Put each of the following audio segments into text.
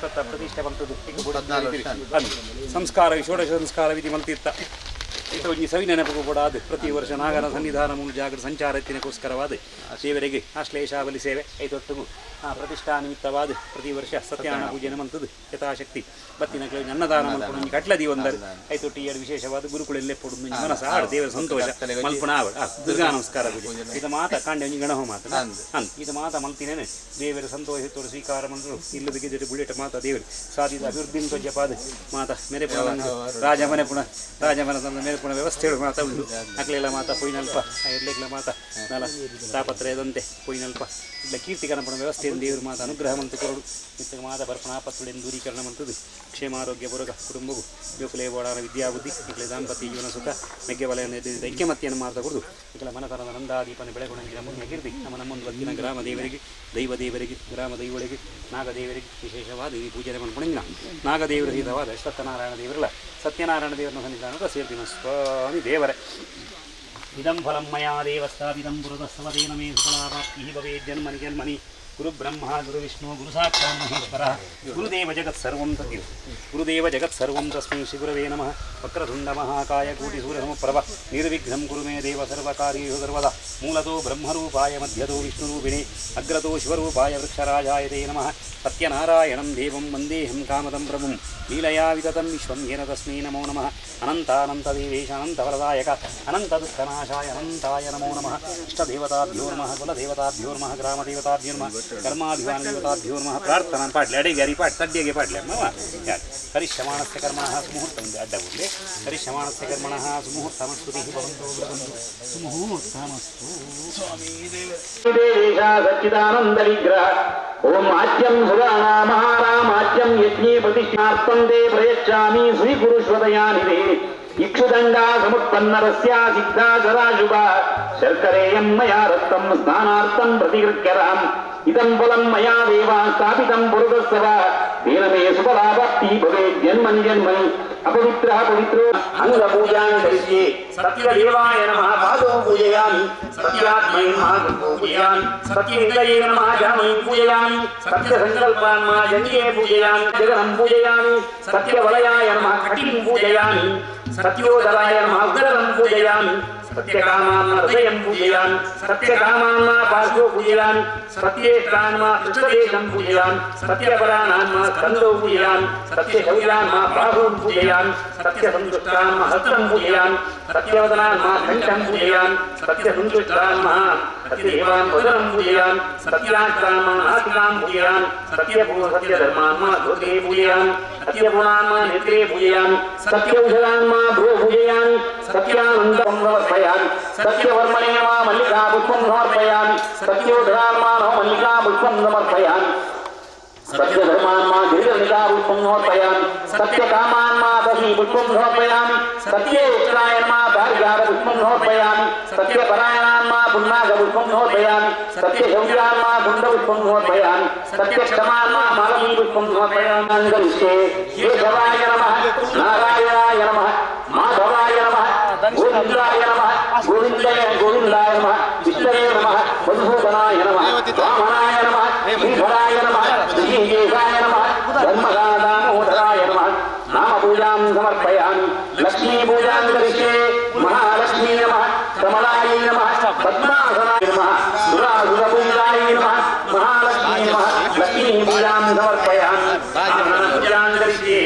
ಶಾಶ್ವತ ಪ್ರತಿಷ್ಠೆ ಬಂತದ್ದು ಸಂಸ್ಕಾರ ಷೋಡಶ ಸಂಸ್ಕಾರ ವಿಧಿ ಮಲ್ತಿರ್ತ ಇದು ಒಂಜಿ ಸವಿ ನೆನಪು ಕೂಡ ಅದು ಪ್ರತಿ ವರ್ಷ ನಾಗರ ಸನ್ನಿಧಾನ ಮೂಲ ಜಾಗೃತ ಸಂಚಾರತ್ತಿನಕ್ಕೋಸ್ಕರವಾದ ದೇವರಿಗೆ ಆಶ್ಲೇಷಾವಲಿ ಸೇವೆ ಐತೊಟ್ಟಿಗೂ ಪ್ರತಿಷ್ಠಾ ನಿಮಿತ್ತವಾದ ಪ್ರತಿ ವರ್ಷ ಸತ್ಯನಾರಾಯಣ ಪೂಜೆನ ಮಂತದ್ದು ಯಥಾಶಕ್ತಿ ಬತ್ತಿನ ಅನ್ನದಾನ ಮಲ್ಪೊಂದು ಕಟ್ಲದಿ ಒಂದರೆ ಐತೊಟ್ಟಿ ಎರಡು ವಿಶೇಷವಾದ ಗುರುಕುಳೆಲ್ಲೇ ಪೊಡು ಮನಸ್ಸು ಆಡು ದೇವರ ಸಂತೋಷ ಮಲ್ಪುಣ ದುರ್ಗಾ ನಮಸ್ಕಾರ ಪೂಜೆ ಇದು ಮಾತ ಕಾಂಡೆ ಒಂಜಿ ಗಣಹ ಮಾತ ಇದು ಮಾತ ಮಲ್ತಿನೇನೆ ದೇವರ ಸಂತೋಷ ತೋರು ಸ್ವೀಕಾರ ಮಂತ್ರು ಇಲ್ಲದ ಗೆದ್ದರೆ ಬುಳ್ಳೆಟ ಮಾತ ದೇವರು ಸಾಧಿದ ಅಭಿವೃದ್ಧಿ ಧ್ವಜಪಾದ ಮಾತ ಮೇರೆ ಪುಣ ರಾಜಮನೆ ಪುಣ ರಾಜಮನ ತಂದ ಮೇರೆ ಪುಣ ವ್ಯವಸ್ಥೆಗಳು ಮಾತಾ ಉಂಟು ಅಕ್ಲೆಲ್ಲ ಮಾತಾ ಪೊಯ್ನಲ್ಪ ಇರ್ಲಿಕ್ಲ ಮಾತಾ ನಲ ತಾಪತ್ರಯದಂತೆ ಪೊಯ್ನಲ್ಪ ಇಲ್ಲ ಕೀರ್ತಿಕರಣ ಪುಣ ವ್ಯವಸ್ಥೆಯನ್ನು ದೇವರು ಮಾತಾ ಅನುಗ್ರಹ ಮಂತು ಕೊರಡು ಮಿತ್ತ ಮಾತ ಬರ್ಪಣ ಆಪತ್ತುಳೆಂದು ದೂರೀಕರಣ ಮಂತದ್ದು ಕ್ಷೇಮಾರೋಗ್ಯ ಬುರಗ ಕುಟುಂಬವು ಯೋಕಲೇ ಓಡಾಡ ವಿದ್ಯಾಬುದ್ಧಿ ಇಕ್ಲೆ ದಾಂಪತ್ಯ ಜೀವನ ಸುಖ ಮೆಗ್ಗೆ ವಲಯನ ಐಕ್ಯಮತ್ತೆಯನ್ನು ಮಾಡ್ತಾ ಕೊಡುದು ಇಕ್ಲ ಮನತನದ ನಂದಾದೀಪನ ಬೆಳೆಗೊಣಂಗಿನ ಮುಖ್ಯ ಕೀರ್ತಿ ನಮ್ಮೊಂದು ವತ್ತಿನ ಗ್ರಾಮ ದೇವರಿಗೆ ದೈವ ದೇವರಿಗೆ ಗ್ರಾಮ ದೈವಗಳಿಗೆ ನಾಗದೇವರಿಗೆ ವಿಶೇಷವಾದ ಈ ಪೂಜೆ ಮನ್ಪುಣಿನ ನಾಗದೇವರ ಹಿತವಾದ ಸತ್ಯನಾರಾಯಣ ದೇವರಲ್ಲ ಸತ್ಯನಾರಾಯಣ ದೇವರನ್ನು ಸನ್ನಿಧಾನದ ಸೇರ್ತಿನ ಸ್ವಾಮಿ ದೇವರೇ ಇದಂ ಫಲಂ ಮಯಾ ದೇವಸ್ಥಾಪಿತಂ ಪುರತಸ್ಸವದೇನ ಮೇ ಸುಫಲಾಪ್ತಿ ಭವೇ ಜನ್ಮನಿ ಜನ್ಮನಿ ಗುರು ಬ್ರಹ್ಮ ಗುರು ವಿಷ್ಣು ಗುರು ಸಾಕ್ಷಾತ್ ಮಹೇಶ್ವರ ಗುರುದೇವ ಜಗತ್ಸರ್ವಂ ತದ್ಯು ಗುರುದೇವ ಜಗತ್ಸರ್ವಂ ತಸ್ಮೈ ಶ್ರೀ ಗುರವೇ ನಮಃ ವಕ್ರತುಂಡ ಮಹಾಕಾಯ ಕೋಟಿ ಸೂರ್ಯಸಮಪ್ರಭ ನಿರ್ವಿಘ್ನಂ ಕುರು ಮೇ ದೇವ ಸರ್ವಕಾರ್ಯೇಷು ಸರ್ವದಾ ಮೂಲತೋ ಬ್ರಹ್ಮರೂಪಾಯ ಮಧ್ಯತೋ ವಿಷ್ಣುರೂಪಿಣಿ ಅಗ್ರತೋ ಶಿವರೂಪಾಯ ವೃಕ್ಷರಾಜಾಯ ತೇ ನಮಃ ಸತ್ಯನಾರಾಯಣಂ ದೇವಂ ವಂದೇಹಂ ಕಾಮದಂ ಪ್ರಭುಂ ಲೀಲಯಾ ವಿತತಂ ವಿಶ್ವಂ ಹೇನ ತಸ್ಮೈ ನಮೋ ನಮಃ ಅನಂತಾನಂತ ದೇವೇಶ ಅನಂತವರದಾಯಕ ಅನಂತ ದುಃಖನಾಶಾಯ ಅನಂತಾಯ ನಮೋ ನಮಃ ಇಷ್ಟದೇವತಾಭ್ಯೋ ನಮಃ ಕುಲದೇವತಾಭ್ಯೋ ನಮಃ ಗ್ರಾಮದೇವತಾಭ್ಯೋ ನಮಃ कर्माभिमान देवताभ्यो नमः प्रार्थना पाडले अडे गारी पाड तड्डेगे पाडले मम यार हरिश्यमाणस्य कर्मणः सुमुहूर्तं अड्ड बोलले हरिश्यमाणस्य कर्मणः सुमुहूर्तमस्तुतिः भवन्तु सुमुहूर्तमस्तु स्वामी देवेशा सच्चिदानन्द विग्रह ओम आद्यं सुराणा महारामाद्यं यज्ञे प्रतिष्ठार्थं ते प्रयच्छामि स्वीकुरुष्वदयानिधे इक्षुदण्डा समुत्पन्नरस्य सिद्धा सराशुभा शर्करेयं मया रक्तं स्नानार्थं प्रतिगृह्यताम् इदं फलं मया देवा स्थापितं पुरुषस्सव तेन मे सुफलाप्तिः भवेत् जन्मनि जन्मनि अपवित्रः पवित्रो अंगपूजां करिष्ये सत्यदेवाय नमः पादौ पूजयामि सत्यात्मने नमः पूजयामि सत्यनिलये नमः जामहि पूजयामि सत्यसङ्कल्पान् मा जङ्गे पूजयामि जगनं पूजयामि सत्यवलयाय नमः कटिं पूजयामि सत्योदराय नमः उदरं पूजयामि सत्यकामान् हृदयं पूजयामि सत्यकामान् पार्श्वो पूजयामि सत्येष्टान् पृष्ठदेशं पूजयामि सत्यपराणान् स्कन्धौ पूजयामि सत्यशौर्यान् बाहुं पूजयामि सत्यसन्तुष्टान् हस्तं पूजयामि सत्यवदनान् कण्ठं पूजयामि सत्यसन्तुष्टान् सत्यदेवान् वदनं पूजयामि सत्यात्रान् नासिकां पूजयामि सत्यधर्मान् लोके पूजयामि सत्यगुणान् नेत्रे पूजयामि सत्यौषधान् भ्रो पूजयामि सत्यानन्दं समर्पयामि सत्यवर्मणे मल्लिका पुष्पं समर्पयामि सत्योधरान् मल्लिका पुष्पं समर्पयामि सत्यधर्मान् गिरिधर्मिका पुष्पं समर्पयामि सत्यकामान् दशी पुष्पं समर्पयामि सत्ये उत्तरायण भार्गार पुष्पं समर्पयामि सत्यपरायणान् पुन्नाग पुष्पं समर्पयामि सत्यशौर्यान् कुण्डपुष्पं समर्पयामि सत्यक्षमान् मालवी पुष्पं समर्पयामि केशवाय नमः नारायणाय नमः माधवाय नमः गोविन्दाय नमः गोविन्दाय नमः विष्णवे नमः मधुसूदनाय नमः वामनाय नमः श्रीधराय नमः श्रीकेशाय नमः धर्मदामोदराय नमः नामपूजां समर्पयामि लक्ष्मीपूजां करिष्ये महालक्ष्मी नमः कमलायै नमः पद्मासनाय नमः सुरासुरपूजाय नमः महालक्ष्मी नमः लक्ष्मीपूजां समर्पयामि पूजां करिष्ये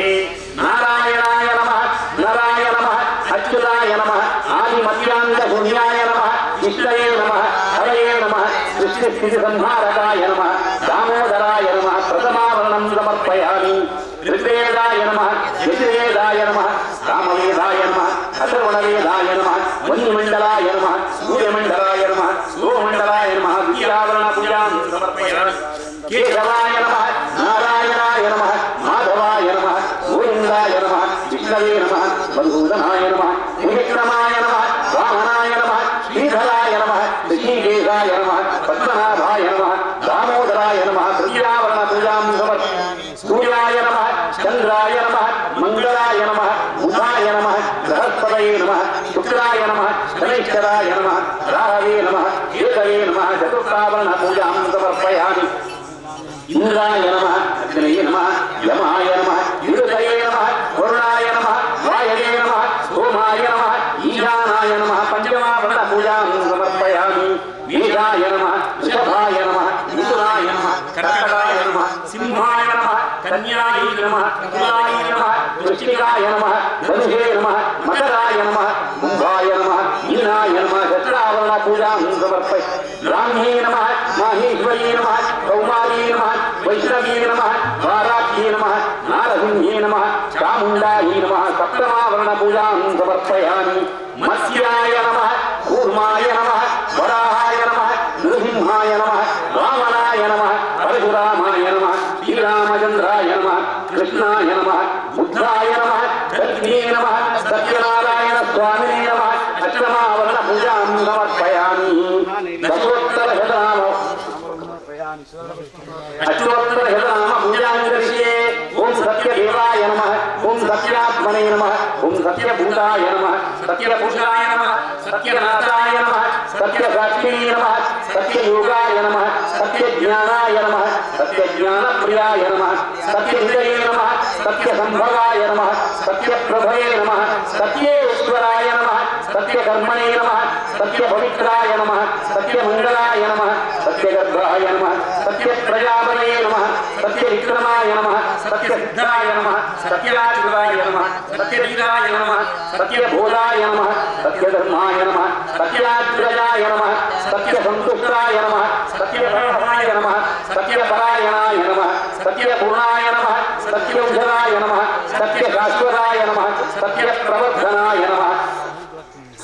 नारायणाय नमः नराय नमः अच्युताय नमः आदिमध्यान्तशून्याय नमः इष्टये नमः हरये नमः सृष्टिस्थितिसंहारकाय नमः दामोदराय नमः प्रथमावरणं समर्पयामि ऋग्वेदाय नमः यजुर्वेदाय नमः सामवेदाय नमः अथर्वणवेदाय नमः मणिमण्डलाय नमः सूर्यमण्डलाय नमः सोममण्डलाय नमः द्वितीयावरणपूजां समर्पयामि केशवाय नमः नारायणाय नमः माधवाय नमः गोविन्दाय नमः विष्णवे नमः मधुसूदनाय नमः त्रिविक्रमाय नमः वामनाय नमः श्रीधराय नमः ऋषिकेशाय नमः पद्मनाभाय नमः दामोदराय नमः तृतीयावरणपूजां समर्पयामि सूर्याय नमः चन्द्राय नमः मङ्गलाय नमः बुधाय नमः बृहस्पतये नमः शुक्राय नमः शनैश्चराय नमः राहवे नमः केतवे नमः चतुर्थावरणपूजां समर्पयामि ಇಂದ್ರಾಯ ನಮಃ ಅಗ್ನಯೇ ನಮಃ ಯಮಾಯ ನಮಃ ಯುರುತಯೇ ನಮಃ ವರುಣಾಯ ನಮಃ ವಾಯವೇ ನಮಃ ಸೋಮಾಯ ನಮಃ ಈಶಾನಾಯ ನಮಃ ಪಂಚಮಾವರಣ ಪೂಜಾಂ ಸಮರ್ಪಯಾಮಿ ವೇದಾಯ ನಮಃ ವೃಷಭಾಯ ನಮಃ ಮಿಥುನಾಯ ನಮಃ ಕರ್ಕಟಾಯ ನಮಃ ಸಿಂಹಾಯ ನಮಃ ಕನ್ಯಾಯ ನಮಃ ತುಲಾಯ ನಮಃ ವೃಶ್ಚಿಕಾಯ ನಮಃ ಧನುಷೇ ನಮಃ ಮಕರಾಯ ನಮಃ ಕುಂಭಾಯ ನಮಃ ಮೀನಾಯ ನಮಃ ಶಸ್ತ್ರಾವರಣ ಪೂಜಾಂ ಸಮರ್ಪಯ ಬ್ರಾಹ್ಮೇ ನಮಃ ಮಾಹೇಶ್ವರೀ ನಮಃ ಕೌಮಾರೀ ನಮಃ ವೈಷ್ಣವೀ ನಮಃ ವಾರಾಖ್ಯೇ ನಮಃ ನಾರಸಿಂಹೇ ನಮಃ ಚಾಮುಂಡಾಯೇ ನಮಃ ಸಪ್ತಮಾವರಣ ಪೂಜಾಂ ಸಮರ್ಪಯಾಮಿ ಮತ್ಸ್ಯಾಯ ನಮಃ ಕೂರ್ಮಾಯ ನಮಃ ವರಾಹಾಯ ನಮಃ ನೃಸಿಂಹಾಯ ನಮಃ ವಾಮನಾಯ ನಮಃ ಪರಶುರಾಮಾಯ ನಮಃ ಶ್ರೀರಾಮಚಂದ್ರಾಯ ನಮಃ ಕೃಷ್ಣಾಯ ನಮಃ ಬುದ್ಧಾಯ ನಮಃ ಕಲ್ಪೇ ನಮಃ ಸತ್ಯನಾರಾಯಣ ಸ್ವಾಮಿನೇ ನಮಃ ಅಷ್ಟಮಾವರಣ ಪೂಜಾಂ ಸಮರ್ಪಯಾಮಿ ದಶೋತ್ತರ ಶತನಾಮ ಅಷ್ಟೋತ್ತರ ಶತನಾಮ ಪೂಜಾಂಗರಿಷ್ಯೆ ಓಂ ಸತ್ಯದೇವಾಯ ನಮಃ ಓಂ ಸತ್ಯಾತ್ಮನೇ ನಮಃ ಓಂ ಸತ್ಯಭೂತಾಯ ನಮಃ ಸತ್ಯಪುರುಷಾಯ ನಮಃ ಸತ್ಯನಾಥಾಯ ನಮಃ ಸತ್ಯಸಾಕ್ಷಿಣೇ ನಮಃ ಸತ್ಯಯೋಗಾಯ ನಮಃ ಸತ್ಯಜ್ಞಾನಾಯ ನಮಃ ಸತ್ಯಜ್ಞಾನಪ್ರಿಯಾಯ ನಮಃ ಸತ್ಯಹೃದಯೇ ನಮಃ ಸತ್ಯಸಂಭವಾಯ ನಮಃ ಸತ್ಯಪ್ರಭವೇ ನಮಃ ಸತ್ಯೇಶ್ವರಾಯ ನಮಃ ಸತ್ಯಕರ್ಮಣೇ ನಮಃ ಸತ್ಯಪವಿತ್ರಾಯ ನಮಃ ಸತ್ಯಮಂಗಲಾಯ ನಮಃ ಸತ್ಯಗರ್ಭಾಯ ನಮಃ ಸತ್ಯಪ್ರಜಾಪತಯೇ ನಮಃ ಸತ್ಯವಿಕ್ರಮಾಯ ನಮಃ ಸತ್ಯಸಿದ್ಧಾಯ ನಮಃ ಸತ್ಯರಾಜುರಾಯ ನಮಃ ಸತ್ಯವೀರಾಯ ನಮಃ ಸತ್ಯಭೋಲಾಯ ನಮಃ ಸತ್ಯಧರ್ಮಾಯ ನಮಃ ಸತ್ಯರಾಜುರಾಯ ನಮಃ ಸತ್ಯಸಂತುಷ್ಟಾಯ ನಮಃ ಸತ್ಯಪರಮಾಯ ನಮಃ ಸತ್ಯಪರಾಯಣಾಯ ನಮಃ ಸತ್ಯಪೂರ್ಣಾಯ ನಮಃ ಸತ್ಯೌಷಧಾಯ ನಮಃ ಸತ್ಯಶಾಶ್ವತಾಯ ನಮಃ ಸತ್ಯಪ್ರವರ್ಧನಾಯ ನಮಃ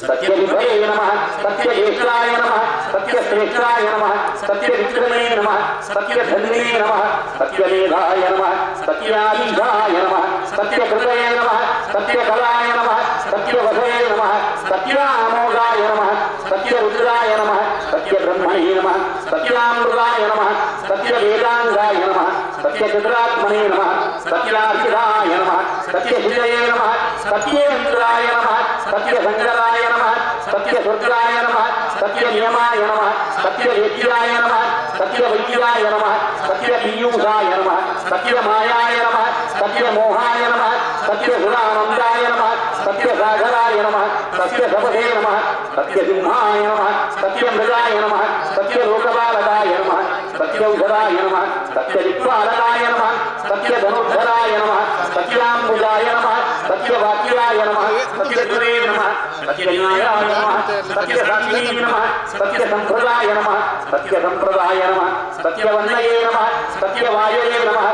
ಸತ್ಯವಿಭವೇ ನಮಃ ಸತ್ಯಜ್ಯೇಷ್ಠಾಯ ನಮಃ ಸತ್ಯಶ್ರೇಷ್ಠಾಯ ನಮಃ ಸತ್ಯವಿಕ್ರಮೇ ನಮಃ ಸತ್ಯಧನ್ಯೇ ನಮಃ ಸತ್ಯಮೇಧಾಯ ನಮಃ ಸತ್ಯಾಧೀಶಾಯ ನಮಃ ಸತ್ಯಕೃತಯೇ ನಮಃ ಸತ್ಯಕಲಾಯ ನಮಃ ಸತ್ಯವಧವೇ ನಮಃ ಸತ್ಯಾಮೋಘಾಯ ನಮಃ ಸತ್ಯರುದ್ರಾಯ ನಮಃ ಸತ್ಯಬ್ರಹ್ಮಣೇ ನಮಃ ಸತ್ಯಾಮೃತಾಯ ನಮಃ ಸತ್ಯವೇದಾಂಗಾಯ ನಮಃ ಸತ್ಯಚತುರಾತ್ಮನೇ ನಮಃ ಸತ್ಯರಾಧಿರಾಯ ನಮಃ ಸತ್ಯಶಿವಯೇ ನಮಃ ಸತ್ಯೇಂದ್ರಾಯ ನಮಃ ಸತ್ಯಸಂಗರಾಯ ನಮಃ ಸತ್ಯಸ್ವರ್ಗಾಯ ನಮಃ ಸತ್ಯನಿಯಮಾಯ ನಮಃ ಸತ್ಯವೇದ್ಯಾಯ ನಮಃ ಸತ್ಯವೈದ್ಯಾಯ ನಮಃ ಸತ್ಯಪೀಯೂಷಾಯ ನಮಃ ಸತ್ಯಮಾಯಾಯ ನಮಃ ಸತ್ಯಮೋಹಾಯ ನಮಃ ಸತ್ಯಸುರಾನಂದಾಯ ನಮಃ ಸತ್ಯಸಾಗರಾಯ ನಮಃ ಸತ್ಯಸಪದೇ ನಮಃ ಸತ್ಯಸಿಂಹಾಯ ನಮಃ ಸತ್ಯಮೃಗಾಯ ನಮಃ ಸತ್ಯಲೋಕಪಾಲಕಾಯ ನಮಃ ಸತ್ಯೌಷಧಾಯ ನಮಃ ಸತ್ಯದಿಕ್ಪಾಲಕಾಯ ನಮಃ ಸತ್ಯಧನುರ್ಧರಾಯ ನಮಃ ಸತ್ಯಲಾಂಬುಜಾಯ ನಮಃ ಸತ್ಯವಾಕ್ಯಾಯ ನಮಃ ಸತ್ಯಗುರೇ ನಮಃ ಸತ್ಯನ್ಯಾಯಾಯ ನಮಃ ಸತ್ಯಸಾಕ್ಷಿಣೇ ನಮಃ ಸತ್ಯಸಂಪ್ರದಾಯ ನಮಃ ಸತ್ಯಸಂಪ್ರದಾಯ ನಮಃ ಸತ್ಯವನ್ನಯೇ ನಮಃ ಸತ್ಯವಾಯವೇ ನಮಃ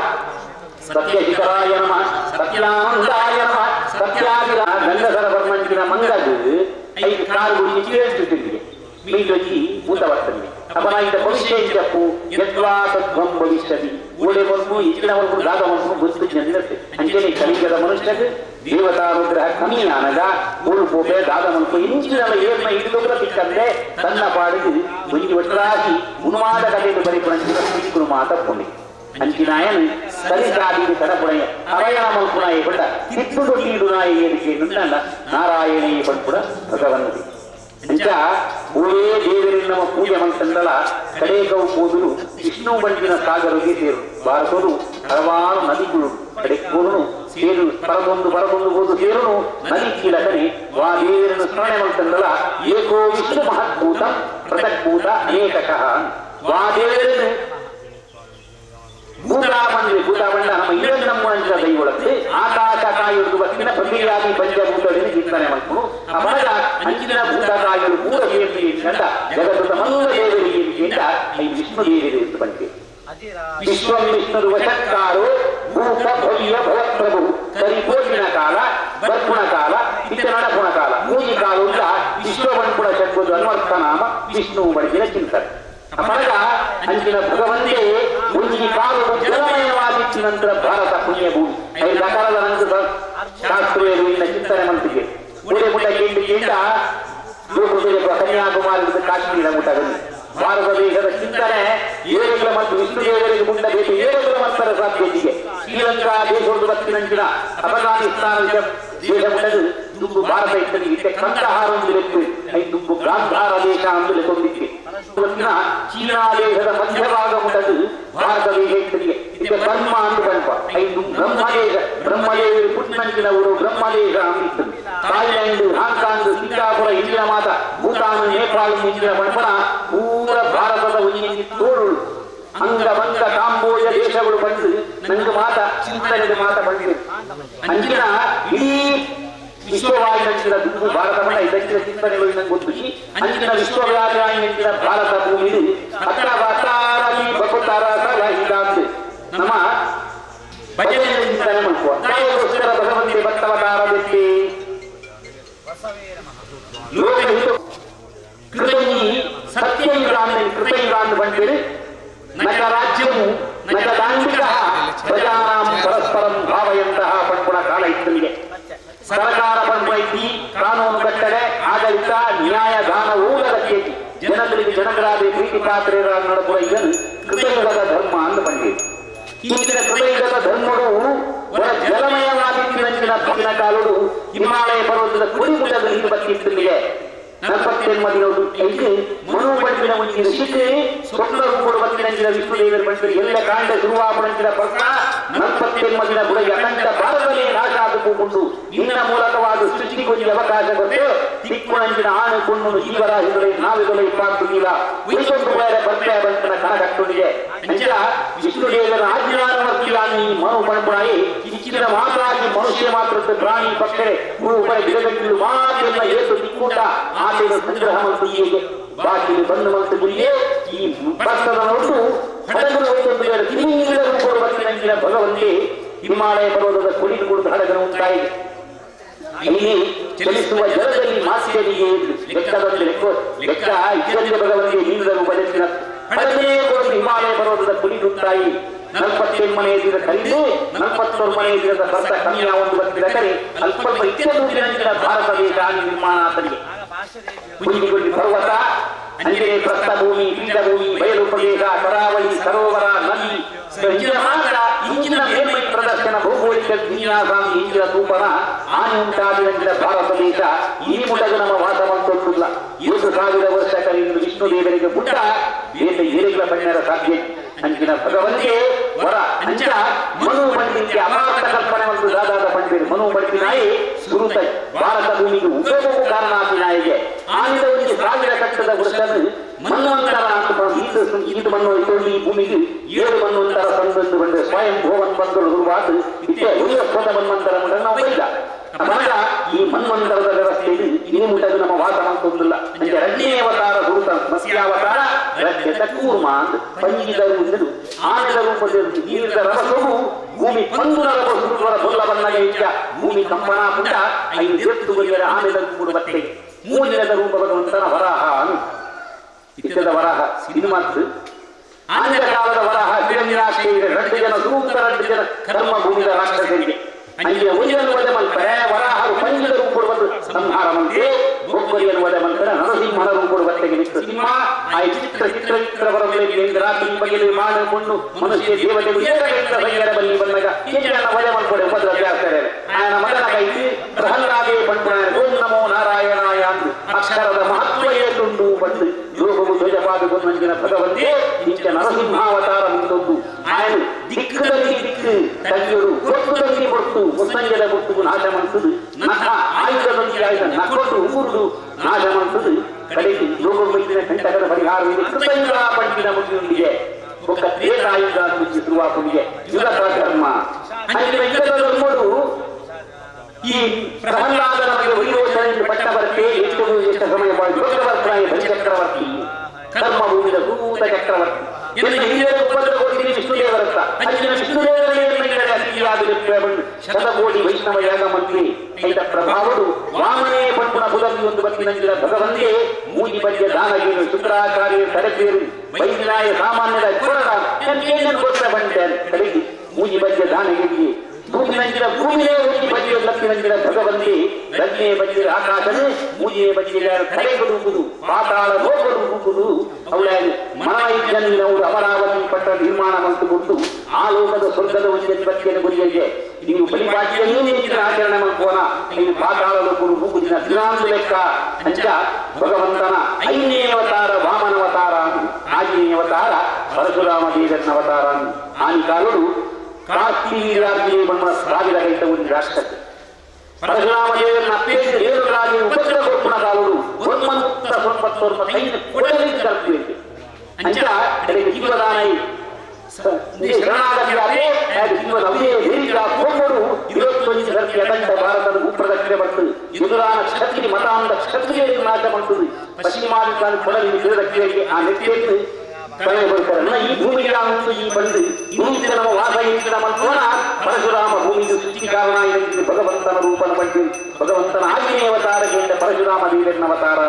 ಸತ್ಯಹಿತರಾಯ ನಮಃ ಸತ್ಯನಾನಂದಾಯ ನಮಃ ಸತ್ಯರಾಜಿರ ಗಂಗಸರ ಬರ್ಮಂಜಿನ ಮಂಗದು 5 ಕಾಲುಗಳು ಚೇಳಿಸುತ್ತಿದೆ ಮೀದೊಂದಿ ಭೂತವರ್ತನೆ ಅಪರಾಯಿತ ಭವಿಷ್ಯಪ್ಪು ಯದ್ವಾ ತದ್ವಂ ಭವಿಷ್ಯತಿ ಓಡೆ ಬಂದು ಇಚ್ಚಿನವರೆಗೂ ದಾದವನ್ನು ಗೊತ್ತು ಚೆಂದಿರುತ್ತೆ ಅಂಜನೆ ಕಲಿಗದ ಮನುಷ್ಯಗೆ ದೇವತಾ ರುದ್ರ ಕಮಿಯಾನಗ ಓಡು ಪೋಪೆ ದಾದಮನ್ಕು ಇಂಚಿನವ ಏರ್ನ ಹಿಡಿದೊಬ್ಬರ ಬಿಟ್ಟಂದ್ರೆ ತನ್ನ ಪಾಡಿಗೆ ಒಂದು ಒಟ್ಟರಾಗಿ ಮುನುವಾದ ಕಲೆಯನ್ನು ಬರಿಪುಣಂಚಿನ ಕುರಿಕುರು ಮಾತಪ್ಪುಣಿ ಅಂಚಿನಾಯನು ಸರಿಸಾದಿಗೆ ತಡಪುಣೆಯ ಅರಯಣ ಮಲ್ಪುಣಾಯಿ ಪಟ್ಟ ತಿಪ್ಪುಡು ನೀಡುನಾಯಿ ಏರಿಕೆ ನುಂಡಲ್ಲ ನಾರಾಯಣೀಯ ಪಡ್ಪುಡ ಭಗವನ್ನದಿ ನಿಜ ಓವೇ ದೇವರಿಗೆ ನಮ್ಮ ಪೂಜೆ ಮಂತಂದಳ ಕಡೆಗವು ಹೋದರು ವಿಷ್ಣು ಬಂಡಿನ ಸಾಗರಿಗೆ ಸೇರು ಭಾರತರು ಹಲವಾರು ನದಿಗಳು ಕಡೆಗೋನು ಸೇರು ಪರದೊಂದು ಹೋದು ಸೇರುನು ನದಿ ಕೀಲಕನೆ ವಾ ದೇವರನ್ನು ಸ್ಮರಣೆ ಮಂತಂದಳ ಏಕೋ ವಿಷ್ಣು ಮಹತ್ಭೂತ ಪೃಥಕ್ಭೂತ ಅನೇಕಃ ವಾ ದೇವರನ್ನು ಭೂತಾಬಂಡ ನಮ್ಮ ಇಡದು ನಮ್ಮ ದೈವೊಳಕ್ಕೆ ಆಕಾಶ ಕಾಯುವುದು ಬತ್ತಿನ ಪ್ರತಿಯಾಗಿ ಪಂಚಭೂತಗಳಿಗೆ ಚಿಂತನೆ ಮಾಡ್ಕೊಂಡು ಆ ಮನದ ಅಂಚಿನ ಭೂತ ಕಾಯಲು ಮೂಲ ದೇವರಿಗೆ ಕಂಡ ಜಗತ್ತದ ಮಂಗ ದೇವರಿಗೆ ಎಂದ ಈ ವಿಷ್ಣು ದೇವರಿಗೆ ಎಂದು ಬಂದಿದೆ ವಿಶ್ವಂ ವಿಷ್ಣುರು ವಶಕ್ಕಾರೋ ಭೂತ ಭವ್ಯ ಭವತ್ಪ್ರಭು ಪರಿಪೂರ್ಣ ಕಾಲ ಬರ್ಪುಣ ಕಾಲ ಇತನಡಪುಣ ಕಾಲ ಮೂಜಿ ಕಾಲದಿಂದ ವಿಶ್ವವನ್ಪುಣ ಶಕ್ಬೋದು ಅನ್ವರ್ಥ ನಾಮ ವಿಷ್ಣು ಬಡಿಸಿನ ಚಿಂತನೆ ಮನದ ಅಂಚಿನ ಭಗವಂತೆ ಒಂದು ಕಾಲು ಜಲಮಯವಾಗಿದ್ದ ನಂತರ ಭಾರತ ಪುಣ್ಯ ಭೂಮಿ 5 ಪ್ರಕಾರದ ನಂತರ ಶಾಸ್ತ್ರೀಯರು ಇನ್ನ ಚಿಂತನೆ ಮಂತಿಗೆ ಮೂಡೆ ಮುಟ ಕೇಂದ್ರಿಯಿಂದ ಕನ್ಯಾಕುಮಾರಿ ಕಾಶ್ಮೀರ ಮುಟದಲ್ಲಿ ಭಾರತ ದೇಶದ ಚಿಂತನೆ ಏಳುಗಳ ಮತ್ತು ವಿಷ್ಣು ದೇವರಿಗೆ ಮುಂಡಬೇಕು ಏಳುಗಳ ಮತ್ತರ ಸಾಧ್ಯತೆಗೆ ಶ್ರೀಲಂಕಾ ದೇಶದ ಬತ್ತಿನಂಚಿನ ಅಫಘಾನಿಸ್ತಾನ ದೇಶ ಮುಟ್ಟದು ದುಂಬು ಭಾರತ ಇದ್ದಲಿ ಇತ್ತೆ ಕಂದಹಾರ ಒಂದು ಲೆಕ್ಕು ದುಂಬು ಗಾಂಧಾರ ದೇಶ ಒಂದು ಲೆಕ್ಕೊಂಡಿದ್ದೆ ಚೀನಾ ದೇಶದ ಮಧ್ಯಭಾಗ ಮುಟ್ಟದು ಭಾರತ ದೇಶ ಇದ್ದಲಿ ಕರ್ಮ ಅಂತ ಕಲ್ಪ ಐದು ಬ್ರಹ್ಮದೇಶ ಬ್ರಹ್ಮದೇವರು ಪುಟ್ನಂಚಿನವರು ಬ್ರಹ್ಮದೇಶ ಅಂದಿತ್ತು ಥಾಯ್ಲೆಂಡ್ ಹಾಂಕಾಂಗ್ ಸಿಂಗಾಪುರ ಇಂದಿನ ಮಾತ ಭೂತಾನ್ ನೇಪಾಳ ಇಂದಿನ ಪಂಪನ ಪೂರ ಭಾರತದ ಒಂದು ತೋಳು ಅಂಗವಂಗ ಕಾಂಬೋಜ ದೇಶಗಳು ಬಂದು ನಂಗೆ ಮಾತ ಚಿಂತನೆಗೆ ಮಾತ ಬಂದಿದೆ ಅಂಚಿನ ಇಡೀ ವಿಶ್ವವಾಗಿ ನಂಚಿನ ದುಡ್ಡು ಭಾರತ ಮಠ ಇದಕ್ಕಿನ ಚಿಂತನೆಗಳು ನಂಗೆ ಗೊತ್ತು ಅಂಚಿನ ವಿಶ್ವವ್ಯಾಪಿ ನಂಚಿನ ಭಾರತ ಭೂಮಿ ನಮ್ಮ ಭಜನೆ ಚಿಂತನೆ ಮಾಡ್ಕೋ ಭಗವಂತಿ ಭಕ್ತವತಾರ ವ್ಯಕ್ತಿ ಲೋಕಹಿತ ಕೃತಯಿ ಸತ್ಯಯುಗಾಂತ ಕೃತಯುಗಾಂತ ಬಂದಿರಿ ನಗ ರಾಜ್ಯವು ನಗ ದಾಂಡಿಕ ಪ್ರಜಾನಾಂ ಪರಸ್ಪರಂ ಭಾವಯಂತಹ ಪಂಪುಣ ಕಾಲ ಇತ್ತು ನಿಮಗೆ ಸರ್ಕಾರ ಪಂಪೈತಿ ಕಾನೂನು ಕಟ್ಟಡೆ ಆಡಳಿತ ನ್ಯಾಯ ದಾನವೂ ಅಗತ್ಯತಿ ಜನಗಳಿಗೆ ಜನಗಳಾದ ಪ್ರೀತಿ ಪಾತ್ರೆಗಳ ನಡುವ ಇದನ್ನು ಕೃತಯುಗದ ಧರ್ಮ ಅಂತ ಬಂದಿದೆ ಈಗಿನ ಕೃತಯುಗದ ಧರ್ಮಗಳು ಜಲಮಯವಾಗಿನ ಭಕ್ತಿನ ಕಾಲುಡು ಹಿಮಾಲಯ ಪರ್ವತದ ಕುಡಿಗುಡದಲ್ಲಿ ಬತ್ತಿತ್ತಿಗೆ 48 ಐದು ಮನೋಪಂಚಿನ ಮುಂಚಿನ ಶಿಖೆ ಸ್ವಪ್ನ ರೂಪಗಳು ಬತ್ತಿನ ವಿಷ್ಣುದೇವರ ಪಂಚರಿ ಎಲ್ಲ ಕಾಂಡ ಶುರುವಾಪಂಚಿನ ಪ್ರಶ್ನ 48 ಬುಡಗಿ ಅಖಂಡ ಭಾರತದಲ್ಲಿ ನಾಶ ಆದುಕೊಂಡು ಇನ್ನ ಮೂಲಕವಾದ ಸೃಷ್ಟಿಗೊಂದು ಅವಕಾಶ ಕೊಟ್ಟು ತಿಕ್ಕುಣಂಚಿನ ಆನೆ ಕೊಂಡು ಜೀವರಾಶಿಗಳೇ ನಾವುಗಳು ಇಪ್ಪಾಗ್ತಿಲ್ಲ ಉಳಿದೊಂದು ಬೇರೆ ಬರ್ತೆ ಬಂತನ ಕಣಗಟ್ಟುಂಡಿದೆ ಅಂಚ ವಿಷ್ಣುದೇವರ ಆಜ್ಞಾನವರ್ತಿಯಾಗಿ ಮನೋಪಂಪುಣಾಯಿ ಇಚ್ಚಿನ ಮಾತಾಗಿ ಮನುಷ್ಯ ಮಾತ್ರ ಪ್ರಾಣಿ ಪಕ್ಷರೆ ಭೂಪರ ಗಿಡಗಟ್ಟಿಲು ಮಾತೆಲ್ಲ ಏತು ತಿಕ್ಕುಂಡ ಆಕೆಯ ಸಂಗ್ರಹ ಮಂತ್ರಿಗೆ ಬಾಗಿಲು ಬಂದು ಮಂತ್ರಿಗೆ ಈ ಭಕ್ತದ ನೋಟು ಹಡಗಲು ಹೋಗುತ್ತಿದ್ದಾರೆ ತಿರುಗಿಲ್ಲರೂ ಕೊಡುವಂತಿನ ಭಗವಂತೆ ಹಿಮಾಲಯ ಪರ್ವತದ ಕುಡಿದು ಕುಡಿದು ಹಡಗನು ಉಂಟಾಯಿತು ಇಲ್ಲಿ ಚಲಿಸುವ ಜಲದಲ್ಲಿ ಮಾಸ್ಯರಿಗೆ ಲೆಕ್ಕದಲ್ಲಿ ಲೆಕ್ಕ ಇದ್ದಲ್ಲಿ ಭಗವಂತೆ ನೀರಿದರು ಬದಲಿನ ಹಡಗನೇ ಕೊಡುವುದು ಹಿಮಾಲಯ ಪರ್ವತದ ಕುಡಿದುಂಟಾಯಿ 48 ಮನೆ ದಿನ ಕರೀದು 41 ಮನೆ ದಿನದ ಬರ್ತ ಕಮ್ಮಿಯ ಒಂದು ಬರ್ತಿದ ಕರೆ ಅಲ್ಪ ಇತ್ಯಂತ ಭಾರತ ದೇಶ ನಿರ್ಮಾಣ ಆತನಿಗೆ ಕುಡಿದುಗುಡಿ ಪರ್ವತ ಅಂಜನೆ ಪ್ರಸ್ಥಭೂಮಿ ಪೀಠಭೂಮಿ ಬಯಲು ಪ್ರದೇಶ ಕರಾವಳಿ ಸರೋವರ ನದಿ ಇಂಚಿನ ಮೇಲ್ಮೈ ಪ್ರದರ್ಶನ ಭೌಗೋಳಿಕ ವಿನ್ಯಾಸ ಇಂಚಿನ ಸೂಪನ ಆನೆ ಉಂಟಾದಿನ ಭಾರತ ದೇಶ ಈ ಮುಟಗ ನಮ್ಮ ವಾಸವಂತೊಂದಿಲ್ಲ 2000 ವರ್ಷ ಕಳೆದು ವಿಷ್ಣು ದೇವರಿಗೆ ಪುಟ್ಟ ಬೇರೆ ಏರಿಗಳ ಬಣ್ಣರ ಸಾಧ್ಯ ಅಂಚಿನ ಭಗವಂತೆ ವರ ಅಂಚ ಮನು ಪಂಡಿತಕ್ಕೆ ಅಮಾರ್ಥ ಕಲ್ಪನೆ ಒಂದು ದಾದಾದ ಪಂಡಿತ ಮನು ಪಂಡಿತನಾಯಿ ಸುರುತ ಭಾರತ ಭೂಮಿಗೆ ಉಪಯೋಗಕ್ಕೂ ಕಾರಣ ನಾಯಿಗೆ ಆನಿದ ಒಂದು 1000 ಕಟ್ಟದ ವೃಕ್ಷವನ್ನು ಮನ್ವಂತರ ಇದು ಮಣ್ಣು ಇಟ್ಟುಕೊಂಡು ಈ ಭೂಮಿಗೆ 7 ಮನ್ವಂತರ ತಂದು ಬಂದರೆ ಸ್ವಯಂ ಭೋವನ್ ಬಂದರು ದುರ್ವಾದ ಇತ್ತೆ ಉಳಿದ ಮನ್ವಂತರ ನಾವು ಬೈದ ಅವಾಗ ಈ ಮನ್ವಂತರದ ವ್ಯವಸ್ಥೆಯಲ್ಲಿ ಈ ಮುಟದು ನಮ್ಮ ವಾಸವಂತೊಂದಿಲ್ಲ ಅಂದ್ರೆ 2ನೇ ಅವತಾರ ಗುರುತ ಮತ್ಸ್ಯಾವತಾರ ಕೂರ್ಮ ಅಂತ ಪಂಜಿದರು ಆನೆದ ರೂಪದಲ್ಲಿ ನೀರಿದ ರಭಸವು ಭೂಮಿ ಪಂದುರ ಸುರುವರ ಬೊಲ್ಲ ಬಣ್ಣಗೆ ಇಟ್ಟ ಭೂಮಿ ಕಂಪನ ಪುಟ 5 ಎತ್ತುಗಳಿಂದ ಆನೆದ ಕೂಡ ಬಟ್ಟೆ 3 ದಿನದ ರೂಪ ಭಗವಂತನ ವರಾಹ ಇತ್ಯದ ವರಾಹ ಇದು ಮತ್ತು ಆನೆಯ ಕಾಲದ ವರಾಹ ನಿರಾಶೆಯಿಂದ 2 ಜನ ಸೂತ್ರ 2 ಜನ ಕರ್ಮ ಭೂಮಿಯ ರಾಷ್ಟ್ರಗಳಿಗೆ ಅಂಜಿನ ಉಳಿಯನ್ನು ವದೆ ಮಲ್ಪರೆ ವರಾಹರು ಪಂಜದ ರೂಪಡು ಸಂಹಾರ ಮಂತೆ ಒಬ್ಬರಿಯನ್ನು ವದೆ ಮಲ್ಪರೆ ನರಸಿಂಹನ ರೂಪಡು ಬಟ್ಟೆಗೆ ನಿಂತು ಸಿಂಹ ಆ ಚಿತ್ರ ಬರಬೇಕು ರಾತ್ರಿ ಬಗೆಯಲ್ಲಿ ಮಾಡಿಕೊಂಡು ಮನುಷ್ಯ ದೇವತೆಗಳು ಬಲ್ಲಿ ಬಂದಾಗ ಹೆಚ್ಚಿನ ವದೆ ಮಲ್ಪಡೆ ಉಪದ್ರ ಆಗ್ತಾರೆ ఆయన ಮಗನ ಕೈತಿ ಪ್ರಹ್ಲಾದೇ ಪಂಪುಣ ಓಂ ನಮೋ ನಾರಾಯಣಾಯ ಅಂದು ಅಕ್ಷರದ ಮಹತ್ವ ಏತುಂಡು ಬಂದು ಯೋಗವು ಧ್ವಜಪಾದಗೊಂಡು ಮಂಜಿನ ಭಗವಂತೆ ಇಂಚ ನರಸಿಂಹಾವತಾರ ಮುಂದೊಂದು ఆయన ದಿಕ್ಕದಲ್ಲಿ ದಿಕ್ಕು ತಂಗಿಯರು ಕೊಟ್ಟುದಲ್ಲಿ ಕೊಟ್ಟು ಮುಸ್ಸಂಜದ ಕೊಟ್ಟು ನಾಶ ಮಾಡಿಸುದು ನಖ ಆಯುಧದಲ್ಲಿ ಆಯುಧ ನಕ್ಕೊಟ್ಟು ಊರುದು ನಾಶ ಮಾಡಿಸುದು ಕಡೆಗೆ ಯೋಗ ಬೈದಿನ ಕಂಟಕದ ಪರಿಹಾರವಿದೆ ಕೃತಜ್ಞ ಪಂಡಿನ ಮುಗಿಯೊಂದಿಗೆ ಒಕ್ಕ ತ್ರೇತಾಯುಧ ಮುಚ್ಚಿ ಶುರುವಾಪುಡಿಗೆ ಯುಗ ಧರ್ಮ ಅಂಚಿನ ಯುಗದ ಧರ್ಮರು ಈ ಪ್ರಹ್ಲಾದ ನಮಗೆ ವೈರೋಚನೆಯಿಂದ ಪಟ್ಟ ಬರುತ್ತೆ ಎಷ್ಟು ಸಮಯ ಚಕ್ರವರ್ತಿ ಬಲಿಚಕ್ರವರ್ತಿ ಧರ್ಮ ಭೂಮಿದ ಭೂತ ಚಕ್ರವರ್ತಿ ವಿಷ್ಣುದೇವರತ್ತ ಅಂಚಿನ ವಿಷ್ಣುದೇವರ ಶತಕೋಟಿ ವೈಷ್ಣವ ಯಾಗ ಮಂತ್ರಿ ಐದ ಪ್ರಭಾವರು ವಾಮನೇ ಪಂಪುಣ ಬುಧವಿ ಒಂದು ಬತ್ತಿನಂಚಿನ ಭಗವಂತೆ ಮೂಜಿ ಬಗ್ಗೆ ದಾನಗೇನು ಶುಕ್ರಾಚಾರ್ಯ ತಡೆದೇರು ವೈದ್ಯನಾಯ ಸಾಮಾನ್ಯದ ಕೊರಡ ಗೊತ್ತ ಬಂದೆ ಕಡೆಗೆ ಮೂಜಿ ಬಗ್ಗೆ ದಾನಗಿರಿ ಭೂಮಿನಂಚಿನ ಭೂಮಿಯೇ ಮೂಜಿ ಬಗ್ಗೆ ಲಕ್ಷ್ಮಿನಂಚಿನ ಭಗವಂತೆ ರಜ್ಞೆ ಬಗ್ಗೆ ಆಕಾಶನೇ ಮೂಜಿಯ ಬಗ್ಗೆ ತಡೆಗಡುವುದು ಪಾತಾಳ ಲೋಕಡುವುದು ಅವಳ ಮನವೈಜ್ಞಾನಿನವರು ಅಮರಾವತಿ ಪಟ್ಟ ನಿರ್ಮಾಣ ಮಾಡಿಕೊಂಡು ಆ ಲೋಕದ ಸ್ವರ್ಗದ ಒಂದು ಬಗ್ಗೆ ಗುರಿಯರಿಗೆ ನೀವು ಬಲಿಪಾಠ್ಯನ್ನೂ ನಿಂತಿನ ಆಚರಣೆ ಮಾಡ್ಕೋಣ ನೀವು ಪಾತಾಳ ಲೋಕರು ಮೂಗುದಿನ ದಿನಾಂತ ಲೆಕ್ಕ ಅಂಚ ಭಗವಂತನ 5ನೇ ಅವತಾರ ವಾಮನ ಅವತಾರ 6ನೇ ಅವತಾರ ಪರಶುರಾಮ ದೇವನ ಅವತಾರ ಆನಿಕಾಲರು ಕಾರ್ತೀರಾಗಿ ಬಣ್ಣ ಸಾವಿರ ಗಂಟೆ ಒಂದು ರಾಷ್ಟ್ರಕ್ಕೆ ಪರಶುರಾಮ ದೇವರನ್ನ ಅಪೇಕ್ಷೆ ದೇವರಾಗಿ ಉಪದ್ರ ಕೊಟ್ಟುಣಗಾಲರು ಒಂಬತ್ತ ಸಂಪತ್ತೋರ್ವ ಕೈನ ಕೊಡಲಿ ಕಲ್ಪಿದೆ ಅಂಚ ಅದಕ್ಕೆ ಜೀವದಾನೈ ಶರಣಾಗತಿಯಾಗಿ ಜೀವದ ಅವೇ ಹೇರಿದ ಹೋಗೋರು 21 ಸರ್ತಿ ಅಖಂಡ ಭಾರತದ ಭೂಪ್ರದಕ್ಷಿಣೆ ಮಾಡ್ತದೆ ಯುಧರಾನ ಕ್ಷತ್ರಿಯ ಮತಾಂಧ ಕ್ಷತ್ರಿಯರಿಗೆ ನಾಶ ಮಾಡ್ತದೆ ಪಶ್ಚಿಮಾಧಿಕಾರ ಕೊಡಲಿ ದಕ್ಷಿಣಕ್ಕೆ ಆ ನೆಟ್ಟಿಯಲ್ಲಿ ಕಳೆ ಬರ್ತಾರೆ ಈ ಭೂಮಿಗೆ ನಾವು ಈ ಬಂದು ಭೂಮಿಗೆ ನಮ್ಮ ವಾಸ ಇಂಚಿನ ಮಂತ್ರೋಣ ಪರಶುರಾಮ ಭೂಮಿಗೆ ಸೃಷ್ಟಿ ಕಾರಣ ಎಂದು ಭಗವಂತನ ರೂಪನ ಬಗ್ಗೆ ಭಗವಂತನ ಆಜ್ಞೆ ಅವತಾರಕ್ಕೆ ಪರಶುರಾಮ ದೇವರನ್ನ ಅವತಾರ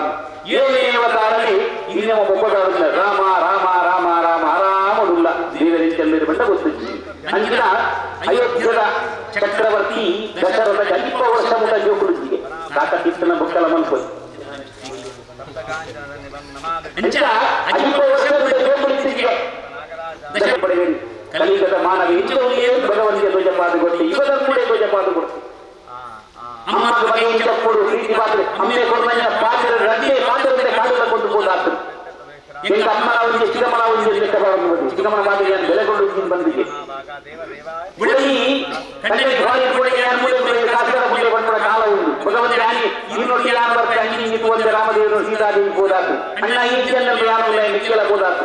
ಏನೇ ಅವತಾರನೇ ಇಲ್ಲಿ ನಮ್ಮ ಒಬ್ಬಗಾಡುತ್ತಿಲ್ಲ ರಾಮ ರಾಮ ರಾಮ ರಾಮ ಆರಾಮಡುಲ್ಲ ದೇವರೆಂಚೆಲ್ಲರೂ ಬಂದ ಗೊತ್ತಿದ್ವಿ ಅಂಚಿನ ಅಯೋಧ್ಯದ ಚಕ್ರವರ್ತಿ ದಶರಥ 20 ವರ್ಷ ಮುಟ ಜೋಕುಳಿಗೆ ಸಾಕತ್ತಿತ್ತನ ಬುಕ್ಕಲ ಮನ್ಸು ಕಲಿಯುಗದ ಮಾನವ ಇಂಚವನಿಗೆ ಭಗವಂತಿಗೆ ಧ್ವಜಪಾದ ಕೊಟ್ಟು ಇವರ ಕೂಡ ಧ್ವಜಪಾದ ಕೊಡ್ತು ಅಮ್ಮನ ಬಗ್ಗೆ ಇಂಚ ಕೊಡು ಪ್ರೀತಿ ಪಾತ್ರೆ ಅಮ್ಮೆ ಕೊಡುವ ಪಾತ್ರೆ ರಜೆ ಪಾತ್ರೆ ಕಾಡುಗಳ ಕೊಟ್ಟು ಹೋದಾಗ್ತದೆ ಈಗ ಅಮ್ಮನ ಅವರಿಗೆ ಚಿಕ್ಕಮ್ಮನ ಅವರಿಗೆ ಲೆಕ್ಕಬಾರದು ಚಿಕ್ಕಮ್ಮನ ಮಾದರಿಯನ್ನು ಬೆಲೆಗೊಂಡು ಬಂದಿದೆ ಬಿಡಲಿ ಕಣ್ಣಲ್ಲಿ ಭಾರಿ ಕೊಡುಗೆ ಕಾಸರ ಮುಂದೆ ಬಂದ ಕಾಲ ಉಂಟು ಭಗವಂತ ರಾಣಿ ಇನ್ನೊಂದು ಯಾರು ಬರ್ತಾರೆ ಅಂಗಿ ನಿಂತು ಒಂದೇ ರಾಮದೇವರು ಸೀತಾದೇವಿ ಹೋದಾತು ಅಣ್ಣ ಈಚೆಲ್ಲ ಯಾರು ನಿಕ್ಕೆಲ್ಲ ಹೋದಾತು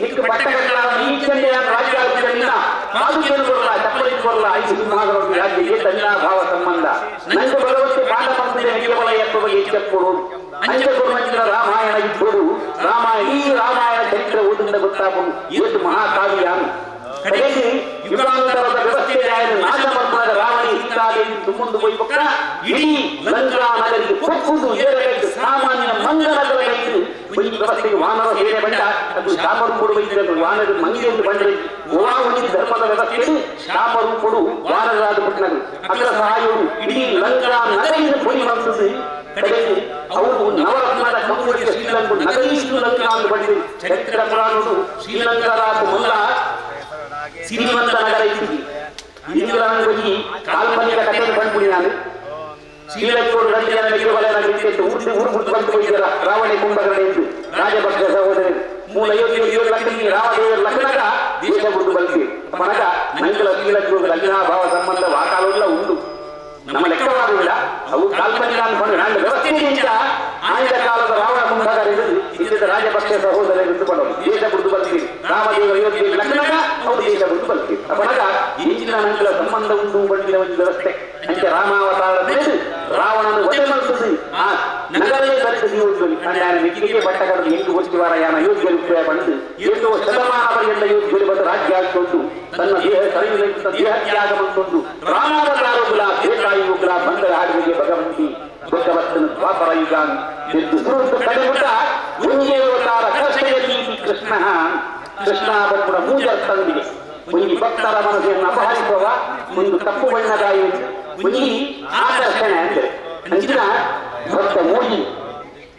ನಿಕ್ಕು ಪಟ್ಟಕಗಳ ಈಚೆಲ್ಲ ಯಾರು ರಾಜ್ಯ ಆಗುತ್ತಿಲ್ಲ ಮಾತುಕೇನು ಬರಲ್ಲ ಚಪ್ಪಲಿ ಬರಲ್ಲ 5 ಮಹಾಗಣಪತಿ ರಾಜ್ಯಕ್ಕೆ ತನ್ನ ಭಾವ ಸಂಬಂಧ ನಂಗೆ ಭಗವಂತ ಪಾಠ ಮಾಡ್ತಿದ್ದೆ ಕೇವಲ ಎಪ್ಪುವ ಹೆಚ್ಚೆಪ್ಪುಡು ಅಂಚೆ ಕೊಡುವಂಚಿನ ರಾಮಾಯಣ ಇಬ್ಬರು ರಾಮಾಯಣ ಈ ರಾಮಾಯಣ ಚರಿತ್ರೆ ಓದಿಂದ ಗೊತ್ತಾಗುವುದು ಎಷ್ಟು ಮಹಾಕಾವ್ಯ ಕಡೆಗೆ ಯುಗಾಂತರದ ವ್ಯವಸ್ಥೆ ನಾಶ ಮಾಡ್ತಾರೆ ರಾವಣಿ ಸೀತಾದೇವಿ ಮುಂದೆ ಹೋಗ್ಬೇಕ ಇಡೀ ಲಂಕಾ ನಗರಿಗೆ ಕೊಕ್ಕುದು ಏರಬೇಕು ಸಾಮಾನ್ಯ ಮಂಗನಗರಬೇಕು ಈ ವ್ಯವಸ್ಥೆಗೆ ವಾನರ ಹೇರೆ ಬಂದ ಅದು ಶಾಪರೂಪಡು ವೈದ್ಯರು ವಾನರ ಮಂಗಿಯನ್ನು ಬಂದರೆ ಗೋವಾವಣಿ ಧರ್ಮದ ವ್ಯವಸ್ಥೆಯಲ್ಲಿ ಶಾಪರೂಪಡು ವಾನರಾದ ಬಿಟ್ಟನರು ಅದರ ಸಹಾಯವು ಇಡೀ ಲಂಕಾ ನಗರಿಗೆ ಪೊಲಿ ಬರ್ತದೆ ಕಡೆಗೆ ಅವರು ನವರತ್ನದ ಕಂಪುಡಿಗೆ ಶ್ರೀಲಂಕ ನಗರೀ ಶ್ರೀಲಂಕಾ ಅಂತ ಬಂದಿದೆ ಚರಿತ್ರ ಪುರಾಣಗಳು ಶ್ರೀಲಂಕಾದ ಮುಲ್ಲ ಶ್ರೀಮಂತ ನಗರ ಇದ್ದೀವಿ ಇಂದಿರಾನ ಬಗ್ಗೆ ಕಾಲ್ಪನಿಕ ಕಥೆಯನ್ನು ಬಂದ್ಬಿಡಿ ನಾನು ಶ್ರೀಲಂಕೋಡು ರಂಜನ ಊರು ಬಿಟ್ಟು ಬಂದು ಹೋಗಿದ್ದರ ರಾವಣಿ ಕುಂಭಕರ್ಣ ಎಂದು ರಾಜಭಕ್ತ ಸಹೋದರಿ ಮೂಲ 57 ಲಕ್ಷಕ್ಕೆ ರಾಮದೇವರ ಲಗ್ನಗ ದೇಶ ಬಿಟ್ಟು ಬಂದಿದೆ ಮನಗ ನಂಗಲ ಶ್ರೀಲಂಕೋಡು ಲಗ್ನಾಭಾವ ಸಂಬಂಧ ವಾಕಾಲೆಲ್ಲ ಉಂಟು ನಮ್ಮ ಲೆಕ್ಕವಾಗುವುದಿಲ್ಲ ಅವು ಕಾಲ್ಪನಿಕ ಅನ್ಕೊಂಡು ನಾನು ವ್ಯವಸ್ಥೆಯಿಂದ ಆಯ್ದ ಕಾಲದ ರಾವಣ ಕುಂಭಕರ್ಣ ಇದ್ದ ರಾಜಭಕ್ತ ಸಹೋದರ ಇಟ್ಟುಕೊಂಡವರು ದೇಶ ಬಿಟ್ಟು ಬಂದಿದೆ ರಾಮದೇವರ 57 ಲಗ್ನಗ ಅವರು ದೇಶ ಬಿಟ್ಟು ಬಂದಿದೆ ಮನಗ ಇಂಚಿನ ನಂಗಲ ಸಂಬಂಧ ಉಂಟು ಬಂದಿನ ಒಂದು ವ್ಯವಸ್ಥೆ ಅಂಚೆ ರಾಮಾವತಾರ ಬೆಳೆದು ರಾವಣನ ಒಡೆ ಮಾಡಿಸುದು ಆ ನಗರೇ ಸರಿಸಿ ಹೋದ್ವಿ ಮಿಕ್ಕಿಗೆ ಬಟ್ಟ ಕಡದು 8 ವರ್ಷವಾರ ಯಾನ ಯೋಗ್ಯ ರೂಪಾಯಿ ಬಂದು 7 ಶತಮಾನ ಪರ್ಯಂತ ಯೋಗ್ಯ ಬಂದು ರಾಜ್ಯ ಹಾಕಿಕೊಂಡು ತನ್ನ ದೇಹ ಸರಿಯುವಂತ ದೇಹತ್ಯಾಗ ಬಂದು ರಾಮಾವತಾರಗುಲ ದೇಸಾಯುಗುಲ ಬಂದ ಹಾಡುವಿಗೆ ಭಗವಂತಿ ಭಗವತ್ತನ ದ್ವಾಪರ ಯುಗ ಎಂದು ಸುರುವುದು ಕಡೆಬಿಟ್ಟ ಮುಂಜೆ ಅವತಾರ ಕೃಷ್ಣೆಯಲ್ಲಿ ಕೃಷ್ಣ ಕೃಷ್ಣ ಬಂದ ಮೂಜರ್ ತಂದಿಗೆ ಮುಂಜಿ ಭಕ್ತರ ಮನಸ್ಸನ್ನು ಅಪಹರಿಸುವ ಒಂದು ಕಪ್ಪು ಬಣ್ಣದಾಯಿ ಮುಂಜಿ ಆಕರ್ಷಣೆ ಅಂದರೆ ಅಂಚಿನ ಭಕ್ತ ಮೂಜಿ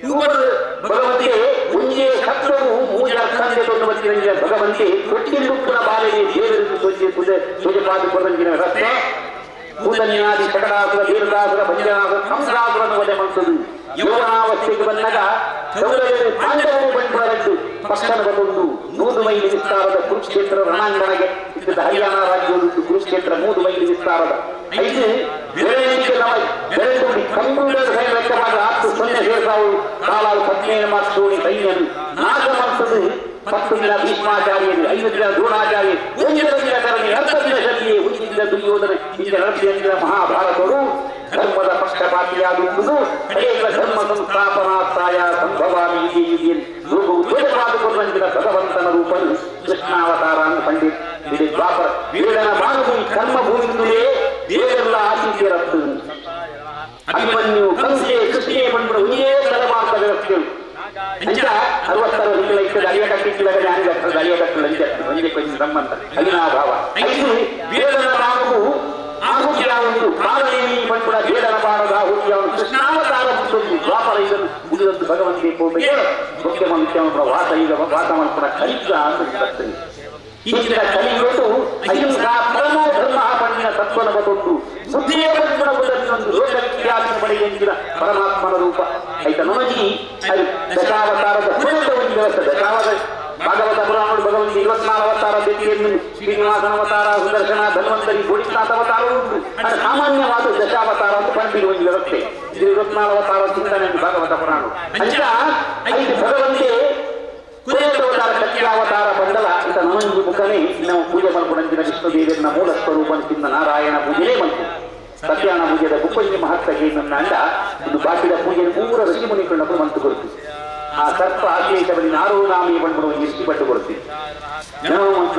ಇವರು ಭಗವಂತಿಗೆ ಮುಂಜೆ ಶತ್ರುವು ಮೂಜರ ತಂದೆ ತೊಂದು ಭಗವಂತಿ ಒಟ್ಟಿಗೆ ಬಾಲೆಗೆ ದೇವರಿಗೆ ಸೂಜಪಾದ ಕೊರಂಜಿನ ರಸ್ತೆ ಭೂತನ್ಯಾದಿ ಶಕಟಾಸುರ ದೇವದಾಸುರ ಭಂಜನಾಸುರ ಹಂಸರಾಸುರನ್ನು ವಧೆ ಮಾಡುತ್ತದೆ ಯೌವನಾವಸ್ಥೆಗೆ ಬಂದಾಗ ಪಾಂಡವರು ಬಂದು ಪಕ್ಷನ ಬಂದು 100 ಮೈಲಿ ವಿಸ್ತಾರದ ಕುರುಕ್ಷೇತ್ರ ರಣಾಂಗಣಗೆ ಇದ್ದ ಹರಿಯಾಣ ರಾಜ್ಯದೊಂದು ಕುರುಕ್ಷೇತ್ರ 3 ಮೈಲಿ ವಿಸ್ತಾರದ 5 ಬೆರಳುಡಿ ಕಂಪ್ಯೂಟರ್ ಲೆಕ್ಕವಾದ 10 ಸೇರ್ಸಾವು ಕಾಲಾವು 17 ಮಾರ್ಕ್ಸ್ ತೋಡಿ ಸೈನ್ಯನು ನಾಶ ಮಾಡ್ತದೆ 10 ದಿನ ಭೀಷ್ಮಾಚಾರ್ಯರು 5 ದಿನ ದ್ರೋಣಾಚಾರ್ಯ 1 ದಿನ ಕರಣಿ 10 ದಿನ ಶಕ್ತಿಯೇ ಉಚಿತ ದುರ್ಯೋಧನ ಇಂಥ ನಡೆಸಿದ ಮಹಾಭಾರತರು ಧರ್ಮದ ಪಕ್ಷಪಾತಿಯಾಗುವುದು ಅನೇಕ ಧರ್ಮ ಸಂಸ್ಥಾಪನಾರ್ಥಾಯ ಸಂಭವಾಮಿ ಧ್ವಜಪಾದುಕೊಂಡ ಭಗವಂತನ ರೂಪನು ಕೃಷ್ಣಾವತಾರ ಅಂತ ಪಂಡಿತ್ ಇದು ದ್ವಾಪರ ವೀರನ ಬಾಣಭೂಮಿ ಕರ್ಮಭೂಮಿಯಿಂದಲೇ ದೇವರೆಲ್ಲ ಆತಿಥ್ಯರತ್ತು ಅಭಿಮನ್ಯು ಕಂಸೆ ಕೃಷ್ಣೆ ಬಂದ ಒಂದೇ ತಲೆಮಾರ್ಗ ವ್ಯವಸ್ಥೆಗಳು ಅಂಚ 60 ತಿಂಗಳ ಇರ್ತದೆ ಅಲಿಯಕಟ್ಟಿಲ್ಲದೆ ಅನಿಗಟ್ಟದ ಅಲಿಯಕಟ್ಟಲು ಅಂಚತ್ತು ಒಂದೇ ಕೊಂಚ ಸಂಬಂಧ ಅವಿನಾಭಾವ 5 ವೀರನ ಬಾಣವು ಆಹುತಿಯ ಒಂದು ಕಾಲನೇಮಿ ಬಂದ ಬೇಡನ ಬಾಣದ ಆಹುತಿಯ ಒಂದು ಕೃಷ್ಣಾವತಾರ ಮುಟ್ಟೊಂದು ದ್ವಾಪರ ಇದನ್ನು ಉಳಿದದ್ದು ಭಗವಂತಿಗೆ ಹೋಗಬೇಕು ಮುಖ್ಯಮಂತ್ರಿ ವಾಸ ಈಗ ವಾಸ ಮಾಡ್ಕೊಂಡ ಕಲಿಕ ಅಂತ ಬರ್ತದೆ ಇಂಚಿನ ಕಲಿಯುವುದು ಅಹಿಂಸಾ ಪರಮೋ ಧರ್ಮ ಪಣ್ಣಿನ ತತ್ವನ ಬದೊಂದು ಬುದ್ಧಿಯ ಒಂದು ಲೋಕವಿಖ್ಯಾತಿ ಪಡೆಯುವ ಪರಮಾತ್ಮನ ರೂಪ ಆಯ್ತ ನಮಗಿ ದಶಾವತಾರದ ಪೂರ್ಣದ ಒಂದು ವ್ಯವಸ್ಥೆ ಭಾಗವತ ಪುರಾಣ ಭಗವಂತ 24 ಅವತಾರ ವ್ಯಕ್ತಿಯನ್ನು ಶ್ರೀನಿವಾಸನ ಅವತಾರ, ಸುದರ್ಶನ, ಧನ್ವಂತರಿ, ಗೋಡಿನಾಥ ಅವತಾರ ಉಂಟು. ಅದು ಸಾಮಾನ್ಯವಾದ ದಶಾವತಾರ ಅಂತ ಪಂಡಿಗೆ ಒಂದು ವ್ಯವಸ್ಥೆ. ಇದು 24 ಅವತಾರ ಚಿಂತನೆ ಭಾಗವತ ಪುರಾಣ. ಅಂಚ ಐದು ಭಗವಂತೆ ಕುರೇತವತಾರ ಕಲ್ಯಾವತಾರ ಬಂದಲ ಇಂತ ನಮಂಜಿ ಮುಖನೇ ನಾವು ಪೂಜೆ ಮಾಡ್ಕೊಂಡಂತಿನ ವಿಷ್ಣುದೇವಿಯನ್ನ ಮೂಲ ಸ್ವರೂಪ ಅಂತಿಂದ ನಾರಾಯಣ ಪೂಜೆನೇ ಬಂತು. ಸತ್ಯಾನ ಪೂಜೆದ ಗುಪ್ಪಂಜಿ ಮಹತ್ವಗೆ ಅಂದ ಒಂದು ಬಾಕಿದ ಪೂಜೆ ಪೂರ ಋಷಿ ಮುನಿಕೊಂಡప్పుడు ಮಂತು ಕೊಡ್ತು. ಆ ಸರ್ಪ ಆಶೇಷದಲ್ಲಿ ನಾರೂ ನಾಮಿ ಬಂದು ಋಷಿ ಬಂಡು ಕೊಡ್ತೀವಿ,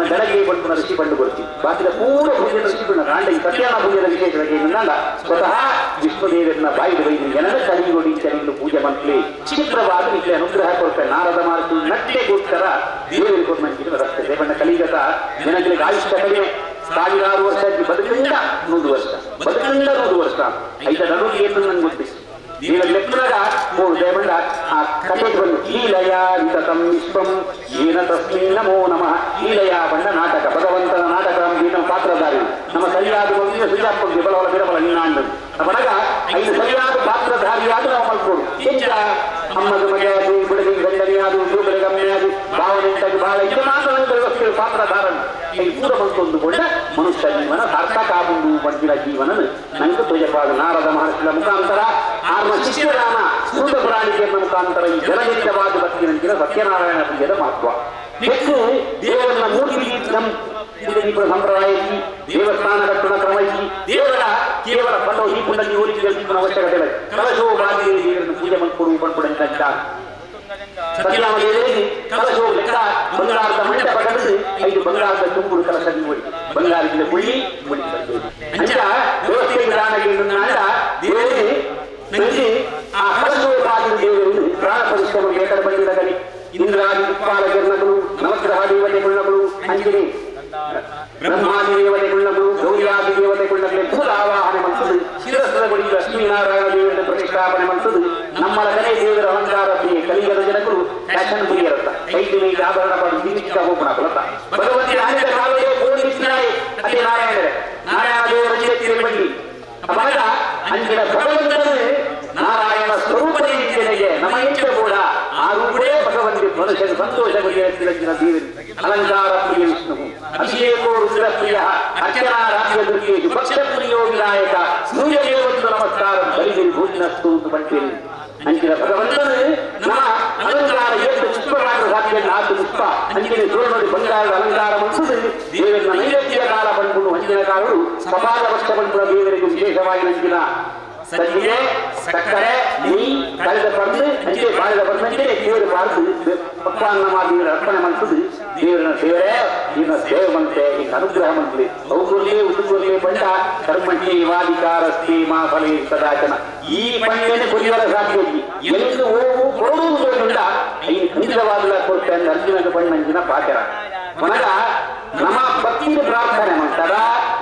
ಬೆಳಗ್ಗೆ ಬಂದು ಋಷಿ ಬಂಡು ಕೊಡ್ತೀವಿ. ಬಾಕಿದ ಪೂರ ಪೂಜೆ ಋಷಿಕೊಂಡ ಕಾಂಡ ಈ ಸತ್ಯಾನ ಪೂಜೆದ ವಿಶೇಷವಾಗಿ ಏನಂದ ಸ್ವತಃ ವಿಷ್ಣುದೇವರನ್ನ ಬಾಯಿದ ಬೈದು ಜನರ ಕಲಿಗೊಡಿ ಜನರು ಪೂಜೆ ಮಂತ್ಲಿ ಚಿತ್ರವಾದ ನಿಮಗೆ ಅನುಗ್ರಹ ಕೊಡ್ತಾರೆ. ನಾರದ ಮಾರ್ತು ನಟ್ಟೆಗೋಸ್ಕರ ದೇವರಿಗೆ ಕೊಟ್ಟು ಮಂಚಿನ ರಸ್ತೆ ದೇವಣ್ಣ ಕಲಿಗತ ಜನಗಳಿಗೆ ಆಯುಷ್ಯ ಕಡಿಮೆ. 1000 ವರ್ಷ ಬದುಕಿಂದ 100 ವರ್ಷ, ಬದುಕಿಂದ 100 ವರ್ಷ. ಐದ ನಡುವೆ ಏನು ನಂಗೆ ಗೊತ್ತಿತ್ತು. ದೇವರ ಲೆಕ್ಕದಾಗ ದೇವಣ್ಣ ಆ ಕಥೆ ಬಂದು ಲೀಲಯ ವಿತತಂ ವಿಶ್ವಂ ಏನ ತಸ್ಮಿನ್ ನಮೋ ನಮಃ. ಲೀಲಯ ಬಂಡ ನಾಟಕ, ಭಗವಂತನ ನಾಟಕ ನಮ್ಮ ಪಾತ್ರಧಾರಿ. ನಮ್ಮ ಸರಿಯಾದ ಒಂದು ಸುಜಾಪ ಬಿಬಲವಳ ಬಿರಬಲ ನಿನ್ನಾಂಡು ಬಡಗ 5 ಸರಿಯಾದ ಪಾತ್ರಧಾರಿಯಾದ ನಾವು ಮಲ್ಕೋಡು. ಹೆಚ್ಚ ಅಮ್ಮದ ಮನೆಯಾದು, ಬಿಡದಿ ಗಂಡನೆಯಾದು, ದುರ್ಬಲ ಗಮ್ಮೆಯಾದು, ಭಾವನೆಂಟಾಗಿ ಬಹಳ ಇದು ಮಾತ್ರ ಪಾತ್ರಧಾರಣ ಈ ಪೂರ ಮಲ್ಕೊಂಡುಕೊಂಡ ಮನುಷ್ಯ ಜೀವನ ಸಾರ್ಥಕ ಆಗುವುದು ಬಂದಿರ ಜೀವನ ನಂಗೆ ತೋಜಪಾದ ನಾರದ ಮಹರ್ಷಿಗಳ ಮುಖಾಂತರ ಆರ್ಮ ಶಿಷ್ಯರಾನ ಸೂತ ಪ್ರಾಣಿಕೆಯ ಮುಖಾಂತರ ಈ ಜಲಜನಿತವಾದ ಭಕ್ತಿನಂತಿನ ಸತ್ಯನಾರಾಯಣ ಪೂಜೆದ ಮಹತ್ವ ಹೆಚ್ಚು. ದೇವರನ್ನ ಮೂರ್ತಿ ನಮ್ಮ ಸಂಪ್ರದಾಯಕ್ಕೆ ದೇವಸ್ಥಾನ ಕಟ್ಟಣ ಕ್ರಮಕ್ಕೆ ದೇವರ ಕೇವಲ ಪಲ್ಲೋ ಈ ಪುಂಡಲ್ಲಿ ಹೋಲಿಕೆ ಅವಶ್ಯಕತೆ ಇಲ್ಲ. ಕಲಶೋ ಬಾಗಿ ದೇವರನ್ನು ಪೂಜೆ ಮಾಡ್ಕೊಡು ಬಂದ್ಕೊಡಂತ ಸತ್ಯನಾಮದೇವರಿಗೆ ಕಲಶೋ ಲೆಕ್ಕ ಬಂಗಾರದ ಮಂಟಪ ಕಟ್ಟಿಸಿ 5 ಬಂಗಾರದ ತುಂಬುಡು ಕಲಶ ನೋಡಿ ಬಂಗಾರದಿಂದ ಕುಳ್ಳಿ ಅಂಚ ವ್ಯವಸ್ಥೆ ವಿಧಾನಕ್ಕೆ ದೇವರಿಗೆ ನಂಗೆ ಆ ಕಲಶೋಪಾದಿ ದೇವರನ್ನು ಪ್ರಾಣ ಪರಿಶ್ರಮ ಏಕಡೆ ಬಂದಿದ ಕಲಿ ಇಂದ್ರಾದಿ ಉತ್ಪಾಲ ಕಿರಣಗಳು, ನವಗ್ರಹ ದೇವತೆಗಳು ಅಂಜಿನಿ ಬ್ರಹ್ಮಾದಿ ದೇವತೆಗಳು, ಗೌರಿಯಾದಿ ದೇವತೆಗಳೇ ಮೂಲ ಆವಾಹನೆ ಮಾಡ್ತದೆ. ಶಿರಸ್ಸದ ಗುಡಿ ಲಕ್ಷ್ಮೀನಾರಾಯಣ ದೇವರ ಪ್ರತಿಷ್ಠಾಪನೆ ಮಾಡ್ತದೆ. ನಮ್ಮಳ ಕಲೆ ದೇವರ ಅಲಂಕಾರ ಪ್ರಿಯ ಕಲಿಗದ ಜನಗಳು ಫ್ಯಾಷನ್ ಪ್ರಿಯರತ್ತ 5 ಮೈಗೆ ಆಭರಣ ಪಡೆದು ಜೀವಿತ ಹೋಗೋಣ ಬಲತ್ತ ಭಗವಂತ ನಾರಾಯಣ ಕಾಲವೇ ಪೂರ್ಣ ಅದೇ ನಾರಾಯಣರೇ ನಾರಾಯಣ ದೇವರ ಜೀವಿತ ಬನ್ನಿ ಅವಾಗ ಅಂಚಿನ ಭಗವಂತನೇ ನಾರಾಯಣ ಸ್ವರೂಪನೇ ಇದ್ದೇನೆಗೆ ನಮ್ಮ ಹೆಚ್ಚು ಕೂಡ ಆ ರೂಪೇ ಭಗವಂತ ಮನುಷ್ಯನ ಸಂತೋಷಗೊಳಿಸಿದ ದೇವರು ಅಲಂಕಾರ ಪ್ರಿಯ ವಿಷ್ಣು ಅಭಿಷೇಕೋ ರುದ್ರ ಪ್ರಿಯ ಅರ್ಚನಾ ರಾಜ್ಯ ದುರ್ಗೇಶು ಪಕ್ಷ ಪ್ರಿಯೋ ವಿನಾಯಕ ಸೂರ್ಯ ದೇವತ್ತು ನಮಸ್ಕಾರ ಬಲಿಗೆ ಭೂಜಿನಸ್ತು ಬಂಟೇರಿ ಅಂಚಿನ ಭಗವಂತನು ನಮ್ಮ ಅಲಂಕಾರ ಎಷ್ಟು ಪುಷ್ಪರಾಗ ಸಾಧ್ಯ 4 ಪುಷ್ಪ ಅಂಚಿನ ನೋಡಿ ಬಂಗಾರದ ಅಲಂಕಾರ ಮಾಡಿಸುವುದು ದೇವರನ್ನ ನೈವೇದ್ಯ ಕಾಲ ಬಂದ್ಕೊಂಡು ಅಂಚಿನ ಕಾಲರು ಸಪಾದ ವರ್ಷ ಬಂದ ದೇವರಿಗೆ ವಿಶೇಷವಾಗಿ ನಂಚಿನ ಸಜ್ಜಿಗೆ ಸಕ್ಕರೆ ನೆಯ್ಯಿ ಕಳೆದ ಪಡೆದು ಅಂಚೆ ಬಾಳಿದ ಪಡೆದಂತೆ ದೇವರು ಪಾರ್ದು ಪಕ್ವಾನ್ನ ಮಾಡಿ ಅರ್ಪಣೆ ಮಾಡಿಸುದು ದೇವರನ್ನ ದೇವರೇ ನಿನ್ನ ಸೇವೆ ಮಂತೆ ನಿನ್ನ ಅನುಗ್ರಹ ಮಂತ್ಲಿ ಔಗುರ್ಲಿ ಉಡುಗುರ್ಲಿ ಬಂಡ ಕರ್ಮಂಟಿ ವಾದಿಕಾರಸ್ತಿ ಮಾ ಫಲೇ ಸದಾಚನ ಈ ಪಣ್ಯನೆ ಕೊರಿಯರ ಸಾಧ್ಯ ಎಂದು ಹೋಗು ಕೊಡುವುದರಿಂದ ಈ ಖಂಡಿತವಾದ ಕೊಡ್ತೆ ಅಂತ ಅರ್ಜುನದ ಬಣ್ಣಂಜಿನ ಪಾಚರ ಮನಗ ನಮ್ಮ ಭಕ್ತಿಯ ಪ್ರಾರ್ಥನೆ ಮಾಡ್ತಾರ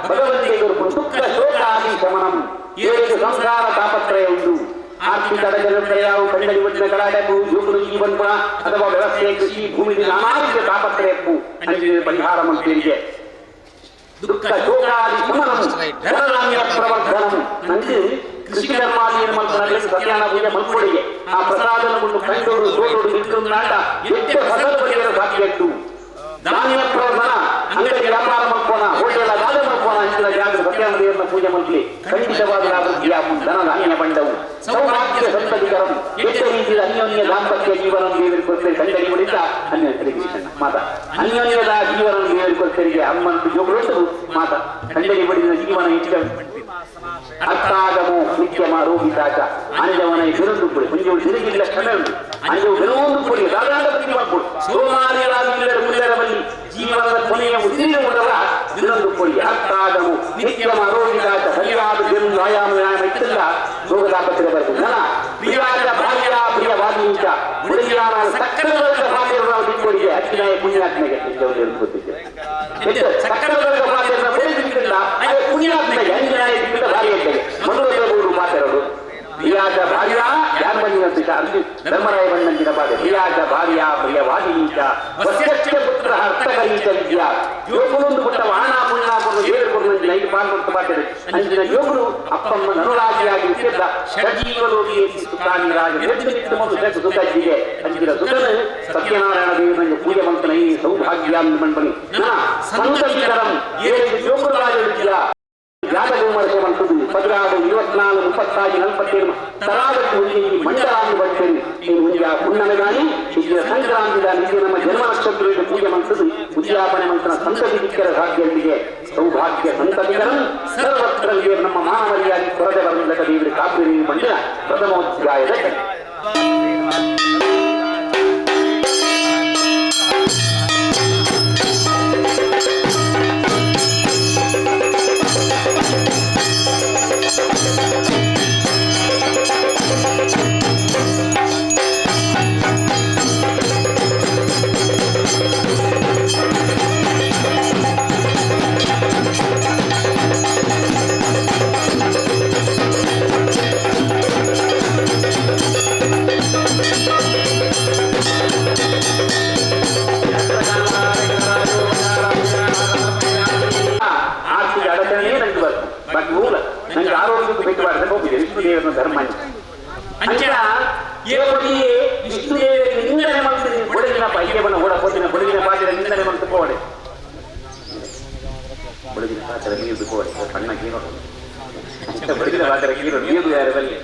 ಭಗವಂತಿಗೆ ದುಃಖ ಶೋಕಾದಿ ಶಮನಂ ಏಳು ಸಂಸಾರ ತಾಪತ್ರಯ ಉಂಟು. ಆರ್ಥಿಕ ಅಡಚಣೆಯಾವು ಕಂಡಳಿ ಒಟ್ಟಿನ ಕಲಾಟಕ್ಕೂ ಯುವಕರು ಜೀವನ ಗುಣ ಅಥವಾ ವ್ಯವಸ್ಥೆ ಕೃಷಿ ಭೂಮಿ ನಾನಾ ರೀತಿಯ ತಾಪತ್ರಯಕ್ಕೂ ಪರಿಹಾರ ಮಂತ್ರಿಗೆ ದುಃಖ ಶೋಕಾದಿ ಶಮನಂ ಧನಧಾನ್ಯ ಪ್ರವರ್ಧನಂ ನಂಗೆ ಕೃಷಿ ಧರ್ಮಾದಿಯನ್ನು ಮಲ್ಪನಲ್ಲಿ ಸತ್ಯಾನ ಪೂಜೆ ಮಲ್ಪೊಡಿಗೆ ಆ ಪ್ರಸಾದವನ್ನು ಕಂಡೋಡು ಸೋಡೋಡು ಇಟ್ಟು ನಾಟ ಎಷ್ಟು ಫಸಲು ಬರೆಯಲು ಸಾಧ್ಯ ಇತ್ತು. ಧಾನ್ಯ ಪ್ರವರ್ಧನ ಅಂಗಡಿ ವ್ಯಾಪಾರ ಮಾಡ್ಕೋಣ, ಹೋಟೆಲ್ ಅದಾದ ಮಾಡ್ಕೋಣ ಅಂಚಿನ ಜಾಗದ ಸತ್ಯಾನದೇವರನ್ನ ಪೂಜೆ ಮಂತ್ಲಿ ಖಂಡಿತವಾದ ಧನ ಧಾನ್ಯ ಬಂಡವು ಸೌಭಾಗ್ಯ ಸಂತತಿಕರಂ ಎಷ್ಟು ರೀತಿಯ ಅನ್ಯೋನ್ಯ ದಾಂಪತ್ಯ ಜೀವನ ದೇವರಿಗೆ ಕೊಡ್ತೇವೆ ಕಂಡಡಿ ಹೊಡಿತ ಮಾತ ಅನ್ಯೋನ್ಯದ ಜೀವನ ದೇವರಿಗೆ ಕೊಡ್ತೇವೆ ಅಮ್ಮಂತ ಜೋಗಳು ಮಾತ ಕಂಡಡಿ ಹೊಡಿದ ಜೀವನ ಹೆಚ್ಚು ಅರ್ಥಾಗಮೋ ನಿತ್ಯಮ ರೋಗಿತಾಚ ಅಂಜವನ ಬಿರುದು ಪುಡಿ ಮುಂಜೋಳು ತಿರುಗಿಲ್ಲ ಕಡೆ ಉಂಟು ಅಂಜವು ಬೆರವೊಂದು ಪುಡಿ ದಾದಾದ ಪ್ರತಿ ಮಾಡ್ಕೊಡು ಸೋಮಾರಿಯರಾದ ಮುಲ್ಲರ ಬಲ್ಲಿ ಜೀವನದ ಕೊನೆಯ ಉಸಿರಿರುವುದರ ಬಿರುದು ಪುಡಿ ಅರ್ಥಾಗಮೋ ನಿತ್ಯಮ ರೋಗಿತಾಚ ಸರಿಯಾದ ಬಿರುದು ಆಯಾಮ ವ್ಯಾಯಾಮ ಇಟ್ಟಿಲ್ಲ ರೋಗದಾಪತ್ರೆ ಬರ್ತದೆ ನನ್ನ ಪ್ರಿಯಾದ ಭಾಗ್ಯ ಪ್ರಿಯವಾದೀಂಚ ಮುಡಿಯಾನ ಸಕ್ಕರವರ್ಗ ಭಾಗ್ಯಗಳ ಬಿಟ್ಕೊಡಿಗೆ ಅಚ್ಚಿನಾಯ ಪುಣ್ಯಾತ್ಮೆಗೆ ಗೊತ್ತಿದೆ ಸಕ್ಕರವರ್ಗ ಭಾಗ್ಯದ ಬೆಳೆದಿಲ್ಲ ಅದೇ ಪುಣ್ಯಾತ್ಮೆಗೆ ಅಂಜನಾಯ ಭಾರಿ ಅಂತೇಳಿ ಮನುಗಳು ಮಾತಾಡೋದು ಪ್ರಿಯಾದ ಭಾರ್ಯ ಯಾರು ಬಂದಿರಂತ ಧರ್ಮರಾಯ ಬಂದಂತಿನ ಬಾಧೆ ಪ್ರಿಯಾದ ಭಾರ್ಯ ಪ್ರಿಯವಾದೀಂಚ ವಸ್ಯಶ್ಚ ಪುತ್ರ ಅರ್ಥಕರೀತ ವಿದ್ಯಾ ಯೋಗನೊಂದು ಪುಟ್ಟ ವಾಣ ಪುಣ್ಯ ದೇವರು ಕೊಡುವಂತೆ ನೈಟ್ ಪಾಲ್ಗೊಂಡು ಮಾತಾಡಿ ಅಂಚಿನ ಯೋಗರು ಅಪ್ಪಮ್ಮ ನನುರಾಜಿಯಾಗಿ ಇಟ್ಟಿದ್ದ ಷಡ್ಜೀವಲೋಕಿಯೇ ಸುಖಾನಿ ರಾಜ ಸುಖಜ್ಜಿಗೆ ಅಂಚಿನ ಸುಖನು ಸತ್ಯನಾರಾಯಣ ದೇವರಿಗೆ ಪೂಜೆ ಮಂತ್ರನ ಈ ಸೌಭಾಗ್ಯ ಮಣ್ಪನಿ ಸಂತತಿಕರಂ ಯೋಗರಾಜ యాదగుమరసే మంటుంది 16 24 35 47 తరాలకు ఉండి మండలాన్ని బట్టి నేను ఉండిగా ఉన్నది కానీ ఇది సంక్రాంతి దాని ನಮ್ಮ ಜನ್ಮ ನಕ್ಷತ್ರದ ಪೂಜೆ ಮಂತ್ರದ ಉದ್ಯಾಪನೆ ಮಂತ್ರ ಸಂತತಿಕರ ಭಾಗ್ಯಗಳಿಗೆ ಸೌಭಾಗ್ಯ ಸಂತತಿಕರಂ ಸರ್ವತ್ರಲ್ಲಿಯೇ ನಮ್ಮ ಮಾನವರಿಯಾಗಿ ಕೊರತೆ ಬರಲಿಲ್ಲದ ದೇವರ ಕಾಪಿರಿ ಮಂದಿರ ಪ್ರಥಮೋಧ್ಯಾಯದ ಧರ್ಮ ವಿಷ್ಣುದೇವರಿಗೆ ನಿಂದನೆ ಮಾಡ್ತೀನಿ ಬಡಗಿನ ಪೈಕೆಬನ್ನ ಓಡಕೋತಿನ ಬಡಗಿನ ಪಾತ್ರೆ ನಿಂದನೆ ಮಾಡ್ತು ಕೋಡೆ ಬಡಗಿನ ಪಾತ್ರೆ ನೀರು ಕೋಡೆ ಸಣ್ಣ ಕೀರೋ ಬಡಗಿನ ಪಾತ್ರೆ ಕೀರೋ ನೀರು ಯಾರಲ್ಲಿ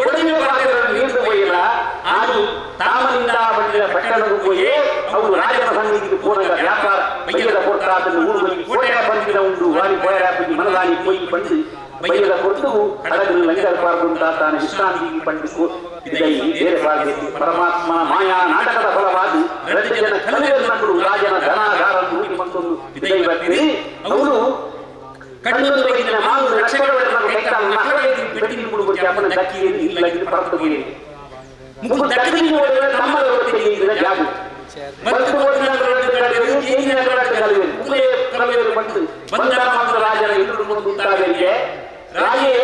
ಬಡಗಿನ ಪಾತ್ರೆ ನೀರು ಹೋಯಿಲ್ಲ ಅದು ತಾಮನಿಂದ ಬಂದಿದ ಪಟ್ಟಣಕ್ಕೂ ಹೋಗಿ ಅವರು ರಾಜನ ಸನ್ನಿಧಿಗೆ ಪೂರ್ಣ ವ್ಯಾಪಾರ ಬೈಯದ ಕೊಟ್ಟ ಅದನ್ನು ಊರುಗಳಿಗೆ ಕೋಟೆಯ ಬಂದಿನ ಉಂಟು ವಾರಿ ಕೋಯರಾಪಿ ಮನದಾನಿ ಪೊಯ್ಯಿ ಬಂದು ಬೈಯದ ಕೊಟ್ಟು ಹಡಗನ್ನು ಲಂಗರ್ಪಾರ್ದುಂಟ ತಾನು ವಿಶ್ರಾಂತಿಗೆ ಪಂಡಿತು ಇದೈ ಬೇರೆ ಬಾಗಿ ಪರಮಾತ್ಮನ ಮಾಯಾ ನಾಟಕದ ಫಲವಾಗಿ ರಜನ ಕಲೆಯನ್ನು ರಾಜನ ಧನಾಧಾರನ್ನು ಹೂಡಿ ಮತ್ತೊಂದು ಇದೈ ಬರ್ತೀರಿ ಅವರು ಕಣ್ಣೊಂದು ಬೈದಿನ ಮಾವು ರಕ್ಷಕಗಳನ್ನು ಬೆಟ್ಟನ್ನು ನಗರಕ್ಕೆ ಬೆಟ್ಟಿನ ಕುಡುಬಕ್ಕೆ ಅಪ್ಪನ ದಕ್ಕಿಯಲ್ಲಿ ಇಲ್ಲ ಪರತುಗೆ ಮುಖ ದಕ್ಕಿನ ನಮ್ಮದ ಒಟ್ಟಿಗೆ ಜಾಗು ಮತ್ತು ಬಂಧನ ಮತ್ತು ರಾಜನ ಎದುರು ಉಂಟಾಗಲಿಕ್ಕೆ ರಾಜೇ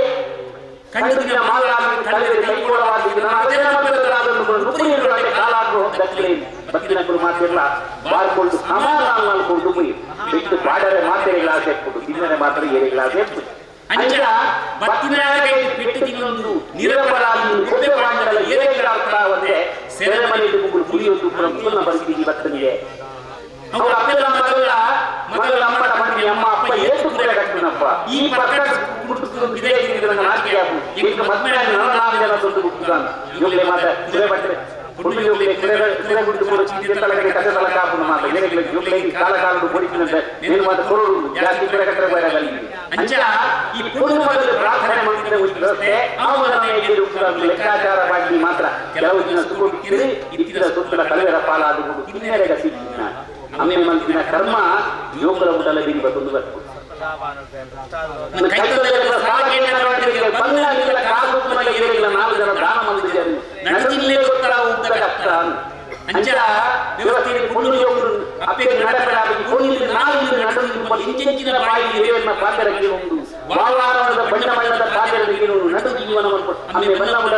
ಖಂಡಿತ ಮಾಲಾಗಿ ಕಳೆದರೆ ಕೈಗೊಳ್ಳವಾದ ಕಾಲಾಗುವ ದಕ್ಕಲೆ ಭಕ್ತಿನ ಗುರು ಮಾತೆಲ್ಲ ಬಾರ್ಕೊಂಡು ಸಮಾಧಾನ ಮಾಡ್ಕೊಂಡು ಹೋಗಿ ಬಿಟ್ಟು ಬಾಡರೆ ಮಾತೆರೆ ಗ್ಲಾಸ್ ಹಾಕ್ಬಿಟ್ಟು ತಿನ್ನರೆ ಮಾತ್ರ ಏರೆ ಗ್ಲಾಸ್ ಹಾಕ್ಬಿಟ್ಟು ಅಂಚ ಭಕ್ತಿನ ಬಿಟ್ಟು ತಿನ್ನೊಂದು ನಿರಪರಾಧಿ ಕೊಬ್ಬೆ ಬಾಂಡಲ ಏರೆ ಗ್ಲಾಸ್ ಒಂದೇ ಸೆರೆಮನೆಯಲ್ಲಿ ಮುಗುಳು ಕುಡಿಯೋದು ಪ್ರಮುಖನ ಪರಿಸ್ಥಿತಿ ಬರ್ತನಿಗೆ ಅವರು ಅಪ್ಪೆಲ್ಲ ಮಗಳ ಅಮ್ಮನ ಮನೆ ಅಮ್ಮ ಅಪ್ಪ ಏಸು ಕುರೆ ಕಟ್ಟಿನಪ್ಪ ಈ ಪಕ್ಕ ಇದೇ ನಾಟಿಕೆ ಈಗ ಮದ್ಮೆ ನಾವಿದೆಲ್ಲ ದೊಡ್ಡ ಹುಡುಗಾನ ಯೋಗಲೆ ಮಾತ ಕುರೆ ಬಟ್ಟರೆ ಹುಡುಗ ಯೋಗಲೆ ಕುರೆ ಗುಡ್ಡು ಕೂಡ ಚಿಂತೆಲ್ಲಗೆ ಕತೆ ತಲ ಕಾಪುನ ಮಾತ ಏನೆಲ್ಲ ಯೋಗಲೆ ಕಾಲ ಕಾಲದ ಬೋಡಿಸಿನಂತೆ ನೀನು ಮಾತ ಕೊರೋಡು ಜಾಸ್ತಿ ಕುರೆ ಕಟ್ಟರೆ ಬರಗಲಿ ಅಂಚ ಈ ಪೂರ್ಣವಾದ ಪ್ರಾರ್ಥನೆ ಮಾಡಿದ್ರೆ ವ್ಯವಸ್ಥೆ ಅವರನ್ನೇ ಲೆಕ್ಕಾಚಾರವಾಗಿ ಮಾತ್ರ ಕೆಲವು ದಿನ ಸುಖಿದ್ರೆ ಇತ್ತಿರ ಸುತ್ತಲ ಕಳೆದರ ಪಾಲಾಗುವುದು ಇನ್ನೆರಗ ಸಿಕ್ಕಿನ ಅಮ್ಮೆ ಮನಸ್ಸಿನ ಕರ್ಮ ಯೋಗದ ಊಟಲ ಬಿಡಿ ಬಂದು ಬರ್ತು ನಾಲ್ಕು ಜನ ದಾನ ಮಾಡಿದ್ದಾರೆ ನಡೆದಿಲ್ಲೇ ಗೊತ್ತರ ಉತ್ತರ ಕಷ್ಟ ಅಂಚ ವ್ಯವಸ್ಥೆಯಲ್ಲಿ ಕೊಂಡು ಯೋಗರು ಅಪ್ಪೆಗೆ ನಡಪಡಾಗಿ ಕೊಂಡಿದ್ದು ನಾಲ್ಕು ನಡೆದು ಇಂಚಿನ ಬಾಯಿ ದೇವರನ್ನ ಪಾತ್ರರಿಗೆ ಒಂದು ವಾವಾರಣದ ಬಣ್ಣದ ಪಾತ್ರರಿಗೆ ನಡು ಜೀವನವನ್ನು ಆಮೇಲೆ ಬಣ್ಣ ಬಿಡ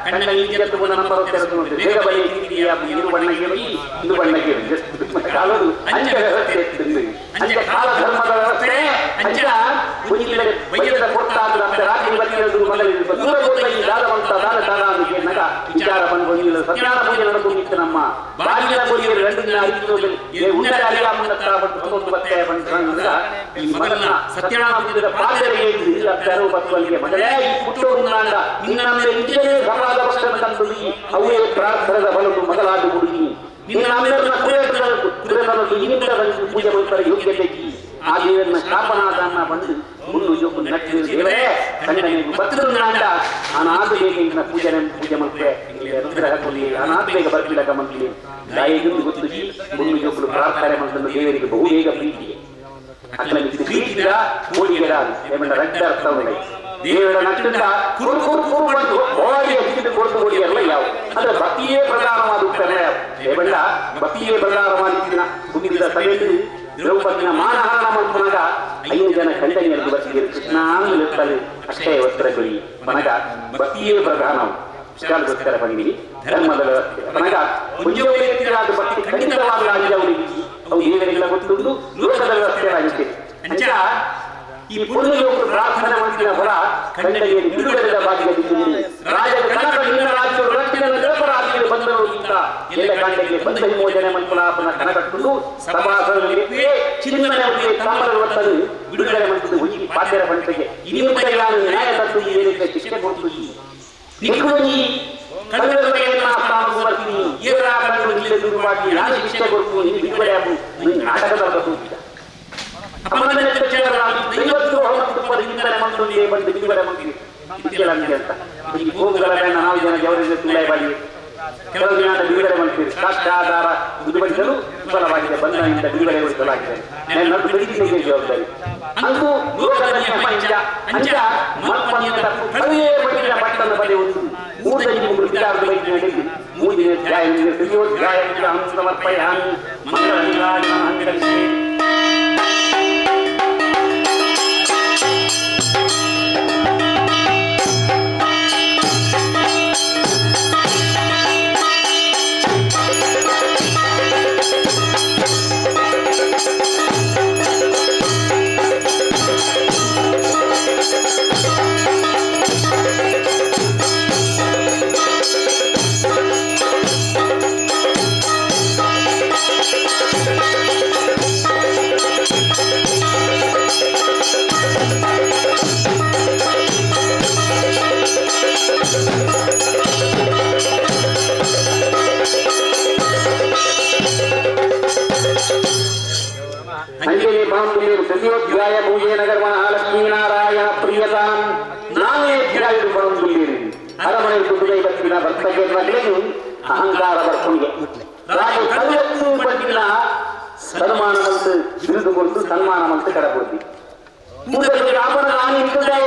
ಕಣ್ಣ ಇಂಚಿಯತ್ತು ಬಂದ ನಂಬರ್ ಬೇಗ ಬಳಿ ಇದು ಬಣ್ಣಕ್ಕೆ ಇದು ಬಣ್ಣಕ್ಕೆ ಕಾಲದು ಅಂಚ ವ್ಯವಸ್ಥೆ ಅಂಚ ಕಾಲ ಧರ್ಮದ ವ್ಯವಸ್ಥೆ ಅಂಚ ಬೈಯದ ಕೊಟ್ಟಾದ ರಾತ್ರಿ ಬತ್ತಿರದು ಮೊದಲಿಗೆ ದೂರ ಕೊಟ್ಟ ದಾನವಂತ ದಾನ ದಾನ ನಗ ವಿಚಾರ ಬಂದು ಸತ್ಯಾನ ಪೂಜೆ ನಡೆದು ನಮ್ಮ ಬಾಗಿಲ ಪೂಜೆ 2 ದಿನ ಆಯಿತು ಉನ್ನತ ಅಲಿಯಾಮಂತ ಒಂದು ಬತ್ತೆ ಬಂದ ಈ ಮಗನ ಸತ್ಯಾನ ಪೂಜೆದ ಪಾದರಿಗೆ ಇಲ್ಲ ತರು ಬತ್ತುವಲ್ಲಿಗೆ ಮೊದಲೇ ಈ ಪುಟ್ಟೋರುನಾಂಡ ನಿನ್ನ ಮೇಲೆ ಇಂಜಿನೇ ಸಮಾದ ಪಕ್ಷದ ತಂದು ಅವೇ ಪ್ರಾರ್ಥನದ ಬಲವು ಮೊದಲಾದ ಹುಡುಗಿ ನಿನ್ನ ಅಮೆರನ ಕುರೆತನದ್ದು ಇನ್ನಿತರ ಪೂಜೆ ಮಾಡ್ತಾರೆ ಯೋಗ್ಯತೆ ಆ ದೇವರನ್ನ ಸ್ಥಾಪನಾದಾನ ಬಂದು ಮುನ್ನು ಜೋಕು ನಟ್ಟಿನ ದೇವರೇ ಕಣ್ಣನೆ ಬತ್ತುನಾಂಡ ಅನಾಥೇಗಿನ ಪೂಜೆ ಮಾಡ್ತಾರೆ ಅನುಗ್ರಹ ಕೊಡಿ ಅನಾಥೇಗ ಬರ್ತಿಲ್ಲ ಗಮನಿಲಿ ದಾಯಿಗಿಂದು ಗೊತ್ತು ಮುನ್ನು ಜೋಕು ಪ್ರಾರ್ಥನೆ ಮಾಡಿದ ದೇವರಿಗೆ ಬಹುಬೇಗ ಪ್ರೀತಿ ಅಕ್ಕನಲ್ಲಿ ಪ್ರೀತಿದ ಮೋಡಿಗೆರ ಏಮಂಡ ರಡ್ಡ ಅರ್ಥ ಉಂಟು ದೇವರ ನಟ್ಟಿಂದ ಕುರು ಕುರು ಕುರು ಬಂದು ಹೋಗಿ ಹಚ್ಚಿಟ್ಟು ಕೊಟ್ಟು ಕೊಡಿಯಲ್ಲ ಯಾವ ಅಂದ್ರೆ ಭಕ್ತಿಯೇ ಪ್ರಧಾನವಾದ ಉತ್ತರ ಏಮಂಡ ಭಕ್ತಿಯೇ ಪ್ರಧಾನವಾದ ಕುಂದಿದ ಸಭೆಯಲ್ಲಿ ದ್ರೌಪದಿನ ಮಾನಹಾರ ಮಾಡ್ಕೊಂಡಾಗ 5 ಜನ ಕಂಡನಿಯರು ಬರ್ತಿದ್ರು ಕೃಷ್ಣಾಂಗುತ್ತಲ್ಲಿ ಅಷ್ಟೇ ವಸ್ತ್ರ ಕೊಡಿ ಮನಗ ಭಕ್ತಿಯೇ ಪ್ರಧಾನವು ವಿಶ್ರಾಮಗೋಸ್ಕರ ಬಂದಿವಿ ಧರ್ಮದ ವ್ಯವಸ್ಥೆ ಮನಗ ಮುಂಜಾನೆ ಭಕ್ತಿ ಖಂಡಿತವಾದ ಅವರಿಗೆ ಅವು ದೇವರೆಲ್ಲ ಗೊತ್ತುಂಟು ಲೋಕದ ವ್ಯವಸ್ಥೆ ಆಗುತ್ತೆ ಅಂಚ ಈ ಪುಣ್ಯಯೋಗ ಪ್ರಾರ್ಥನೆ ಮಾಡಿದ ಹೊರ ಕನ್ನಡಿಗೆ ಬಿಡುಗಡೆದ ಬಾಗಿಲು ರಾಜ ಕನ್ನಡ ರಾಜ್ಯಗಳು ರಕ್ಷಣೆ ನಿರಪರಾಧಿಗಳು ಬಂದರು ಇಂಥ ಎಲ್ಲ ಕಾಂಡೆಗೆ ಬಂಧ ವಿಮೋಚನೆ ಮನ್ಕುಲಾಪನ ಕನಕಟ್ಟು ಸಭಾಸನಗಳಿಗೆ ಚಿನ್ನಮನೆ ತಾಮರವತ್ತದು ಬಿಡುಗಡೆ ಮಾಡಿದ್ದು ಒಂಜಿ ಪಾತ್ಯರ ಪಂಚಗೆ ಇನ್ನಿಂದ ನ್ಯಾಯ ತತ್ತು ಏನಿದೆ ಶಿಕ್ಷೆ ಕೊಟ್ಟು ನಿಖುಣಿ ಕನ್ನಡ ಬಗೆಯನ್ನ ತಾವು ಬರ್ತೀನಿ ಏರ ಕನ್ನಡ ಇಲ್ಲೇ ದೂರು ಮಾಡಿ ನಾನು ಶಿಕ್ಷೆ ಕೊಟ್ಟು ನೀನು ಬಿಡುಗಡೆ ಆಗು ನಾಟಕದ ತೋರಿಸಿದ ಅಪಮಾನ ದೈವತ್ತು ಅವತ್ತು ಹಿಂದಲೆ ಮಂತ್ರಿ ಬಂದು ಬಿಡುಗಡೆ ಮಾಡಿದ್ವಿ ಇತ್ತೆಲ್ಲಾಗಿದೆ ಅಂತ ಈ ಹೋಗುಗಳ ನಾವು ಜನ ಅವರಿಗೆ ತುಳಾಯಿ ಬಾಡಿ ಕೆಲವು ದಿನ ಬಿಡುಗಡೆ ಮಾಡ್ತೀವಿ ಸಾಕ್ಷಾಧಾರ ದುಡಿಬಡಿಸಲು ವಿಫಲವಾಗಿದೆ ಬಂಧನದಿಂದ ಬಿಡುಗಡೆಗೊಳಿಸಲಾಗಿದೆ ನಟ್ಟು ಬೆಳಕಿಗೆ ಜವಾಬ್ದಾರಿ ಅಂದು ಅಂಚ ಮಲ್ಪನಿಯಿಂದ ಕವಿಯೇ ಬಣ್ಣಿನ ಪಟ್ಟಣ ಬರೆಯುವುದು ಮೂರನೇ ವಿಚಾರದ ಬಗ್ಗೆ ನಡೆದು ಮೂರನೇ ಧ್ಯಾಯ ಸಮರ್ಪಯಾಮಿ ಮಂಗಳ ಧ್ಯಾಯ ಪೂಜೆ ನಗರ ಮಹಾಲಕ್ಷ್ಮೀನಾರಾಯಣ ಪ್ರಿಯತಾಂ ನಾವೇ ಧ್ಯಾಯರು ಬರುವುದಿಲ್ಲ ಅರಮನೆ ಕುದುರೆ ಬತ್ತಿನ ಭರ್ತಗೆ ಮಗಲಿಗೆ ಅಹಂಕಾರ ಬರ್ತನಿಗೆ ರಾಜು ಕಲ್ಲತ್ತು ಬತ್ತಿನ ಸನ್ಮಾನವಂತ ಬಿರುದುಗೊಂಡು ಸನ್ಮಾನವಂತ ಕಡಬುದ್ದಿ ಮೂಡಲ್ಲಿ ರಾಮನ ನಾನು ಇಂದ್ರದಾಯ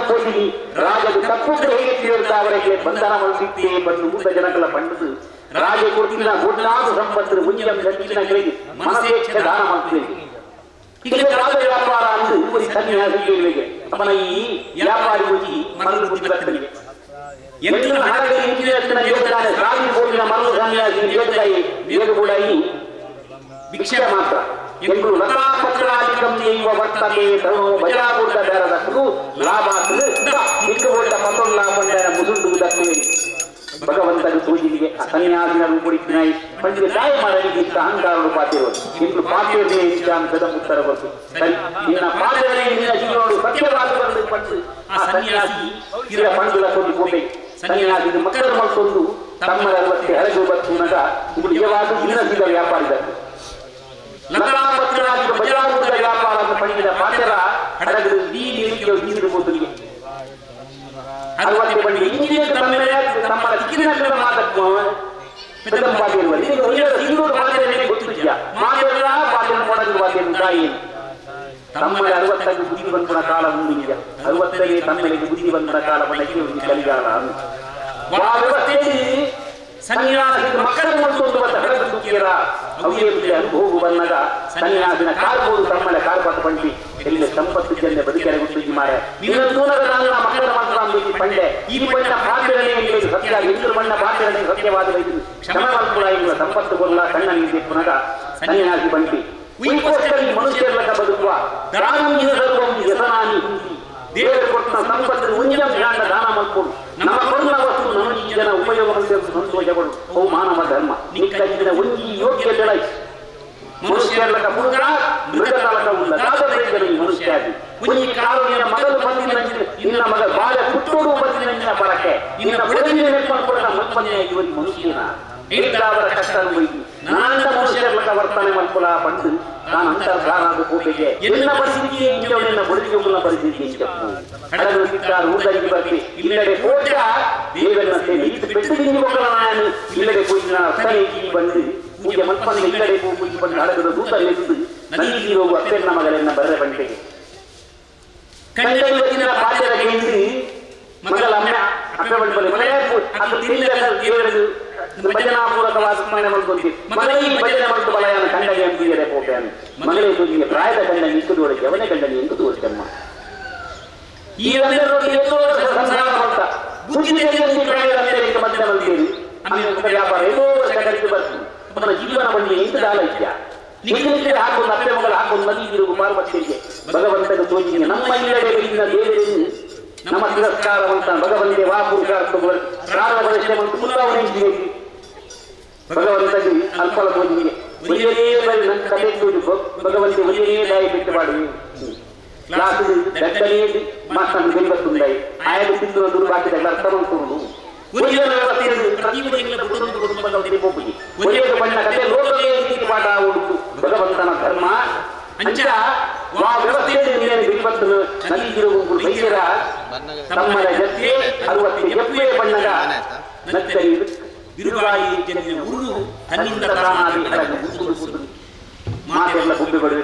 ಹೋಗಿ ರಾಜರು ತಪ್ಪು ಹೇಗೆ ತೀರ್ಥ ಅವರಿಗೆ ಬಂಧನ ಮನಸ್ಸಿತ್ತೇ ಬಂದು ಮೂತ ಜನಗಳ ಪಂಡಿತು ರಾಜ ಕೊಟ್ಟಿನ ಗುಡ್ಡಾದು ಸಂಪತ್ತು ಮುಂಜಂ ಗಟ್ಟಿನಗಳಿಗೆ ಮನಸೇಚ್ಛ ದಾನ ಮಾಡ್ತೀವಿ ಈಗ ರಾಜ ವ್ಯಾಪಾರ ಅಂದು ಒಂದು ಸನ್ಯಾಸಿಗಳಿಗೆ ಅವನ ಈ ವ್ಯಾಪಾರಿ ಹೋಗಿ ಮರಳು ಬುದ್ಧಿ ಬರ್ತನಿಗೆ ಎಂಟು ಹಣದಲ್ಲಿ ಇಂಜಿನಿಯರ್ನ ಯೋಗದಾನ ರಾಜಿ ಬೋರ್ಡಿನ ಮರಳು ಸನ್ಯಾಸಿ ಯೋಗದಾಯಿ ವೇಗ ಕೂಡ ಈ ಭಿಕ್ಷೆ ಮಾತ್ರ ಎಂದು ಲತಾಪತ್ರಾಧಿಕಂ ಜೈವ ವರ್ತನೆ ತನು ಬಜಾಬುಡ್ಡ ಬೇರದಕ್ಕೂ ಲಾಭ ಇಟ್ಟುಕೊಂಡ ಪತೊಲ್ಲ ಪಂಡನ ಮುಸುಂಡುವುದಕ್ಕೆ ಭಗವಂತನ ಸೂಜಿಗೆ ಸನ್ಯಾಸಿನರು ಕುಡಿತಿನಾಯಿ ಪಂಡಿತ ತಾಯಿ ಮಾಡಲಿಕ್ಕೆ ಅಹಂಕಾರರು ಪಾತಿರೋದು ಇಂದು ಪಾತಿರದೇ ಅಂಶದ ಉತ್ತರ ಬಂತು ಸರಿ ನಿನ್ನ ಪಾತ್ರದಲ್ಲಿ ನಿನ್ನ ಜೀವನಗಳು ಸತ್ಯವಾಗಿ ಬಂದು ಪಟ್ಟು ಆ ಸನ್ಯಾಸಿ ಇರ ಪಂಡುಲ ಕೊಟ್ಟು ಕೋಟೆ ಸನ್ಯಾಸಿ ಮಕ್ಕಳ ಮತ್ತೊಂದು ತಮ್ಮರ ಮತ್ತೆ ಹರಗು ಬರ್ತುನಗ ನಿಜವಾದ ಇನ್ನಸಿದ ವ್ಯಾಪಾರಿದರು ಲತಾಪತ್ರಾಧಿಕ ಬಜಾಬುಡ್ಡ ವ್ಯಾಪಾರದ ಪಂಡಿತ ಪಾತ್ರ ಹಡಗು ನೀಡಿರುವುದರಿಗೆ ಅರವತ್ತು ಬಣ್ಣ ಇಂಜಿನಿಯರ್ ನಮ್ಮ ಚಿಕ್ಕಿನ ಮಾತಕ್ಕೆ ಗೊತ್ತಿದ್ಯಾ ಮಾತೆಲ್ಲ ಪಾತ್ರ ಕೊಡಲು ತಾಯಿ ತಮ್ಮಲ್ಲಿ 60 ಬುದ್ಧಿ ಬಂದ ಕಾಲ ಮುಂದಿನ 60ಗೆ ತಮ್ಮಲ್ಲಿ ಬುದ್ಧಿ ಬಂದ ಕಾಲ ಬಣ್ಣಕ್ಕೆ ಕಲಿಗಾಲ ವ್ಯವಸ್ಥೆಯಲ್ಲಿ ಸನ್ಯಾಸಿ ಮಕ್ಕಳ ಒಂದು ಹಡಗುತ್ತಿರ ಅವಿಯ ಹೋಗು ಬಂದಾಗ ಸನ್ಯಾಸಿನ ಕಾರ್ಬೋದು ತಮ್ಮಳೆ ಕಾರ್ಪತ್ತು ಪಂಡಿ ಎಲ್ಲಿ ಸಂಪತ್ತು ಜನ ಬದುಕರೆ ಗುರುತು ಮಾರ ನೀನು ದೂರದ ಮಕ್ಕಳ ಮಾತ್ರ ಪಂಡೆ ಈ ಬಣ್ಣ ಪಾತ್ರೆಗಳಿಗೆ ಸತ್ಯ ಇಂದ್ರ ಬಣ್ಣ ಪಾತ್ರೆಗಳಿಗೆ ಸತ್ಯವಾದ ಕ್ಷಮ ಕೂಡ ಇಲ್ಲ ಸಂಪತ್ತು ಕೊಲ್ಲ ಕಣ್ಣ ನೀಡಿ ಪುನಃ ಸನ್ಯಾಸಿ ಬಂಡಿ ಈ ಮನುಷ್ಯರ ಬದುಕುವ ಯಸನಾನಿ ದೇವರು ಕೊಟ್ಟ ಸಂಪತ್ತು ಮುಂಜಿನ ದಾನ ಮಾಡ್ಕೊಂಡು ನಮ್ಮ ಕೊಡುವ ವಸ್ತು ನಮಗೆ ಜನ ಉಪಯೋಗ ಸಂತೋಷಗಳು ಓ ಮಾನವ ಧರ್ಮ ನಿನ್ನ ಒಂಜಿ ಯೋಗ್ಯತೆ ಮನುಷ್ಯರ್ಲಕ ಪುತ್ರ ಮೃಗಕಾಲಕ ಉಲ್ಲ ಮನುಷ್ಯಾದಿ ಒಂಜಿ ಕಾಲುವಿನ ಮಗಲು ಬಂದಿನ ನಿನ್ನ ಮಗ ಬಾಲ ಪುಟ್ಟೋಡು ಬಂದಿನ ಪರಕ್ಕೆ ನಿನ್ನ ಬುಡಗಿನ ನೆಟ್ಕೊಂಡು ಮಲ್ಪನೆಯಾಗಿ ಒಂದು ಮನುಷ್ಯನ ಅವರ ಕಷ್ಟ ಅನುಭವಿಸಿ ನಾನಂತ ಮನುಷ್ಯರ್ಲಕ ವರ್ತನೆ ಮಲ್ಪುಲ ಪಂಡು ನಾನು ಅಂತರ್ಧಾನದ ಕೂಟೆಗೆ ಎಲ್ಲ ಪರಿಸ್ಥಿತಿ ಇಂಜವನ್ನ ಬದುಕಿಗಳ ಪರಿಸ್ಥಿತಿ ಹಡಗು ಸಿಕ್ಕಾರು ಊಟರಿಗೆ ಬರ್ತಿ ಇಲ್ಲಡೆ ಕೋಟ ದೇವರನ್ನ ನೀತು ಬೆಟ್ಟು ನಿಂತುಕೊಳ್ಳ ನಾನು ಇಲ್ಲಡೆ ಕೂಡಿನ ಅರ್ಥನೇಗಿ ಬಂದು ಪೂಜೆ ಮಲ್ಪನೆ ಇಲ್ಲಡೆ ಪೂಜೆ ಬಂದು ಹಡಗದ ದೂತಲ್ಲಿದ್ದು ನದಿ ಹೋಗುವ ಅಪ್ಪೆನ್ನ ಮಗಳೆನ್ನ ಬರದೆ ಬಂಟೆಗೆ ಕಂಡ ಪಾತ್ರದ ಗೆಂದು ಮಗಳ ಅಮ್ಮ ಅಪ್ಪೆ ಬಂಡ್ಬಲ್ಲಿ ಮನೆಯ ಅದು ತಿನ್ನಲೆಲ್ಲ ದೇವರದು ಭಜನಾಪೂರ್ವಕವಾದ ಸ್ಮರಣೆ ಮಾಡ್ಕೊಂತೀವಿ ಮಗಳೇ ಭಜನೆ ಮಾಡಿತು ಬಲಯನ ಕಂಡಗೆ ಅಂತಿದ್ದಾರೆ ಕೋಟೆಯನ್ನು ಮಗಳೇ ತುದಿಗೆ ಪ್ರಾಯದ ಕಂಡಗೆ ಇಂಕುದೋರಿಗೆ ಅವನೇ ಕಂಡಗೆ ಇಂಕುದೋರ್ಕಮ್ಮ ಈ ಸಂಸಾರ ಮಾಡ್ತಾ ಬುದ್ಧಿ ಮಧ್ಯೆ ಬಂದೇರಿ ಆಮೇಲೆ ವ್ಯಾಪಾರ ಏನೋ ಕಡೆಗೆ ಬರ್ತೀವಿ ಅದನ್ನ ಜೀವನ ಬಂದಿ ಇಂಟು ದಾಲ ಇದೆಯಾ ನಿಖಿಲಿಗೆ ಹಾಕೊಂಡು ಅಪ್ಪೆ ಮಗಳು ಹಾಕೊಂಡು ಮದಿ ತಿರುಗು ಪಾರ್ವತಿಗೆ ಭಗವಂತನ ತೋಜಿಗೆ ನಮ್ಮ ಇಲ್ಲಡೆ ದೇವರಿಂದ ನಮ್ಮ ತಿರಸ್ಕಾರವಂತ ಭಗವಂತೆ ವಾ ಪುರುಷಾರ್ಥಗಳು ಪ್ರಾರಂಭ ಮುಲ್ಲಾವಣೆ ಭಗವಂತನಿಗೆ ಅಲ್ಪಲ ಮೋದಿಗೆ ಒಲಿಯಲೇ ಬರಿ ನನ್ನ ಕತೆ ಕೂಡಿ ಭಗವಂತ ಒಲಿಯಲೇ ದಾಯಿ ಬಿಟ್ಟು ಮಾಡಿ ಕ್ಲಾಸ್ ದಕ್ಕಲೇ ಮಾಸ್ತರ್ ಬೆಂಬತ್ತುಂದಾಯಿ ಆಯದು ತಿಂದು ದುರ್ಬಾಕಿದ ಅರ್ಥ ಮಾಡ್ಕೊಂಡು ಒಲಿಯನ ವ್ಯವಸ್ಥೆಯನ್ನು ಪ್ರತಿ ಮನೆಗಳ ಬುಡೊಂದು ಕುಟುಂಬದ ಒಬ್ಬರಿಗೆ ಒಲಿಯದ ಬಣ್ಣ ಕತೆ ಲೋಕವೇ ರೀತಿ ಪಾಠ ಉಂಟು ಭಗವಂತನ ಧರ್ಮ ಅಂಚ ಆ ವ್ಯವಸ್ಥೆಯಲ್ಲಿ ಬಿಂಬತ್ತು ನದಿಗಿರುವ ವೈದ್ಯರ ತಮ್ಮರ ಜೊತೆ 60 ಎಪ್ಪೆ ಬಣ್ಣದ ನಚ್ಚರಿ ಬಿರುಗಾಳಿ ಜನಿನ ಉರುಳು ತನ್ನಿಂದ ತಾನಾಗಿ ಮಾತೆಲ್ಲ ಗುಡ್ಡುಗಳು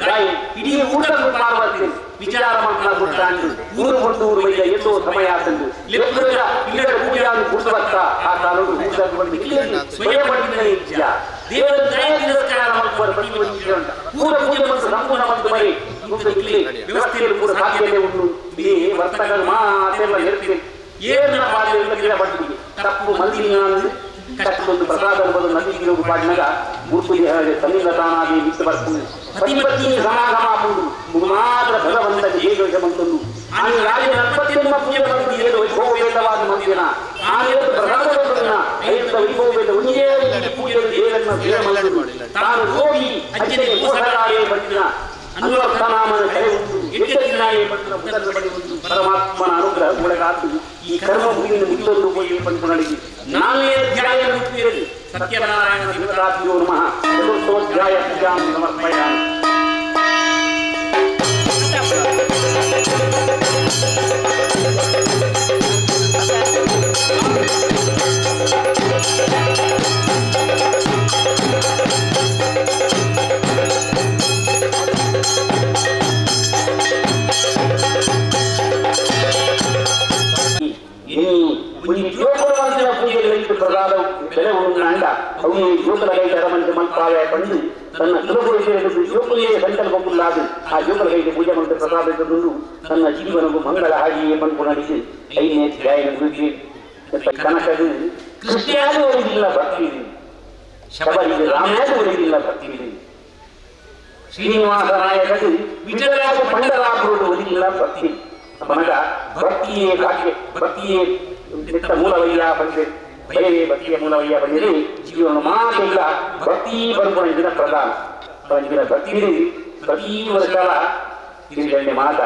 ಇಡೀ ಊಟದ ಪಾರ್ವತಿ ವಿಚಾರ ಮಾಡ್ಕೊಂಡು ಊರು ಬಿಟ್ಟು ಊರು ಎಷ್ಟೋ ಸಮಯ ಆತಂದು ಇಲ್ಲದ ಪೂಜೆಯನ್ನು ಗುಡ್ಡುವತ್ತ ಆ ಕಾಲವು ದೇವರ ತಿರಸ್ಕಾರ ಪೂರ ಪೂಜೆ ಮತ್ತು ಸಂಪೂರ್ಣ ಮತ್ತು ಬರೀ ವ್ಯವಸ್ಥೆಯಲ್ಲಿ ಕೂಡ ಸಾಧ್ಯತೆ ಉಂಟು ಈ ವರ್ತಕರು ಮಾತೆಲ್ಲ ಹೇಳ್ತೀವಿ ಏನ ಪಾಠ ಪಟ್ಟಿಗೆ ತಪ್ಪು ಮಂದಿನ ಕಷ್ಟೊಂದು ಪ್ರಸಾದ ನದಿಗಿರುವ ಪಾಡಿನಾಗ ಮೂರ್ತಿಗೆ ತನ್ನಿಂದ ತಾನಾಗಿ ನಿಂತು ಬರ್ತದೆ ಪತಿ ಸಮಾಗಮ ಆಗುವುದು ಮಾತ್ರ ಭಗವಂತ ಹೇಗೆ ಬಂತಂದು ಆನೆ ರಾಜ 40 ಪೂಜೆ ಬಂದು ಏನು ವೈಭವವೇದವಾದ ಮಂದಿನ ಆನೆ ಪ್ರಸಾದವನ್ನು ಐದು ವೈಭವವೇದ ಒಂದೇ ಪೂಜೆಯಲ್ಲಿ ದೇವರನ್ನು ಸೇವೆ ಮಾಡಲು ತಾನು ಹೋಗಿ ಅಜ್ಜನೆ ಮೋಸಗಾರೇ ಬಂದಿನ ಅನ್ವರ್ಥನಾಮನ ಕರೆ ಉಂಟು ಎಚ್ಚರಿನಾಯೇ ಬಂದ ಬಳಿ ಒಂದು ಪರಮಾತ್ಮನ ಅನುಗ್ರಹ ಒಳಗಾದ್ದು ಈ ಕರ್ಮ ಭೂಮಿಯನ್ನು ಮುಗಿದೊಂದು ಹೋಗಿ ಬಂದು ನಡೆಸಿ ನಾನೇ ಅಧ್ಯಾಯ ಮುಗಿದಿರಲಿ ಸತ್ಯನಾರಾಯಣ ಶಿವರಾತ್ರಿಯೋ ನಮಃ ಚತುರ್ಥೋಧ್ಯಾಯ ಪೂಜಾಂ ಸಮರ್ಪಯಾಮಿ. ಬೆಲೆ ಉಂಡ ಅವನು ಯುವಕರ ಮಂದಿ ಮಂತ್ರಾಲಯ ಬಂದು ತನ್ನ ಸುಲಭ ಯುವಕರಿಗೆ ಸಂಕಲ್ಪವುಳ್ಳಾದು ಆ ಯುವಕರಿಗೆ ಪೂಜೆ ಮಂತ್ರ ಪ್ರಸಾದವನ್ನು ತನ್ನ ಜೀವನವು ಮಂಗಳ ಹಾಗೆಯೇ ಬಂದು ನಡೆಸಿ 5ನೇ ಅಧ್ಯಾಯ ಗುರುಜಿ ಕನಕದು ಕೃಷ್ಣಯಾಗೂ ಒಲಿದಿಲ್ಲ ಭಕ್ತಿ ಶಬರಿಗೆ ರಾಮಯಾಗೂ ಒಲಿದಿಲ್ಲ ಭಕ್ತಿ ಶ್ರೀನಿವಾಸ ನಾಯಕದು ವಿಜಯರಾಜ ಪಂಡರಾಪುರದು ಒಲಿದಿಲ್ಲ ಭಕ್ತಿ ಮನಗ ಭಕ್ತಿಯೇ ಭಾಗ್ಯ ಭಕ್ತಿಯೇ ಮೂಲವಯ್ಯ ಬಂದೆ ಬಯಲೇ ಭಕ್ತಿಯ ಮೂಲವಯ್ಯ ಬಂದಿದೆ ಜೀವನ ಮಾತಿಲ್ಲ ಭಕ್ತಿ ಬಂದ್ಕೊಂಡಿದ್ದ ಪ್ರಧಾನ ಬಂದಿನ ಭಕ್ತಿ ಪ್ರತಿ ವರ್ಷ ತಿರುಗಣ್ಣೆ ಮಾತ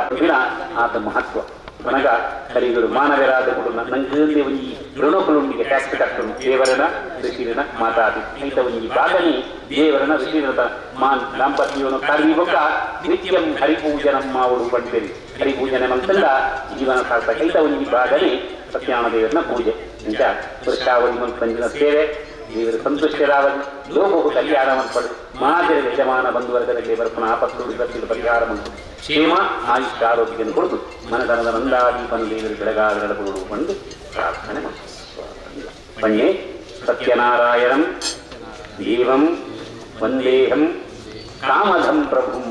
ಆತ ಮಹತ್ವ ಮನಗ ಕಲಿಗಳು ಮಾನವರಾದ ಕೂಡ ನಂಗೆ ಒಂಜಿ ಋಣಕುಲುಂಡಿಗೆ ಟ್ಯಾಕ್ಸ್ ಕಟ್ಟನು ದೇವರನ ಋಷಿರನ ಮಾತಾಡಿ ಐತ ಒಂಜಿ ಭಾಗನಿ ದೇವರನ ಋಷಿರನ ಮಾನ್ ದಾಂಪತ್ಯವನ್ನು ಕರಿಬೊಕ್ಕ ನಿತ್ಯಂ ಹರಿಪೂಜನಂ ಮಾವಡು ಬಂದಿದೆ ಹರಿಪೂಜನೆ ಮಂತಲ್ಲ ಜೀವನ ಸಾರ್ಥ ಐತ ಒಂಜಿ ಭಾಗನೇ ಸತ್ಯನಾರಾಯಣ ದೇವರನ ಪೂಜೆ ನಿಜ ವರ್ಷಾವಧಿ ಮಂತ್ರಂಜಿನ ಸೇವೆ ದೇವರ ಸಂತುಷ್ಟರಾವಧಿ ಲೋಕವು ಕಲ್ಯಾಣ ಮಂತ್ಪಡು ಮಾದರಿ ಯಜಮಾನ ಬಂಧುವರ್ಗದಲ್ಲಿ ಬರ್ಪನ ಆಪತ್ತು ವಿಪತ್ತಿನ ಪರಿಹಾರ ಮಂತು ಕ್ಷೇಮ ಆಯುಷ್ಯ ಆರೋಗ್ಯವನ್ನು ಕೊಡುದು ಮನದನದ ನಂದಾದೀಪನ ದೇವರು ಬೆಳಗಾದರಳಗಳು ಬಂದು ಪ್ರಾರ್ಥನೆ ಪಣ್ಯೆ ಸತ್ಯನಾರಾಯಣಂ ದೇವಂ ವಂದೇಹಂ ಕಾಮಧಂ ಪ್ರಭುಂ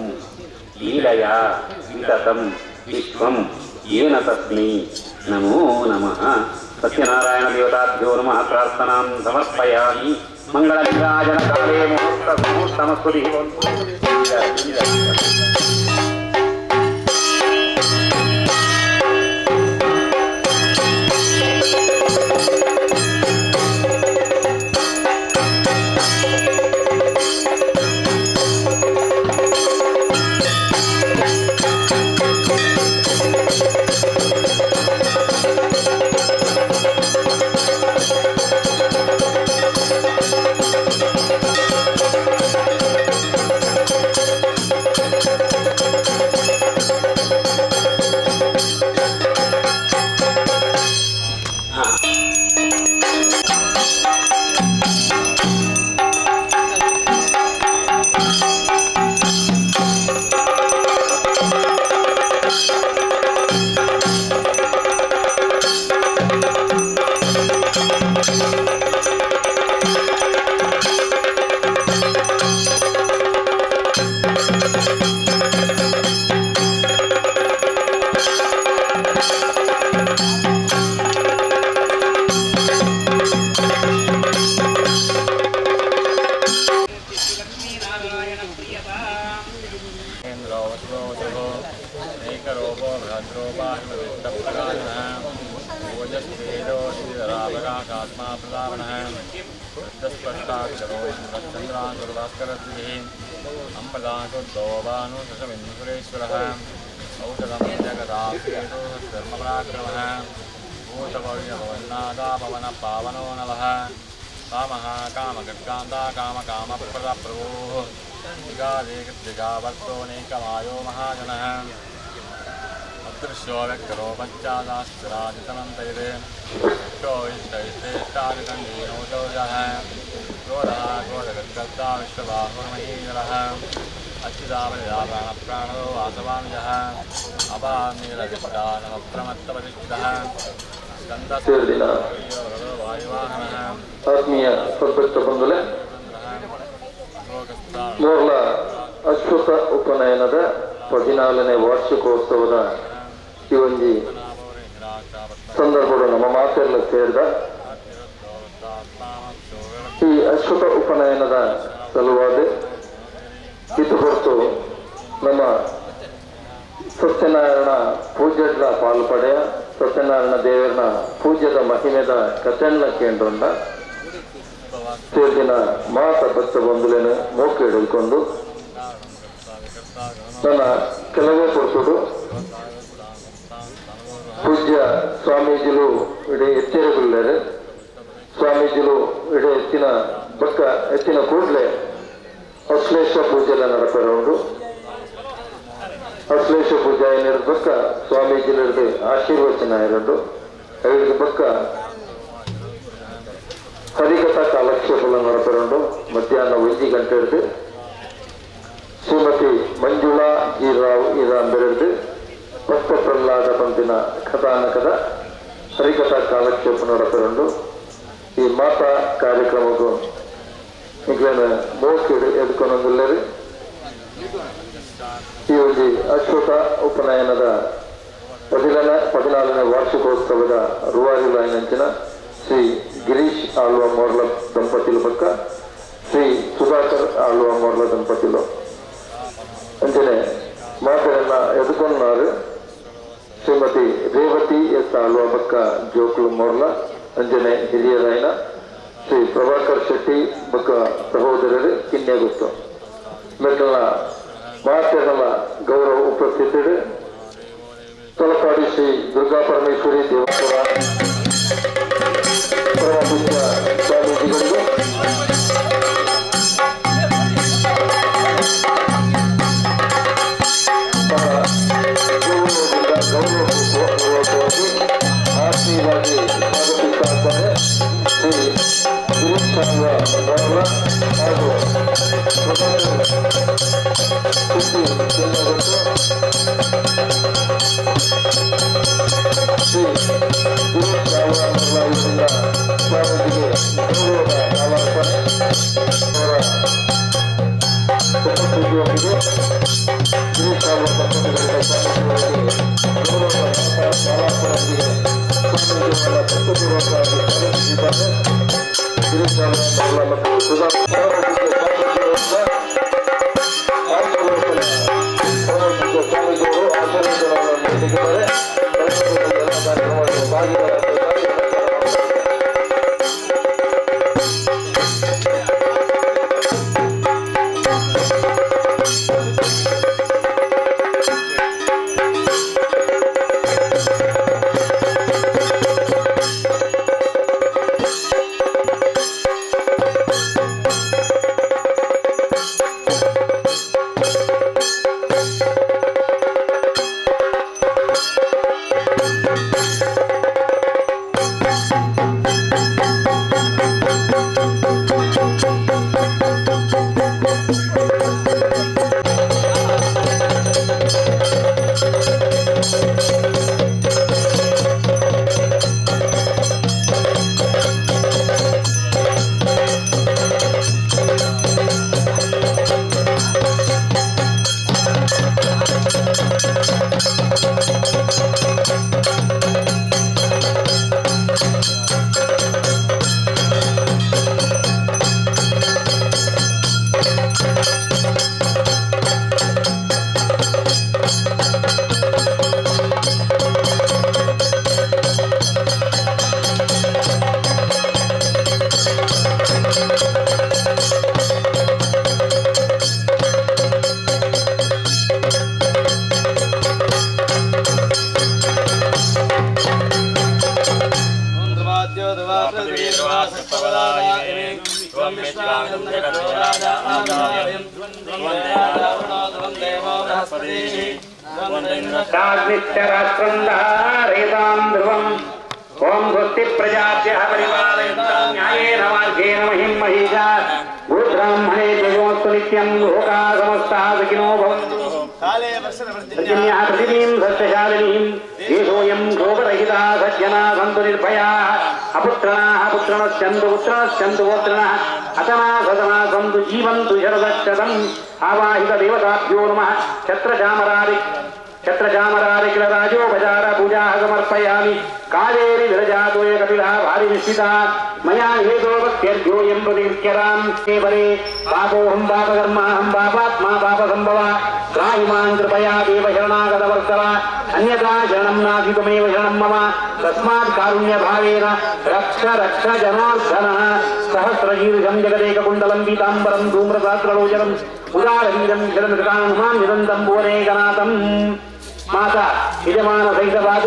ಲೀಲಯ ವಿತತಂ ವಿಶ್ವಂ ಏನ ತಸ್ಮೈ ನಮೋ ನಮಃ. ಸತ್ಯನಾರಾಯಣ ದೇವತಾಭ್ಯೋ ನಮಃ ಪ್ರಾರ್ಥನಾಂ ಸಮರ್ಪಯಾಮಿ. ಮಂಗಳ ವಿರಾಜನ ಕಾಲೇ ಮುಹೂರ್ತಮಸ್ತುತಿ. दस्पष्टाक्षरो चन्द्राङ्गुर्भास्करद्विः अम्बदाशुद्धोभानुशशमिन्दुरेश्वरः औषधं जगदासेतु धर्मपराक्रमः भूतभव्यभवन्नादा पवनपावनो नवः कामः कामगर्गान्ता कामकामप्रदप्रभोः दिगादेकदिगावर्तोऽनेकमायो महाजनः अदृश्यो व्यक्तरो पञ्चादाश्चराजितमन्तयते इष्टो इष्टैष्टेष्टादिकण्डीनोजः क्रोधः क्रोधगर्गर्ता विश्वबाहुर्महीधरः अच्युतावलिदाप्राणप्राणो वासवानुजः अपानीलविष्टा नवप्रमत्तपतिष्ठितः वायुवाहनः ಆತ್ಮೀಯ ಸದ್ಭಕ್ತ ಬಂಧುಗಳೇ, ಮೂರ್ಲ ಅಶ್ವಥ ಉಪನಯನದ 14ನೇ ವಾರ್ಷಿಕೋತ್ಸವದ ಈ ಒಂದು ಸಂದರ್ಭಗಳು ನಮ್ಮ ಮಾತೆಲ್ಲ ಸೇರಿದ ಈ ಅಶ್ವಥ ಉಪನಯನದ ಸಲುವಾಗಿ ಇದು ಹೊರತು ನಮ್ಮ ಸತ್ಯನಾರಾಯಣ ಪೂಜ್ಯದ ಪಾಲ್ಪಡೆಯ ಸತ್ಯನಾರಾಯಣ ದೇವರನ ಪೂಜ್ಯದ ಮಹಿಮೆದ ಕಥೆಣ್ಣ ಕೇಂದ್ರನ್ನ ಸೇರಿನ ಮಾತ ಭಕ್ತ ಬಂಧುಗಳನ್ನು ಮೋಕೆ ಹಿಡಿದುಕೊಂಡು ನನ್ನ ಕೆಲವೇ ಕೊಡ್ತುಡು ಪೂಜ್ಯ ಸ್ವಾಮೀಜಿಲು ಇಡೀ ಎಚ್ಚರಿಕೊಳ್ಳಾರೆ. ಸ್ವಾಮೀಜಿಲು ಇಡೀ ಎತ್ತಿನ ಕೂಡಲೇ ಅಶ್ಲೇಷ ಪೂಜೆಲ್ಲ ನಡಪರೌಂಡು. ಅಶ್ಲೇಷ ಪೂಜೆ ಏನಿರೋದು ಬಕ್ಕ ಸ್ವಾಮೀಜಿಲಿருந்து ಆಶೀರ್ವಚನ ಇರೋದು ಐದು ಬಕ್ಕ ಹರಿಕಥಾ ಕಾಲಕ್ಷೇಪಲ ನಡಪರೌಂಡು. ಮಧ್ಯಾಹ್ನ 1 ಗಂಟೆ ಹಿಡಿದು ಶ್ರೀಮತಿ ಮಂಜುಳಾ ಜಿ ರಾವ್ ಇದ ಅಂಬೆರೆದು ಭಕ್ತ ಪ್ರಹ್ಲಾದ ಪಂಪಿನ ಕಥಾನಕದ ಹರಿಕಥಾ ಕಾಲಕ್ಷೇಪ ನಡಪರೌಂಡು. ಈ ಮಾತಾ ಕಾರ್ಯಕ್ರಮಕ್ಕೂ ಈಗೇನು ಮೋಕೆ ಎದ್ಕೊಂಡೊಂದಿಲ್ಲರಿ. ಈ ಒಂದು ಅಶ್ವಥ ಉಪನಯನದ 14ನೇ ವಾರ್ಷಿಕೋತ್ಸವದ ರೂವಾರಿ ಲೈನಂಚಿನ ಶ್ರೀ ಗಿರೀಶ್ ಆಳ್ವ ಮೋರ್ಲ ದಂಪತಿಲು ಪಕ್ಕ ಶ್ರೀ ಸುಧಾಕರ್ ಆಳ್ವ ಮೋರ್ಲ ದಂಪತಿಲು ಅಂಚನೆ ಮಾತನ್ನ ಎದುಕೊಂಡಾರು. ಶ್ರೀಮತಿ ರೇವತಿ ಎಸ್ ಆಳ್ವ ಪಕ್ಕ ಜೋಕ್ಲು ಮೋರ್ಲ ಅಂಜನೆ ಹಿರಿಯರಾಯನ ಶ್ರೀ ಪ್ರಭಾಕರ್ ಶೆಟ್ಟಿ ಬಕ್ಕ ಸಹೋದರರು ಕಿನ್ನೆ ಗೊತ್ತು ಮೆಟ್ಟಲ ಮಾತೆಗಳ ಗೌರವ ಉಪಸ್ಥಿತರು ತಲಪಾಡಿ ಶ್ರೀ ದುರ್ಗಾ ಪರಮೇಶ್ವರಿ ದೇವಸ್ಥಾನ ಪರಮಪೂಜ್ಯ ಸ್ವಾಮೀಜಿಗಳಿಗೂ ಗೌರವವಾಗಿ ಆತ್ಮೀಯವಾಗಿ ಸ್ವಾಗತಿಸ್ತಾ ಇದ್ದಾರೆ. ಶ್ರೀ ಗಿರೀಶ್ ಹಾಗೂ ಶ್ರೀ ಗಿರೀಶ್ ರಾವಣರಿಂದ ಸ್ವಾಮೀಜಿಗೆ ಗೌರವದ ನಾಮಾರ್ಪಣೆ ಅವರ ಉಪಸ್ಥಿತಿಯೊಂದಿಗೆ ಗಿರೀಶ್ ರಾವ ದಂಪತಿಗಳಿಂದ ಸ್ವಾಮೀಜಿಯವರಿಗೆ ಗೌರವದ ನಾಮಾರ್ಪಣೆಯೊಂದಿಗೆ ಸ್ವಾಮೀಜಿಯವರ ಭಕ್ತಪೂರ್ವಕವಾಗಿ ಸ್ವಾಗತಿಸಿದ್ದಾರೆ. ಗಿರೀಶ್ ರಾವ ಮತ್ತು ಸ್ವಾಮೀಜಿಯವರು ಆಶೀರ್ವಾದವನ್ನು ನೀಡಿದ್ದಾರೆ. ಎಲ್ಲ ಕಾರ್ಯಕ್ರಮದಲ್ಲಿ ಭಾಗಿಯಾಗಿದ್ದಾರೆ. ओम स्वस्ति प्रजाभ्यः परिपालयन्तां न्यायेन मार्गेण महिं महिषाः गोब्राह्मणे जयोस्तु नित्यं लोकाः समस्ताः सुखिनो भवन्तु पर्जन्याः पृथिवीं सस्यशालिनीं देशोऽयं शोकरहितः सज्जनाः सन्तु निर्भयाः अपुत्रणाः पुत्रणश्चन्तु पुत्रणश्चन्तु पुत्रिणः अतनाः सतनाः सन्तु जीवन्तु शरदशतम् आवाहितदेवताभ्यो नमः छत्रचामरारिकिलराजोपचार पूजाः समर्पयामि कालेरि विरजातोय कपिलः भारि निश्चितः मया हेतो भक्त्यर्घ्योऽयं प्रतिकृत्यतां केवले पापोऽहं पापकर्माहं पापात्मा पापसम्भवः त्राहि मां कृपया देवशरणागतवर्तव अन्यथा शरणं नास्ति त्वमेव शरणं मम तस्मात् कारुण्यभावेन रक्ष रक्ष जनार्दनः सहस्रशीर्षं जगदेककुण्डलं पीताम्बरं धूम्रसात्रलोचनम् उदारवीरं शरणकानुमां निरन्तं भुवनेकनाथम् ಮಾತಾ ಯಜಮಾನ ಸಹಿತವಾದ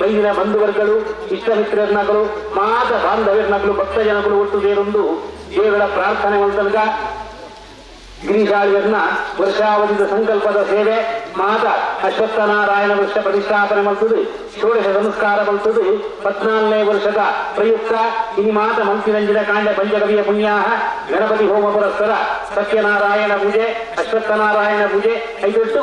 ಬೈದಿನ ಬಂಧುವರ್ಗಗಳು ಇಷ್ಟಮಿತ್ರರನ್ನಗಳು ಮಾತ ಬಾಂಧವ್ಯರನ್ನಗಳು ಭಕ್ತ ಜನಗಳು ಒಟ್ಟು ಸೇರೊಂದು ದೇವರ ಪ್ರಾರ್ಥನೆ ಮಾಡಿದಾಗ ಗಿರಿಶಾಳಿಯನ್ನ ವರ್ಷಾವಧಿದ ಸಂಕಲ್ಪದ ಸೇವೆ ಮಾತ ಅಶ್ವತ್ಥನಾರಾಯಣ ವೃಕ್ಷ ಪ್ರತಿಷ್ಠಾಪನೆ ಮಾಡುತ್ತದೆ ಷೋಡಶ ಸಂಸ್ಕಾರ ಮಾಡುತ್ತದೆ 14ನೇ ವರ್ಷದ ಪ್ರಯುಕ್ತ ಈ ಮಾತ ಮಂತ್ರಿರಂಜಿನ ಕಾಂಡ ಪಂಚಕವಿಯ ಪುಣ್ಯಾಹ ಗಣಪತಿ ಹೋಮ ಪುರಸ್ಸರ ಸತ್ಯನಾರಾಯಣ ಪೂಜೆ ಅಶ್ವತ್ಥನಾರಾಯಣ ಪೂಜೆ ಐದೊಟ್ಟು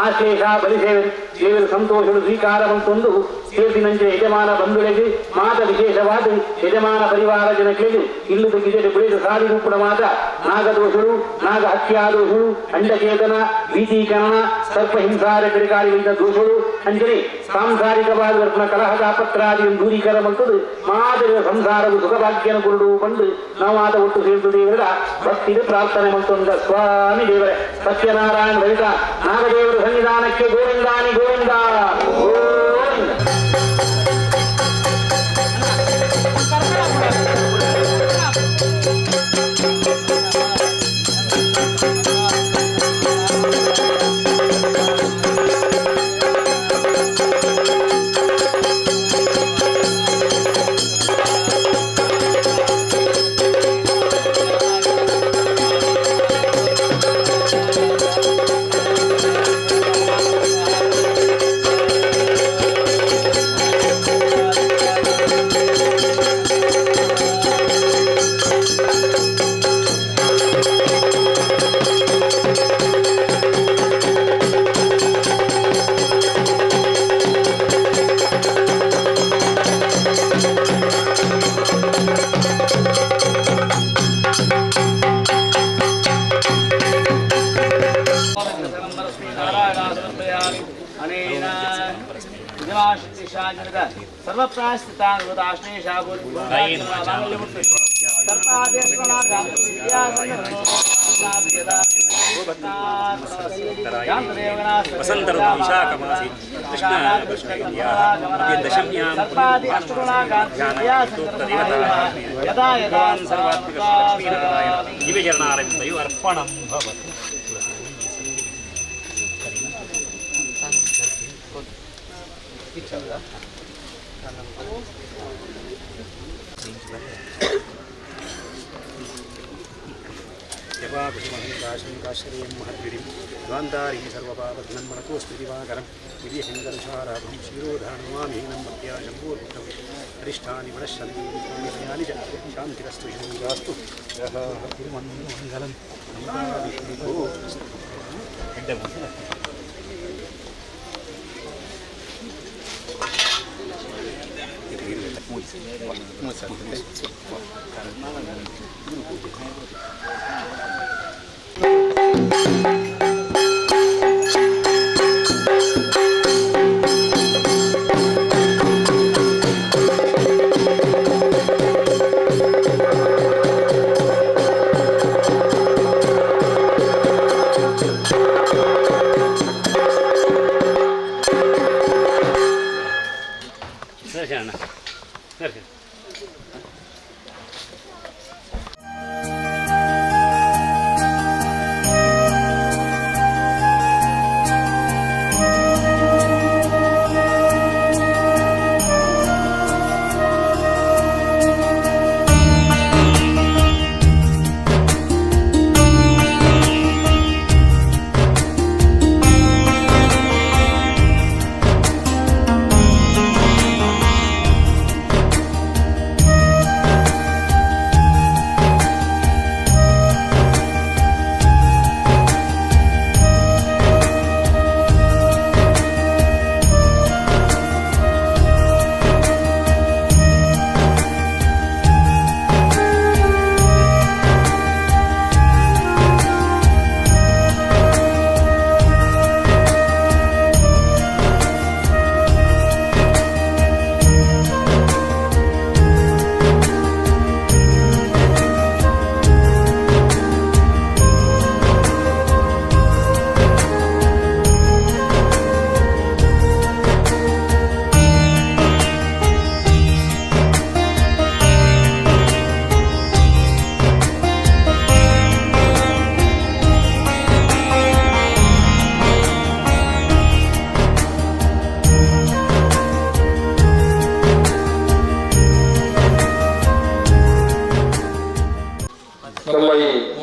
ಆಶ್ಲೇಷ ಬಲಿಸೇವೆ ದೇವರ ಸಂತೋಷಗಳು ಸ್ವೀಕಾರ ಬಂತೊಂದು ಸೇರಿಸಿನಂತೆ ಯಜಮಾನ ಬಂಧುಗಳಿಗೆ ಮಾತ ವಿಶೇಷವಾದ ಯಜಮಾನ ಪರಿವಾರ ಜನಗಳಿಗೆ ಇಲ್ಲದ ಗಿಜೆ ಬೆಳೆದ ಸಾರಿ ರೂಪದ ಮಾತ ನಾಗದೋಷಗಳು ನಾಗ ಹತ್ಯಾದೋಷಗಳು ಅಂಡಚೇತನ ಭೀತೀಕರಣ ಸರ್ಪಹಿಂಸಾರ ಬೆಳೆಗಾರಿಗಳಿಂದ ದೋಷಗಳು ಅಂಜನೆ ಸಾಂಸಾರಿಕವಾದ ವರ್ಣ ಕಲಹದ ಪತ್ರಾದಿಯನ್ನು ದೂರೀಕರ ಮಾಡುತ್ತದೆ ಮಾದರಿಯ ಸಂಸಾರವು ಸುಖಭಾಗ್ಯನ ಕುರುಡು ಬಂದು ನಾವು ಆತ ಒಟ್ಟು ಸೇರುತ್ತದೆ ಇವರ ಭಕ್ತಿಗೆ ಪ್ರಾರ್ಥನೆ ಮಾಡುತ್ತಂದ ಸ್ವಾಮಿ ದೇವರೇ ಸತ್ಯನಾರಾಯಣ ರಹಿತ ನಾಗದೇವರ ಸನ್ನಿಧಾನಕ್ಕೆ ಗೋವಿಂದಾನಿ ಗೋವಿಂದ वसंत विशाखमासी कृष्ण दशम्यां दिव्यचरणारविन्दयो अर्पणं भवतु जपाकुसुमहंकाशंकाश्रयं महद्गिरिं द्वान्तारिं सर्वपापघ्नन्मनतोऽस्ति दिवाकरं दिव्यशङ्करशाराभं क्षीरोधानुमामीनं मत्याशम्भूर्भुतं अरिष्टानि मनश्शन्ति विद्यानि च शान्तिरस्तु शिवास्तु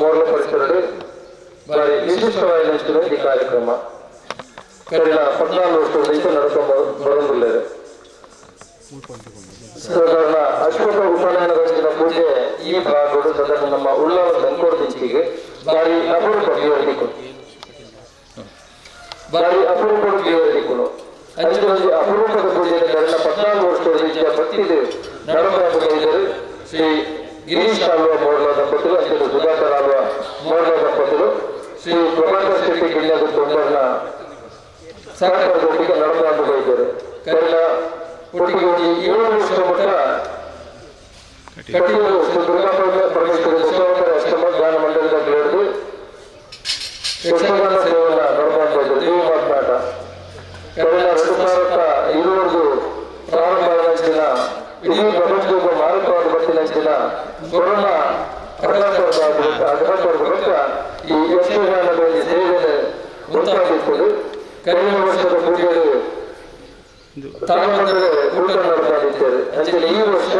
ಮೂಲ ಪರಿಸರಡು ಬಾರಿ ವಿಶಿಷ್ಟವಾದ ಈ ಕಾರ್ಯಕ್ರಮ ಕಳೆದ 14 ವರ್ಷದಿಂದ ನಡೆಕೊಂಡು ಬರುತ್ತಿದ್ದಾರೆ. ಸಾಧಾರಣ ಅಶ್ವಥ ಉಪನಯನಗಳ ಪೂಜೆ ಈ ಭಾಗಗಳು ಸಾಧಾರಣ ನಮ್ಮ ಉಳ್ಳಾಲ ಬೆಂಕೋಡಿಗೆ ಬಾರಿ ಅಪರೂಪಕ್ಕೆ ಹೇಳಿಕೊಂಡು ಅದರಲ್ಲಿ ಅಪರೂಪದ ಪೂಜೆ ಕಳೆದ 14 ವರ್ಷದಿಂದ ಭಕ್ತಿಗೆ ನಡೆದುಕೊಂಡಿದ್ದರು. ಶ್ರೀ ಗಿರೀಶ್ ಆಳ್ವ ಮೋರ್ಲ ದಂಪತಿಗಳು ಅತ್ಯಂತ ಸುಧಾಕರ್ ಆಳ್ವ ಮೋರ್ಲ ದಂಪತಿಗಳು ಶ್ರೀ ಪ್ರಭಾಕರ್ ಶೆಟ್ಟಿ ಗಿಣ್ಣದ ತೊಂಬರ್ನ ಸಹಕಾರದೊಟ್ಟಿಗೆ ನಡೆದುಕೊಂಡು ಹೋಗಿದ್ದಾರೆ. ಕಳೆದ ಒಟ್ಟಿಗೆ 7 ವರ್ಷ ಮಟ್ಟ ಕಟೀಲು ಶ್ರೀ ದುರ್ಗಾ ಪರಮೇಶ್ವರಿ ದಶಾವತಾರ ಅಷ್ಟಮ ಗಾನ ಮಂಡಲದ ಹಿಡಿದು ಯಕ್ಷಗಾನ ಸೇವನ ನಡೆದುಕೊಂಡು ಹೋಗಿದ್ದಾರೆ. ನೀವು ಮಾತನಾಟ ಕಳೆದ 2020 ಪ್ರಾರಂಭ ದಿನ ಇಡೀ ಪ್ರಪಂಚದ ಮಾರಕವಾದ ಬತ್ತಿನ ಕೊರೋನಾ ಅಘಾತವಾದ ಈ ಯಕ್ಷಗಾನದ ಸೇವೆ ಉಂಟಾಗುತ್ತದೆ. ಕಳೆದ ವರ್ಷದ ಪೂಜೆಗಳು ತಾಳಮಂಡಲ ಕೂಟ ನಡೆದಿದ್ದೇವೆ. ಅಂದರೆ ಈ ವರ್ಷ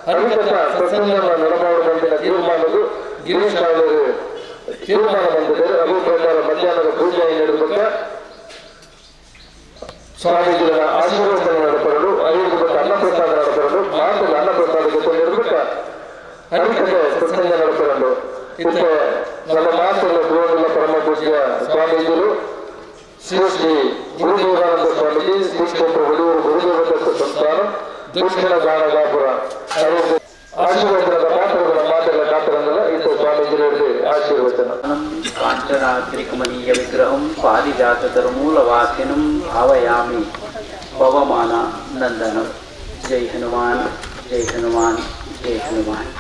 ಹರಿಕಥ ಪ್ರಸಂಗವನ್ನು ನಡೆಮಾಡುವಂತಿನ ತೀರ್ಮಾನವು ಗಿರೀಶ್ ಅವರು ತೀರ್ಮಾನ ಬಂದಿದ್ದಾರೆ. ಅದೇ ಪ್ರಕಾರ ಮಧ್ಯಾಹ್ನದ ಪೂಜೆ ನಡೆಸಬೇಕ ಸ್ವಾಮೀಜಿಗಳ ಆಶೀರ್ವಾದ ನಡೆಪರಡು 5 ಬಟ್ಟ ಅನ್ನಪ್ರಸಾದ ನಡೆಪರಡು ಮಾತುಗಳ ಅನ್ನಪ್ರಸಾದ ಜೊತೆ ನಿರ್ಮಿತ ಹರಿಕಥೆ ಪ್ರಸಂಗ ನಡೆಪರಡು. ಇತ್ತ ನಮ್ಮ ಮಾತುಗಳ ಗೃಹಗಳ ಪರಮ ಪೂಜ್ಯ ಸ್ವಾಮೀಜಿಗಳು ಶ್ರೀ ಗುರುದೇವಾನಂದ ಸ್ವಾಮೀಜಿ ಶ್ರೀಕ್ಷೇತ್ರ ಹುಡುಗರು ಗುರುದೇವದತ್ತ ಸಂಸ್ಥಾನ ದಕ್ಷಿಣ ಗಾಣಗಾಪುರ ಆಶೀರ್ವಚನದ ಮಾತುಗಳ ಗಾತ್ರಗಳ ಇತ್ತು ಸ್ವಾಮೀಜಿಗಳಿಗೆ ಆಶೀರ್ವಚನ. ಕಾಂಚನಾದ್ರಿಕಮನೀಯ ವಿಗ್ರಹಂ ಪಾರಿಜಾತಧರ್ಮೂಲವಾಸಿನಂ ಭಾವಯಾಮಿ ಪವಮಾನ ನಂದನಂ. ಜೈ ಹನುಮಾನ್ ಜೈ ಹನುಮಾನ್ ಜೈ ಹನುಮಾನ್.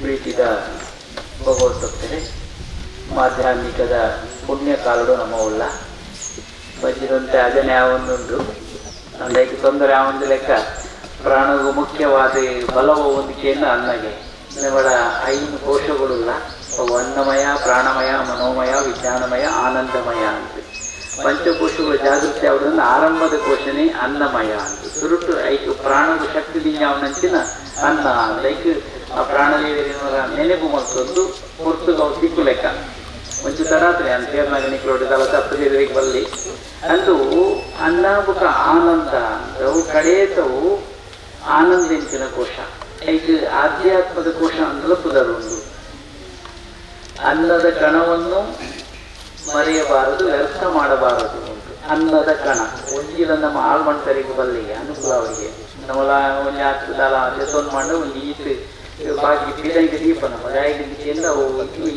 ಪ್ರೀತಿದ ಭಗವದ್ಭಕ್ತರೇ, ಮಾಧ್ಯಾಹ್ನಿಕದ ಪುಣ್ಯ ಕಾಲಡು ನಮ್ಮ ಉಳ್ಳ ಬಜ್ಜಿರಂತೆ ಅದನ್ನೇ ಯಾವೊಂದುಂಟು ಅಂದಕ್ಕೆ ತೊಂದರೆ ಯಾವೊಂದು ಲೆಕ್ಕ ಪ್ರಾಣಗೂ ಮುಖ್ಯವಾದ ಬಲವ ಹೊಂದಿಕೆಯನ್ನು ಅನ್ನಗೆ ನಮ್ಮಳ 5 ಕೋಶಗಳುಲ್ಲ ಅವು ಅನ್ನಮಯ, ಪ್ರಾಣಮಯ, ಮನೋಮಯ, ವಿಜ್ಞಾನಮಯ, ಆನಂದಮಯ ಅಂತ. ಪಂಚಕೋಶಗಳ ಜಾಗೃತಿ ಯಾವುದನ್ನು ಆರಂಭದ ಕೋಶನೇ ಅನ್ನಮಯ ಅಂತ. ಸುರುಟು 5 ಪ್ರಾಣದ ಶಕ್ತಿದಿಂದ ಅವನಂಚಿನ ಅನ್ನ ಲೈಕ್ ಆ ಪ್ರಾಣದೇವರ ನೆನಪು ಮತ್ತೊಂದು ಪುರ್ತುಗ ಸಿಕ್ಕು ಲೆಕ್ಕ ಒಂಚು ತರಾತ್ರೆ ಅಂತ ಕೇರ್ನಾಗ ನಿಕ್ಲೋಡಿದಲ್ಲ ತಪ್ಪದಿದ್ರಿಗೆ ಬಲ್ಲಿ ಅಂದು ಅನ್ನ ಬುಕ ಆನಂದ ಅಂತವು ಕಡೇತವು ಆನಂದಿಂಚಿನ ಕೋಶ. ಐದು ಆಧ್ಯಾತ್ಮದ ಕೋಶ ಅಂತಲೂ ಪುದರುಂಡು. ಅನ್ನದ ಕಣವನ್ನು ಮರೆಯಬಾರದು, ವ್ಯರ್ಥ ಮಾಡಬಾರದು ಉಂಟು. ಅನ್ನದ ಕಣ ಒಂಜಿಲ ನಮ್ಮ ಆಳ್ಮಣ್ತರಿಗೆ ಬಲ್ಲಿಗೆ ಅನುಕೂಲ ಅವರಿಗೆ ನಮ್ಮಲ ಒಂದು ಆಗ್ತದಲ್ಲ ಜೊತ್ತೊಂದು ಮಾಡಿ ಒಂದು ಈತು ಬಾಕಿ ಬೀದಂಗೆ ದೀಪ ನಮ್ಮ ದಾಯಿಗಿಂದ ಅವು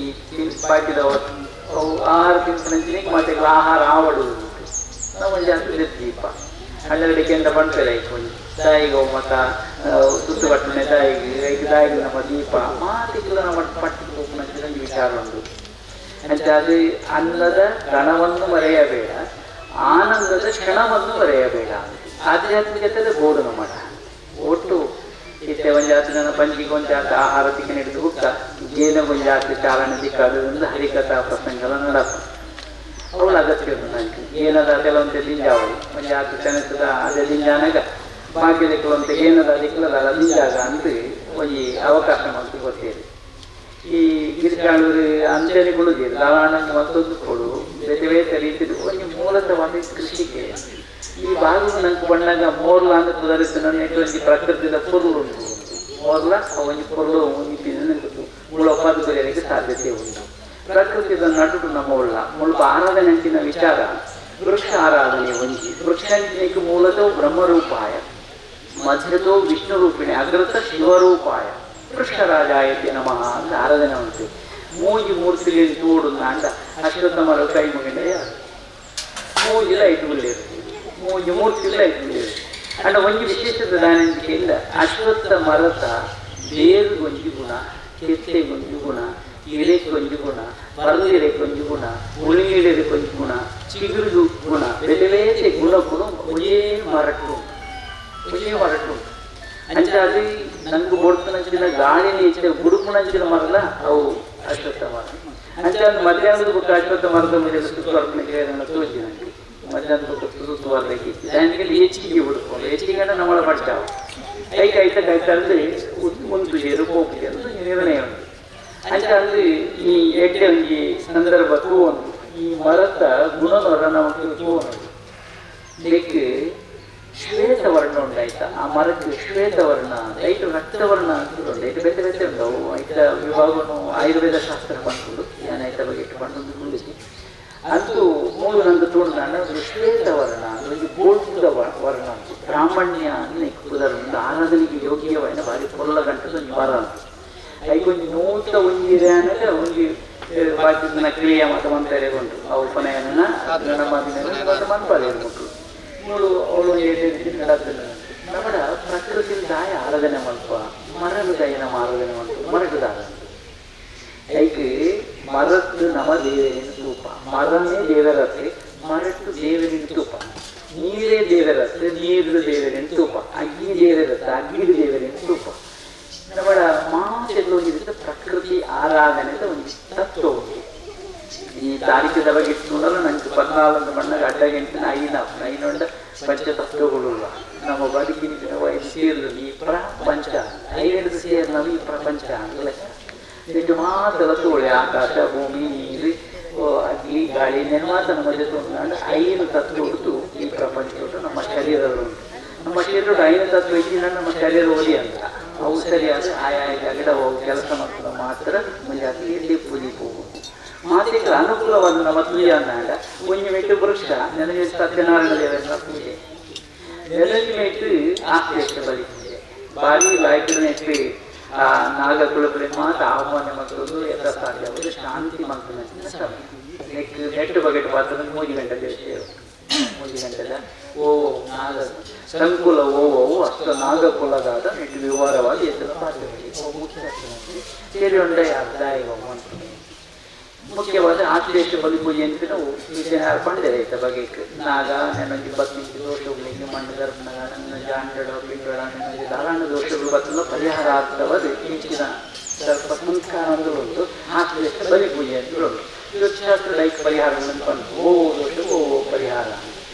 ಈ ಬಾಕಿದ ಅವು ಆಹಾರ ತಿಂತಿನ ಮತ್ತೆ ಆಹಾರ ಆವಡುವುದು ನಾವು ಒಂದು ಜಾಸ್ತಿ ದೀಪ ಹನ್ನೆರಡಕ್ಕಿಂತ ಬಂಟಲೆ ಒಂದು ದಾಯಿಗೆ ಮತ್ತ ಸುತ್ತು ಕಟ್ಟಣೆ ದಾಯಿಗೆ ನಮ್ಮ ದೀಪ ಮಾತಿಗೆ ನಮ್ಮ ಪಟ್ಟು ಹೋಗುವಂತ ವಿಚಾರ ಉಂಟು. ಅಂತ ಅದು ಅನ್ನದ ಕಣವನ್ನು ಮರೆಯಬೇಡ, ಆನಂದದ ಕ್ಷಣವನ್ನು ಮರೆಯಬೇಡ. ಆಧ್ಯಾತ್ಮಿಕತೆ ಬೋಧನ ಮಾಡ ಒಟ್ಟು ಇತ್ತೆ ಒಂದು ಜಾತಿ ನನ್ನ ಪಂಚಿಗೆ ಒಂದು ಜಾತಿ ಆಹಾರ ತಿಕ್ಕಿ ಹಿಡಿದು ಹುಟ್ಟ ಜೇನ ಒಂದು ಜಾತಿ ಚಾಲನೆ ದಿಕ್ಕಾದ್ರಿಂದ ಹರಿಕಥಾ ಪ್ರಸಂಗಗಳ ನಡಪ ಅವಳು ಅಗತ್ಯ ನನಗೆ ಏನದ ಕೆಲವಂತೆ ದಿಂಜಾವಳಿ ಒಂದು ಜಾತಿ ತನಕದ ಅದೇ ದಿಂಜಾನಾಗ ಭಾಗ್ಯದಕ್ಕಂತ ಏನದ ದಿಕ್ಕಲದ ದಿಂಜಾಗ ಅಂತ ಒಂದು ಅವಕಾಶ ಮಾಡ್ತು ಗೊತ್ತೇರಿ. ಈ ಗಿರಿಕಾಳೂರು ಅಂಜಲಿಗಳು ದಾಳಾಣಂಗೆ ಮತ್ತೊಂದು ಕೊಡು ಬೇರೆ ಬೇರೆ ರೀತಿದು ಒಂದು ಮೂಲತವಾದ ಕೃಷಿಗೆ ಈ ಭಾಗವು ನಂಗೆ ಬಂದಾಗ ಮೋರ್ಲ ಅಂತ ಕುದರಿಸಿ ನನ್ನ ಪ್ರಕೃತಿದ ಪೊರ್ಲು ಉಂಟು. ಮೋರ್ಲ ಒಂದು ಪೊರ್ಲು ಮುಳಪಾದ ಬೆಳೆಯಲಿಕ್ಕೆ ಸಾಧ್ಯತೆ ಉಂಟು. ಪ್ರಕೃತಿದ ನಡುಟು ನಮ್ಮ ಉಳ್ಳ ಮುಳ್ಪ ಆರಾಧನೆಂಚಿನ ವಿಚಾರ ವೃಕ್ಷ ಆರಾಧನೆ ಒಂಜಿ. ವೃಕ್ಷಾಂಚಿನಿಗೆ ಮೂಲತಃ ಬ್ರಹ್ಮರೂಪಾಯ, ಮಧ್ಯತೋ ವಿಷ್ಣು ರೂಪಿಣಿ, ಅಗ್ರತ ಶಿವರೂಪಾಯ, ವೃಕ್ಷರಾಜಾಯತೆ ನಮಃ ಅಂತ ಆರಾಧನೆ ಉಂಟು. ಮೂಜಿ ಮೂರ್ತಿಗೆ ತೋಡು ಅಂಡ ಅಶ್ವತ್ಥಮರ ಕೈ ಮುಗಿಂಡ ಮೂಜಿಲ ಇಟ್ಟುಕೊಳ್ಳಿರು, ಮೂಜಿ ಮೂರ್ತಿಲ್ಲ ಇಟ್ಟುಕೊಳ್ಳಿರು ಅಂಡ ಒಂಜಿ ವಿಶೇಷದ ದಾನಿಕೆಯಿಂದ ಅಶ್ವತ್ಥ ಮರದ ಬೇರು ಗೊಂಜಿ ಗುಣ, ಕೆತ್ತೆ ಗೊಂಜಿ ಗುಣ, ಎಲೆ ಕೊಂಜು ಗುಣ, ಬರಲಿರೆ ಕೊಂಜು ಗುಣ, ಉಳಿಗಿಡೆ ಕೊಂಜು ಗುಣ, ಚಿಗುರು ಗುಣ, ಬೇರೆ ಬೇರೆ ಗುಣಗಳು ಒಳ್ಳೆ ಮರಟ್ಟು అంటే అది నంగు బొడుతున్న గాలి ఇచ్చే గుడుపు నంచిన మరల అవు అశ్వత్థ మరం అంటే అది మధ్యాహ్నం ఒక అశ్వత్థ మರದ మీద ಸುತ್ತುವರ್ಪಣೆಗೆ ತೋರಿಸಿದಂತೆ ಮಧ್ಯಾಹ್ನದ ಸುತ್ತುವರ್ದಕ್ಕೆ దానికి ಹೆಚ್ಚಿಗೆ ಬಿಡ್ಕೊಂಡು ಹೆಚ್ಚಿಗೆ ಅಂದ್ರೆ ನಮ್ಮಳ ಪಡ್ತಾವೆ ಕೈ ಕೈತ ಅಂದ್ರೆ ಮುಂತು ಸೇರು ಹೋಗ್ತದೆ ಅಂತ ನಿರ್ಣಯ ಉಂಟು. ಆಯ್ತಲ್ಲಿ ಈ ಎಡ್ಡೆ ಒಂಜಿ ಸಂದರ್ಭ ತೂವೊಂದು ಈ ಮರದ ಗುಣನವರ ನಮಗೆ ತೂವೊಂದು ಇದಕ್ಕೆ ಶ್ವೇತವರ್ಣ ಉಂಟಾಯ್ತಾ ಆ ಮರಕ್ಕೆ ಶ್ವೇತವರ್ಣ ಐಟು ರಕ್ತವರ್ಣ ಅಂತ ಉಂಟು ಇದು ಬೇತೆ ಬೇತೆ ಉಂಟವು ಐತ ವಿಭಾಗನು ಆಯುರ್ವೇದ ಶಾಸ್ತ್ರ ಬಂದ್ಕೊಂಡು ಏನಾಯ್ತ ಬಗ್ಗೆ ಇಟ್ಟು ಬಂದು ಕುಂಡಿಸಿ ಅಂತೂ ಮೂರು ನಂದು ತೋಡು ನಾನು ಶ್ವೇತವರ್ಣ ಒಂದು ಗೋಲ್ಡ್ ವರ್ಣ ಅಂತ ಬ್ರಾಹ್ಮಣ್ಯ ಕುದರೊಂದು ಆರಾಧನೆಗೆ ಯೋಗ್ಯವಾದ ಬಾರಿ ಪೊಲ್ಲ ಗಂಟದ ಒಂದು ಮರ ಅಂತ ಐಕೊಂದು ನೂತ ಒಂದಿದೆ ಅನ್ನೋದು ಒಂದು ಬಾಕಿನ ಕ್ರಿಯೆ ಮತ್ತು ಮಂತಾರೆ ಉಂಟು ಆ ಉಪನಯನ ಗಣಮಾದಿನ ಮನ್ಪಾಲೆ ಉಂಟು ಮೂರು ಅವಳು ನಮ್ಮಡ ಪ್ರಕೃತಿ ದಾಯ ಆರಾಧನೆ ಮಲ್ಪ ಮರದ ದಯನ ಆರಾಧನೆ ಮಲ್ಪ ಮರದ ಐಕೆ ಮರದ್ದು ನಮ ದೇವರಿನ ತೂಪ ಮರನೇ ದೇವರತ್ತೆ ಮರಟ್ಟು ದೇವರಿನ ತೂಪ ನೀರೇ ದೇವರತ್ತೆ ನೀರು ದೇವರಿನ ತೂಪ ಅಗ್ನಿ ದೇವರತ್ತೆ ಅಗ್ನಿದು ದೇವರಿನ ತೂಪ ನಮ್ಮಡ ಮಾತೆಲ್ಲ ಒಂದು ಪ್ರಕೃತಿ ಆರಾಧನೆ ಒಂದು ತತ್ವ ಉಂಟು ಈ ತಾರೀಖದ ಬಗ್ಗೆ ಇಟ್ಕೊಂಡಲ್ಲ ನಂಗೆ 14 ಮಣ್ಣಗೆ ಅಡ್ಡಗೆಂಟಿನ ಐನೊಂಡ ಪಂಚತತ್ವಗಳುಲ್ಲ ನಮ್ಮ ಬದುಕಿನ ವಯಸ್ಸು ಸೇರಿದ್ರು ಈ ಪ್ರಪಂಚ 5 ಸೇರಿ ನಾವು ಈ ಪ್ರಪಂಚ ಅಂತ ಇದು ಮಾತ್ರ ತೋಳೆ ಆಕಾಶ ಭೂಮಿ ನೀರು ಅಗ್ನಿ ಗಾಳಿ ನಿರ್ಮಾತ ನಮ್ಮ ಜೊತೆ ಉಂಟು 5 ತತ್ವ ಹೊರತು ಈ ಪ್ರಪಂಚ ನಮ್ಮ ಶರೀರಗಳು ಉಂಟು ನಮ್ಮ ಶರೀರ 5 ತತ್ವ ಇದ್ದಿನ ನಮ್ಮ ಶರೀರ ಓದಿ ಅಂತ ಅವು ಸರಿಯಾದ ಆಯಾ ಗಿಡ ಹೋಗಿ ಕೆಲಸ ಮಾಡ್ತಾರೆ ಮಾತ್ರ ಮುಂದೆ ಇಲ್ಲಿ ಪೂಜೆ ಹೋಗುದು ಮಾತಿಗೆ ಅನುಕೂಲವಾದ ನಮ್ಮ ಪೂಜೆ ಅಂದಾಗ ಒಂದು ಮೆಟ್ಟು ವೃಕ್ಷ ನನಗೆ ಸತ್ಯನಾರಾಯಣ ದೇವರ ಪೂಜೆ ನೆಲಗಿ ಮೆಟ್ಟು ಆಶ್ಲೇಷ ಬಲಿ ಪೂಜೆ ಬಾರಿ ಲಾಯ್ಕಿನ ನೆಟ್ಟು ಆ ನಾಗ ಕುಳಪಡೆ ಮಾತ್ರ ಆಹ್ವಾನ ಮಕ್ಕಳು ಎಲ್ಲ ಸಾಧ್ಯ ಅವರು ಶಾಂತಿ ಮಕ್ಕಳ ನೆಟ್ಟು ಬಗೆಟ್ ಪಾತ್ರ 3 ಗಂಟೆ 3 ಗಂಟೆದ ಓ ನಾಗ ಸಂಕುಲ ಓವವು ಅಷ್ಟ ನಾಗಕುಲದಾದ ನೆಟ್ಟು ವಿವರವಾಗಿ ಎತ್ತದ ಪಾತ್ರ ಸೇರಿ ಒಂದೇ ಅರ್ಧಾಯ ಮುಖ್ಯವಾದ ಆಶ್ಲೇಷ ಬಲಿ ಪೂಜೆ ಅಂತ ನಾವು ಪಂಡಿತರೆ ಇತ್ತ ಬಗ್ಗೆ ನಾಗ ನನಗೆ 25 ದೋಷಗಳಿಗೆ ಮಣ್ಣು ಧರ್ಮನ ನನ್ನ ಜಾಂಡಡ ಪಿಂಗಳ ನನಗೆ ಧಾರಾಣ ದೋಷಗಳು ಬರ್ತಲ್ಲ ಪರಿಹಾರ ಆಗ್ತವದು ಹೆಚ್ಚಿನ ಸ್ವಲ್ಪ ಸಂಸ್ಕಾರಗಳು ಆಶ್ಲೇಷ ಬಲಿ ಪೂಜೆ ಅಂತ ಹೇಳೋದು ಜ್ಯೋತಿಷಾಸ್ತ್ರ ಲೈಕ್ ಪರಿಹಾರಗಳನ್ನು ಬಂದು ಓ ದೋಷ ಓ ಪರಿಹಾರ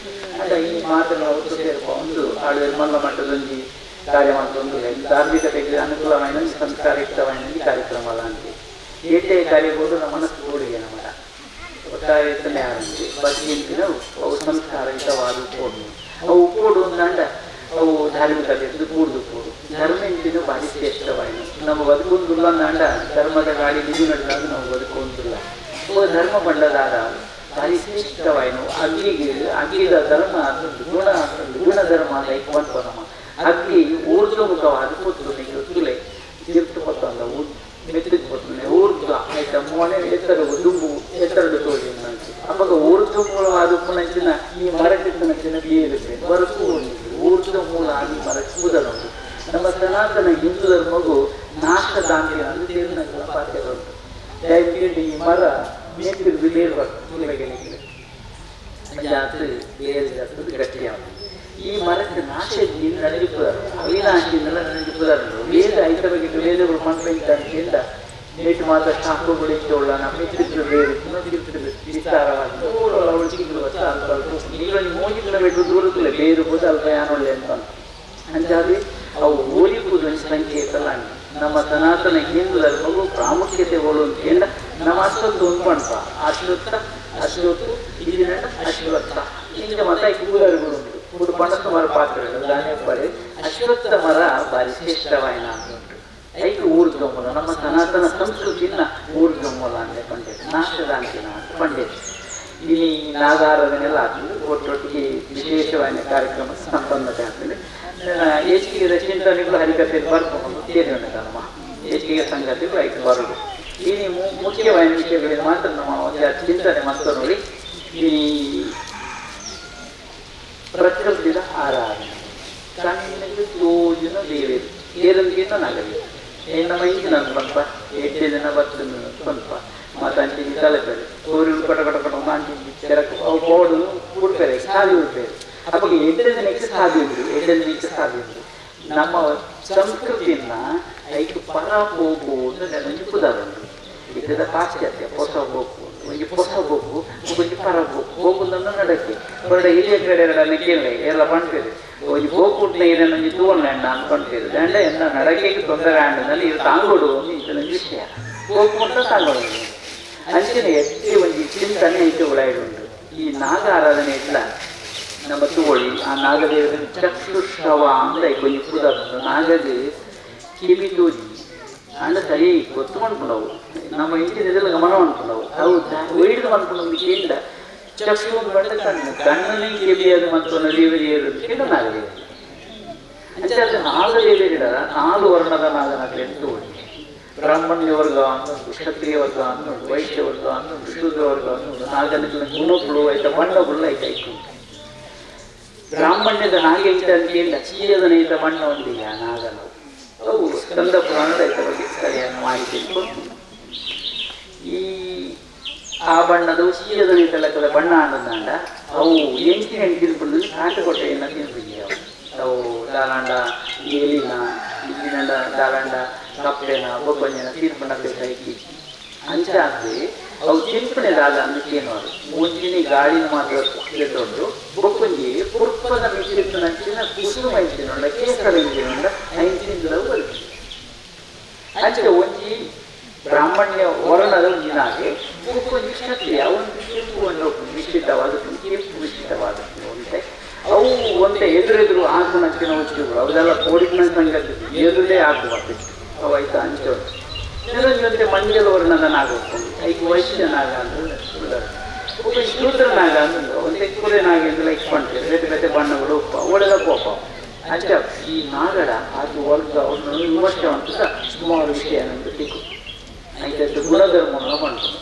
ಅದ ಈ ಮಾತನ್ನು ಹೊತ್ತು ಸೇರ್ಕೊಂಡು ಆಳು ಮಲ್ಲ ಮಟ್ಟದೊಂದು ಕಾರ್ಯ ಮಾಡ್ಕೊಂಡು ಧಾರ್ಮಿಕತೆಗೆ ಅನುಕೂಲವಾದ ಸಂಸ್ಕಾರಯುಕ್ತವಾದ ಕಾರ್ಯಕ್ರಮ ಅಲ್ಲ ಅಂತ ಏಟೇ ಕಾರ್ಯಗಳು ನಮ್ಮ ಮನಸ್ಸು ಕೂಡಿಗೆ ನಮ್ಮ ಒಟ್ಟಾರೆತನೇ ಆರಂಭಿ ಬದುಕಿನ ಅವು ಸಂಸ್ಕಾರಯುತವಾದ ಕೂಡು ಅವು ಕೂಡು ಅಂದ ಅವು ಧಾರ್ಮಿಕತೆ ಕೂಡುದು ಕೂಡು ಧರ್ಮ ಇಂದಿನ ಭಾರಿ ಶ್ರೇಷ್ಠವಾಯಿತು ನಮ್ಮ ಬದುಕೊಂದಿಲ್ಲ ಅಂದ ಧರ್ಮದ ಗಾಡಿ ನಿಧಿ ನಡೆದಾಗ ನಾವು ಬದುಕೊಂದಿಲ್ಲ ಅವು ಧರ್ಮ ಬಂಡದಾದ ಭಾರಿ ಶ್ರೇಷ್ಠವಾಯಿತು ಅಗ್ಗಿದ ಧರ್ಮ ಗುಣಧರ್ಮ ಅಂತ ನಮ್ಮ ಅಗ್ಗಿ ಊರ್ಧ್ವಮುಖವಾದ ಕೂತು ತುಲೆ ತೀರ್ಥಪತ್ತ ಮೆತ್ತಿಗೆ ಊರ್ಧ್ವ ಆಯ್ತಾ ಮೊನೆ ಎತ್ತರವು ದುಂಬು ಎತ್ತರಡು ತೋಳಿ ಅವಾಗ ಊರ್ಧ್ವ ಮೂಲವಾದ ಪುನಂಚಿನ ಈ ಮರಕ್ಕಿನ ಬೇರುತ್ತೆ ಬರಕು ಊರ್ಧ್ವ ಮೂಲ ಆಗಿ ಮರಕ್ಕೆ ಕೂದಲುಂಟು ನಮ್ಮ ಸನಾತನ ಹಿಂದೂ ಧರ್ಮಗೂ ನಾಶದಾಂತಿ ಅಂದ್ರೆ ದೇವನ ಪಾಠ್ಯಗಳುಂಟು ದಯವಿಟ್ಟು ಈ ಮರ ಮೇತಿರು ಬಿಲೇರ್ಬಾರ್ದು ಜಾತ್ರೆ ಬೇರೆ ಜಾತ್ರೆ ಗಟ್ಟಿಯಾಗುತ್ತೆ ಈ ಮರಕ್ಕೆ ನಾಶದಿಂದ ನಡೆಯುವುದಾರ ಅವಿನಾಶಿಯಿಂದೆಲ್ಲ ನಡೆಯುವುದಾರರು ವೇದ ಐತ ಬಗ್ಗೆ ವೇದಗಳು ಮಂತ್ರ ನೇಟು ಮಾತ್ರ ಶಾಖಗಳು ಇಟ್ಟೋಳ ನಮ್ಮ ಮಿತ್ರ ಬೇರೆ ವಿಸ್ತಾರವಾಗಿ ಅವಳಿಗಳು ನೀರಲ್ಲಿ 3 ಕಿಲೋಮೀಟರ್ ದೂರದಲ್ಲೇ ಬೇರೆ ಹೋದ ಅಲ್ಪ ಯಾನೊಳ್ಳೆ ಅಂತ ಅಂತಾದ್ರೆ ಅವು ಹೋಲಿಪುದು ಸಂಕೇತಲ್ಲ ನಮ್ಮ ಸನಾತನ ಹಿಂದೂ ಧರ್ಮವು ಪ್ರಾಮುಖ್ಯತೆಗಳು ಅಂತ ಹೇಳ ನಮ್ಮ ಅಶ್ವತ್ಥ ಉಂಟು ಅಶ್ವತ್ತು ಇದಿನ ಅಶ್ವತ್ಥ ಹಿಂಗೆ ಮತ ಕೂದಲುಗಳು ಉಂಟು ಮೂರು ಪಣಸ ಮರ ಪಾತ್ರಗಳು ದಾನೆ ಪಡೆ ಅಶ್ವತ್ಥ ಮರ ಭಾರಿ ಶ್ರೇಷ್ಠವಾಯಿನ ಅಂತ ಉಂಟು ಐದು ಊರ್ಧ್ವ ಮೂಲ ನಮ್ಮ ಸನಾತನ ಸಂಸ್ಕೃತಿನ ಊರ್ಧ್ವ ಮೂಲ ಅಂದರೆ ಪಂಡಿತ ನಾಶದಾಂತಿನ ಅಂತ ಪಂಡಿತ ಇಲ್ಲಿ ನಾಗಾರಾಧನೆಲ್ಲ ಆಗ್ತದೆ ಒಟ್ಟೊಟ್ಟಿಗೆ ವಿಶೇಷವಾದ ಕಾರ್ಯಕ್ರಮ ಸಂಪನ್ನತೆ ಆಗ್ತದೆ ಹೆಚ್ಚಿಗೆ ಚಿಂತನೆಗಳು ಹರಿಕಥೆಯಲ್ಲಿ ಬರ್ಕೊಂಡು ಸೇರಿ ಉಂಟಮ್ಮ ಹೆಚ್ಚಿಗೆ ಸಂಗತಿಗಳು ಆಯ್ತು ಬರೋದು ಈ ಮುಖ್ಯವಾದ ವಿಷಯಗಳಿಗೆ ಮಾತ್ರ ನಮ್ಮ ಚಿಂತನೆ ಮತ್ತು ನೋಡಿ ಈ ಪ್ರಕೃತಿದ ಆರಾಧನೆ ಕಣ್ಣಿಗೆ ಯೋಜನ ದೇವಿ ಏರಂಗಿನ ನಗಲಿ ಹೆಣ್ಣ ಮೈಗೆ ನಾನು ಬಂಪ 8 ದಿನ ಬರ್ತದೆ ಬಂಪ ಮಾತಾಂಟಿ ತಲೆಬೇರೆ ಸೂರ್ಯ ಕಟ ಮಾಂಟಿ ಚೆರಕು ಅವು ಬೋರ್ಡು ಉಡ್ಪೇರೆ ಸಾದಿ ಉಡ್ಪೇರೆ ಅವಾಗ 8 ದಿನಕ್ಕೆ ಸಾದಿ ಉಂಟು 8 ದಿನಕ್ಕೆ ಸಾದಿ ಉಂಟು ನಮ್ಮ ಸಂಸ್ಕೃತಿಯನ್ನ ಐದು ಪರ ಹೋಗು ಅಂತ ನನಗೆ ಉದಾಹರಣೆ ಇದರ ಪಾಶ್ಚಾತ್ಯ ಹೊಸ ಹೋಗು ಒಂದು ಹೊಸ ಹೋಗು ಒಂದು ಪರ ಹೋಗುದನ್ನು ನಡಕ್ಕೆ ಹೊರಡ ಹಿರಿಯ ಕಡೆ ಕೇಳಿ ಎಲ್ಲ ಪಂಡ್ತೇವೆ ಒಂದು ಹೋಗ್ಬಿಟ್ಟ ಇದನ್ನು ತೋಳ್ಣ ಅನ್ಕೊಂಡ್ತೇವೆ ದಂಡ ಎಲ್ಲ ನಡಕೆಗೆ ತೊಂದರೆ ಆಂಡದಲ್ಲಿ ಇದು ತಾಂಗೋಡು ಇದು ವಿಷಯ ಹೋಗ್ಕೊಂಡ ತಗೊಳ್ಳೋದು ಅಂಚನೆ ಎತ್ತಿ ಒಂದು ಚಿಂತನೆ ಇಟ್ಟು ಉಳಿಯುಂಟು ಈ ನಾಗ ಆರಾಧನೆ ಇಲ್ಲ ನಮ್ಮ ತೋಳಿ ಆ ನಾಗದೇವರ ಚಕ್ಷುಶ್ರವ ಅಂತ ಕೊಂಚ ಕುದದ್ದು ನಾಗದು ಕಿವಿ ತೂಜಿ ಅಂಡ ಸರಿ ಗೊತ್ತು ಮಾಡ್ಕೊಂಡವು ನಮ್ಮ ಇಂಚಿನೆಲ್ಲ ಗಮನ ಮಾಡ್ಕೊಂಡವು ಹೌದಾ ಒಯ್ದು ಮಾಡ್ಕೊಂಡು ಕೇಂದ್ರ ಚಕ್ಷು ಬಂದ ಕಣ್ಣು ಕಣ್ಣನೇ ಕಿವಿಯಾದ ಮತ್ತು ದೇವರಿಯರು ಕೇಂದ್ರ ನಾಗದೇವರು ಅಂಚೆ ಅದು ನಾಗದೇವರಿಡ 4 ವರ್ಣದ ನಾಗನಾಗಲಿ ತೋಳಿ ಬ್ರಾಹ್ಮಣ್ಯ ವರ್ಗ ಅನ್ನೊಂದು ಕ್ಷತ್ರಿಯ ವರ್ಗ ಅನ್ನೊಂದು ವೈಶ್ಯ ವರ್ಗ ಅನ್ನೊಂದು ಶೂದ್ರ ವರ್ಗ ಅನ್ನೊಂದು ನಾಗನ ಗುಣಗಳು ಆಯ್ತ ಬಣ್ಣಗಳು ಆಯ್ತು ಆಯ್ತು ಬ್ರಾಹ್ಮಣ್ಯದ ನಾಗೆ ಐತ ಅಂತ ಇಲ್ಲ ಚೀಯದನ ಐತ ಬಣ್ಣ ಒಂದಿಲ್ಲ ನಾಗನು ಅವು ಸ್ಕಂದ ಪುರಾಣದ ಐತ ಬಗ್ಗೆ ಸರಿಯಾದ ಮಾಹಿತಿ ಈ ಆ ಬಣ್ಣದ ಚೀಯದನ ಐತ ಲೆಕ್ಕದ ಬಣ್ಣ ಅನ್ನೋದಂಡ ಅವು ಎಂಟಿನ ತಿಳ್ಕೊಂಡು ಕಾಟುಕೊಟ್ಟೆಯನ್ನು ತಿನ್ಬಿಟ್ಟಿವೆ ಅವು ದಾಲಾಂಡ ಎಲಿನ ಇಲ್ಲಿನ ದಾಲಾಂಡ ಕಪ್ಪೆನ ಬೊಬ್ಬಂಜನ ತೀರ್ಪಣಕ್ಕೆ ಕೈಕಿ ಅಂಚಾದ್ರೆ ಅವು ತಿನ್ಪಣೆದಾದ ಅನ್ನಕ್ಕೇನು ಅದು ಮುಂಜಿನ ಗಾಳಿನ ಮಾತ್ರ ಎದ್ದೊಂಡು ಬೊಬ್ಬಂಜಿ ಪುರ್ಪದ ಮಿಕ್ಕಿತ್ತು ನಂಚಿನ ಕುಸುಮ ಇಂಚಿನೊಂಡ ಕೇಸರ ಇಂಚಿನೊಂಡ ಐಂಚಿನವು ಬರುತ್ತೆ ಅಂಚೆ ಒಂಜಿ ಬ್ರಾಹ್ಮಣ್ಯ ವರ್ಣದ ಒಂಜಿನಾಗೆ ಬೊಬ್ಬಂಜಿ ಕ್ಷತ್ರಿಯ ಒಂದು ಕೆಂಪು ಒಂದು ನಿಶ್ಚಿತವಾದದ್ದು ಕೆಂಪು ನಿಶ್ಚಿತವಾದದ್ದು ಒಂದೇ ಅವು ಒಂದೇ ಎದುರೆದುರು ಹಾಕು ನಂಚಿನ ವಸ್ತುಗಳು ಅವೆಲ್ಲ ಕೋಡಿನ ಸಂಗತಿ ಎದುರೇ ಹಾಕುವಂತೆ ಅವು ಆಯ್ತು ಅಂಚೆ ಜನರಂತೆ ಮಂಜಲ ವರ್ಣದ ನಾಗ ಹೋಗ್ಕೊಂಡು ಐದು ವೈಶ್ಯ ನಾಗ ಅಂದ್ರೆ ಒಬ್ಬ ಶೂದ್ರ ನಾಗ ಅಂದ್ರೆ ಒಂದೇ ಕುರೆ ನಾಗ ಅಂತ ಲೈಕ್ ಮಾಡ್ತೇವೆ ಬೇರೆ ಬೇರೆ ಬಣ್ಣಗಳು ಒಳ್ಳೆದ ಕೋಪ ಅಂಚೆ ಈ ನಾಗಡ ಅದು ವರ್ಗ ಒಂದು ವಿಮರ್ಶೆ ಅಂತ ಸುಮಾರು ವಿಷಯ ನಮ್ಗೆ ಸಿಕ್ಕು ಆಯ್ತು ಗುಣಧರ್ಮವನ್ನು ಮಾಡ್ತಾರೆ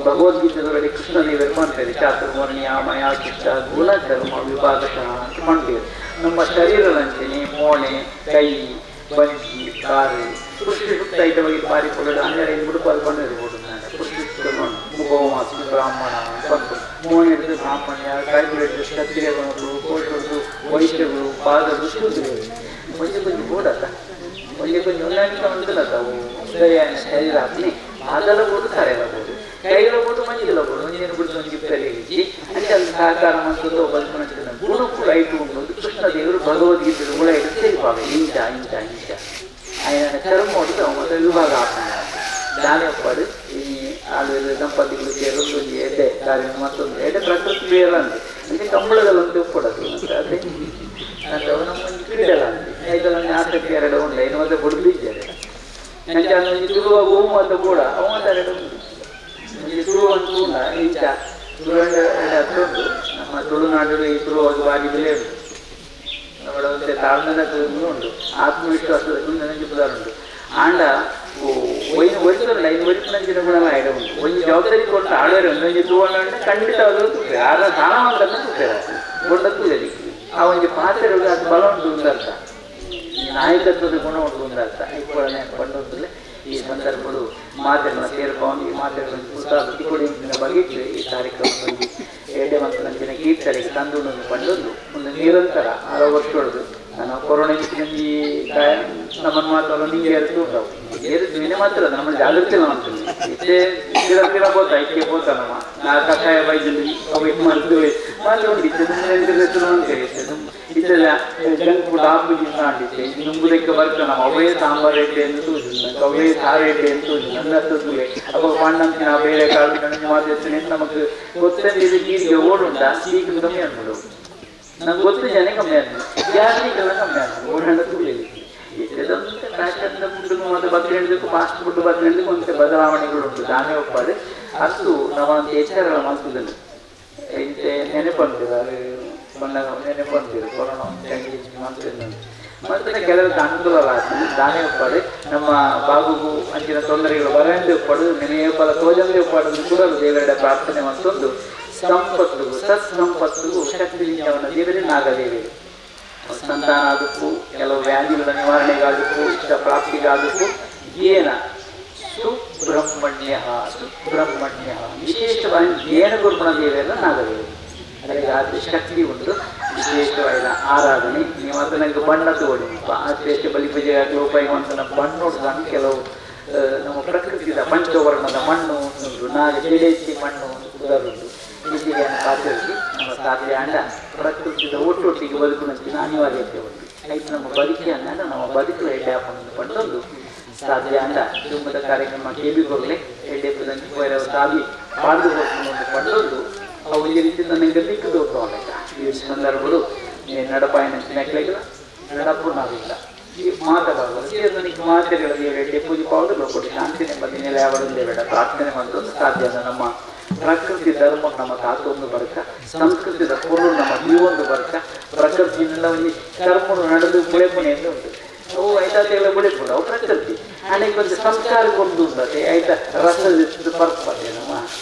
ಭಗವದ್ಗೀತೆದೊಳಗೆ ಕೃಷ್ಣದೇವರು ಮಾಡ್ತಾರೆ ಚಾತುರ್ವರ್ಣ್ಯ ಮಯಾಚಿತ್ತ ಗುಣಧರ್ಮ ವಿಭಾಗಶಃ ಅಂತ ಮಾಡ್ತೇವೆ ನಮ್ಮ ಶರೀರದಂತೆಯೇ ಮೋಣೆ ಕೈ ಬಂಜಿ ಕಾರು ಕೃಷಿ ಸುತ್ತ ಇದ್ದವಾಗಿ ಬಾರಿ ಕೊಡೋದು 12 ಮುಡುಪಾದ ಬಣ್ಣ ಇರ್ಬೋದು ಕೃಷಿ ಮುಖವಾಸಿ ಬ್ರಾಹ್ಮಣ ಬಂತು ಮೋಣೆ ಹಿಡಿದು ಬ್ರಾಹ್ಮಣ್ಯ ಕೈ ಬಿಡಿದು ಕ್ಷತ್ರಿಯಗಳು ಕೋಟರು ವೈಶ್ಯಗಳು ಪಾದಗಳು ಶೂದ್ರರು ಕೊಂಚ ಬೋಡಲ್ಲ ಕೊಂಚ ಹೊಂದಾಣಿಕೆ ಉಂಟಲ್ಲದ ಅವು ಸರಿಯಾದ ಶರೀರ ಹಾಕಿ ಅದೆಲ್ಲ ಬೋದು ತರೆಯಬಹುದು ಕೈಲ ಬೋದು ಮಂಜಿಲ ಬೋದು ಒಂದೇನು ಬಿಟ್ಟು ಒಂದು ಕಲಿಯಿಸಿ అంటే ಅದು ಸಹಕಾರ ಮಂತ್ರದ ಬದುಕಿನ ಗುಣ ಕೂಡ ಐಟು ಉಂಟು ಕೃಷ್ಣದೇವರು ಭಗವದ್ಗೀತೆ ಗುಣ ಇಟ್ಟು ಸೇರಿಪಾಗ ಇಂಚ ಇಂಚ ಇಂಚ ఆయన చర్మం ఉంటుంది మొదటి విభాగం దాని ఒక్కడు ఈ వాళ్ళు దంపతిಗಳು రెండు ఎడ్ಡೆ దాని మొత్తం ఎడ్ಡೆ ప్రకృతి వేరండి అంటే కంబಳಗಳಂತೆ ಒಪ್ಪಡದು ಅದೇ ನಾವು ನಮ್ಮ ಕ್ರೀಡೆಗಳಂತೆ ಐದರಲ್ಲಿ ಆಸಕ್ತಿ 2 ಉಂಟು ಇನ್ನು ಮತ್ತೆ ಬುಡ್ದಿದ್ದಾರೆ ನಂಗೆ ಒಂದು ತುಳುವ ಗೋಮು ಅಂತ ಕೂಡ ಅವತ್ತು ತುಳುವಂತೂ ಇಂಚ ತುಳುವಂಡ ಹತ್ತೊಂದು ನಮ್ಮ ತುಳುನಾಡು ಈ ತುಳುವಾಗ ಬಾರಿ ಬೆಲೆ ಉಂಟು നമ്മുടെ താഴ്ന്നതൊക്കെ ഉണ്ട് ആത്മവിശ്വാസത്തിൽ ನನಗೆ ಉದಾಹರಣೆ ಆಂಡ ಒರಿಸಲ್ಲ ಇನ್ನು ಒರಿಸಿನ ಗುಣಗಳಾಯಿಡುಂಟು ಒಂದು ಜವಾಬ್ದಾರಿ ಕೊಟ್ಟು ಆಡೋರು ಒಂದೊಂದು ತಗೊಂಡು ಖಂಡಿತ ಅದು ತುಟ್ರೆ ಆದ ಸಾಣವಂತನ್ನು ತುಟ್ಟಾರೆ ಗೊಂಡದ್ದು ಅದಕ್ಕೆ ಆ ಒಂದು ಪಾತ್ರೆಗಳು ಅದು ಬಲ ಉಂಟು ಒಂದರ್ಥ ನಾಯಕತ್ವದ ಗುಣ ಉಂಟು ಒಂದರ್ಥ ಇಪ್ಪಳನೆ ಕೊಂಡೊಂದಲೇ ಈ ಸಂದರ್ಭಗಳು ಮಾತೆಗಳನ್ನ ಸೇರ್ಕೊಂಡು ಈ ಮಾತೆಗಳನ್ನು ಪುಸ್ತಕ ಕೊಡಿನ ಬಗ್ಗೆ ಈ ಕಾರ್ಯಕ್ರಮದಲ್ಲಿ ಎಡೆ ಮಕ್ಕಳಂಚಿನ ಕೀರ್ತನೆಗೆ ತಂದು ಕೊಂಡೊಂದು ಒಂದು ನಿರಂತರ 6 ವರ್ಷದೊಳದು ನಾನು ಕೊರೋನಾ ಈ ನಮ್ಮನ್ನು ಮಾತ್ರ ನೀರು ಏರಿತು ಉಂಟಾವು ಏರಿದ್ವಿನೇ ಮಾತ್ರ ನಮ್ಮನ್ನು ಜಾಗೃತಿ ಮಾಡ್ತೀವಿ ಇಷ್ಟೇ ಇದ್ದಿರ ಬೋತಾ ಇಕ್ಕೆ ಬೋತಾ ನಮ್ಮ ನಾ ಕಷಾಯ ಬೈದಲ್ಲಿ ಅವು ಇದು ಮಾಡ್ತೀವಿ ಮಾತ್ರ ಉಂಟು ಇದ್ದೆಲ್ಲ ಜಂಕ್ ಫುಡ್ ಹಾಕಿ ಮಾಡಿದ್ದೆ ನುಂಗುದಕ್ಕೆ ಬರ್ತದೆ ನಮ್ಮ ಅವೇ ಸಾಂಬಾರು ಎಡ್ಡೆ ಎಂದು ತೋರಿಸಿಲ್ಲ ಅವೇ ಸಾರು ಎಡ್ಡೆ ಎಂದು ತೋರಿಸಿಲ್ಲ ನನ್ನ ತೋರಿಸಿಲ್ಲ ಅವಾಗ ಮಣ್ಣಂತ ನಾವು ಬೇರೆ ಕಾಳು ನನಗೆ ಮಾತಾಡ್ತೀನಿ ನಮಗೆ ಗೊತ್ತಂದ್ರೆ ಇದು ನೀರಿಗೆ ಓಡುಂಟಾ ಈಗ ಕಮ್ಮಿ ಆಗ್ಬೋದು ನಂಗೆ ಗೊತ್ತು ಜನ ಕಮ್ಮಿ ಆಗ್ತದೆ ಗ್ಯಾಸ್ಗೆಲ್ಲ ಕಮ್ಮಿ ಆಗ್ತದೆ ಓಡಾಡ ತುಳಿಲಿ ಇದೊಂದು ಫ್ಯಾಷನ್ ಫುಡ್ ಮತ್ತು ಬದಲಿಡೋದಕ್ಕೂ ಫಾಸ್ಟ್ ಫುಡ್ ಬದಲಿಡೋದಕ್ಕೆ ಒಂದು ಬದಲಾವಣೆಗಳು ಉಂಟು ನಾನೇ ಒಪ್ಪಾದೆ ಅಷ್ಟು ನಮ್ಮ ಎಚ್ಚರಗಳ ಮಾತುದಲ್ಲಿ ಇಂತೆ ನೆನಪಂತೀರ ಬಂದಾಗ ನೆನಪಂತೀರು ಕೊರೋನಾ ಮಾಡ್ತಿದ್ದ ಮತ್ತೆ ಕೆಲವಕ್ಕೆ ಅನುಕೂಲ ಆಗ್ತದೆ ನಾನೇ ಒಪ್ಪಾದೆ ನಮ್ಮ ಬಾಬುಗೂ ಅಂಚಿನ ತೊಂದರೆಗಳು ಬರಂದೆ ಒಪ್ಪಾಡು ನೆನೆಯ ಫಲ ತೋಜಂದೆ ಒಪ್ಪಾಡೋದು ಕೂಡ ದೇವರ ಪ್ರಾರ್ಥನೆ ಮತ್ತೊಂದು ಸಂಪತ್ತು ಸತ್ಸಂಪತ್ತು ಶಕ್ತಿಲಿಂಗವನ್ನು ದೇವರೇ ನಾಗದೇವಿ ಸಂತಾನ ಆದಕ್ಕೂ ಕೆಲವು ವ್ಯಾಧಿಗಳ ನಿವಾರಣೆಗಾದಕ್ಕೂ ಇಷ್ಟ ಪ್ರಾಪ್ತಿಗಾದಕ್ಕೂ ಏನ ಸುಬ್ರಹ್ಮಣ್ಯ ವಿಶೇಷವಾಗಿ ಏನ ಗುರುಗುಣ ದೇವಿಯಲ್ಲ ನಾಗದೇವಿ ಅದಕ್ಕೆ ಅದು ಶಕ್ತಿ ಉಂಟು ವಿಶೇಷವಾದ ಆರಾಧನೆ ನೀವು ಅದು ನನಗೆ ಬಣ್ಣ ತಗೊಳ್ಳಿ ಶ್ರೇಷ್ಠ ಬಲಿಪೂಜೆ ಉಪಯೋಗವಂತನ ಬಣ್ಣ ನೋಡಿದಾಗ ಕೆಲವು ನಮ್ಮ ಪ್ರಕೃತಿಯ ಪಂಚವರ್ಣದ ಮಣ್ಣು ಉಂಟು ನಾಗ ಜಡೇಸಿ ಮಣ್ಣು ಉದಾಹರಣೆ ವಿದ್ಯೆಯನ್ನು ಆಚರಿಸಿ ನಮ್ಮ ಸಾಧ್ಯ ಅಂಡ ಪ್ರಕೃತಿಯ ಒಟ್ಟೊಟ್ಟಿಗೆ ಬದುಕಿನ ಅನಿವಾರ್ಯತೆ ಉಂಟು ಆಯ್ತು ನಮ್ಮ ಬದುಕಿಯನ್ನು ನಮ್ಮ ಬದುಕುವ ಎಡ್ಡೆ ಹಾಕೊಂಡು ಪಡೆದೊಂದು ಸಾಧ್ಯ ಅಂತ ಕುಟುಂಬದ ಕಾರ್ಯಕ್ರಮ ಕೇಳಿಕೊಳ್ಳಿ ಎಡ್ಡೆ ಪದಂಗೆ ಬೇರೆ ಸಾಗಿ ಬಾಳ್ದು ಪಡೆದು ಅವು ಈ ರೀತಿ ನನಗೆ ದಿಕ್ಕು ಹೋಗ್ತಾವಲ್ಲ ಈ ಸಂದರ್ಭಗಳು ನಡಪಾಯನ ನೆಕ್ಲೆಗಳ ನಡಪೂರ್ಣವಿಲ್ಲ ಈ ಮಾತುಗಳು ನನಗೆ ಮಾತುಗಳಲ್ಲಿ ಎಡ್ಡೆ ಪೂಜೆ ಪಾವಲು ಕೊಟ್ಟು ಶಾಂತಿ ನೆಮ್ಮದಿ ನೆಲೆ ಅವರೊಂದೇ ಬೇಡ ಪ್ರಾರ್ಥನೆ ಮಾಡೋದು ಸಾಧ್ಯ ನಮ್ಮ ಪ್ರಕೃತಿ ಧರ್ಮ ನಮ್ಮ ತಾತೊಂದು ಬರ್ಕ ಸಂಸ್ಕೃತಿದ ಪೂರ್ವ ನಮ್ಮ ಜೀವೊಂದು ಬರ್ಕ ಪ್ರಕೃತಿಯಿಂದ ಒಂದು ಕರ್ಮ ನಡೆದು ಗುಳೆಪಣೆಯನ್ನು ಉಂಟು ಅವು ಐತಾತೆಲ್ಲ ಗುಳೆಪುಡ ಅವು ಪ್ರಕೃತಿ ಅನೇಕ ಒಂದು ಸಂಸ್ಕಾರಕ್ಕೊಂದು ಉಂಟತೆ ಆಯ್ತಾ ರಸದ ಪರ್ಪತೆ ನಮ್ಮ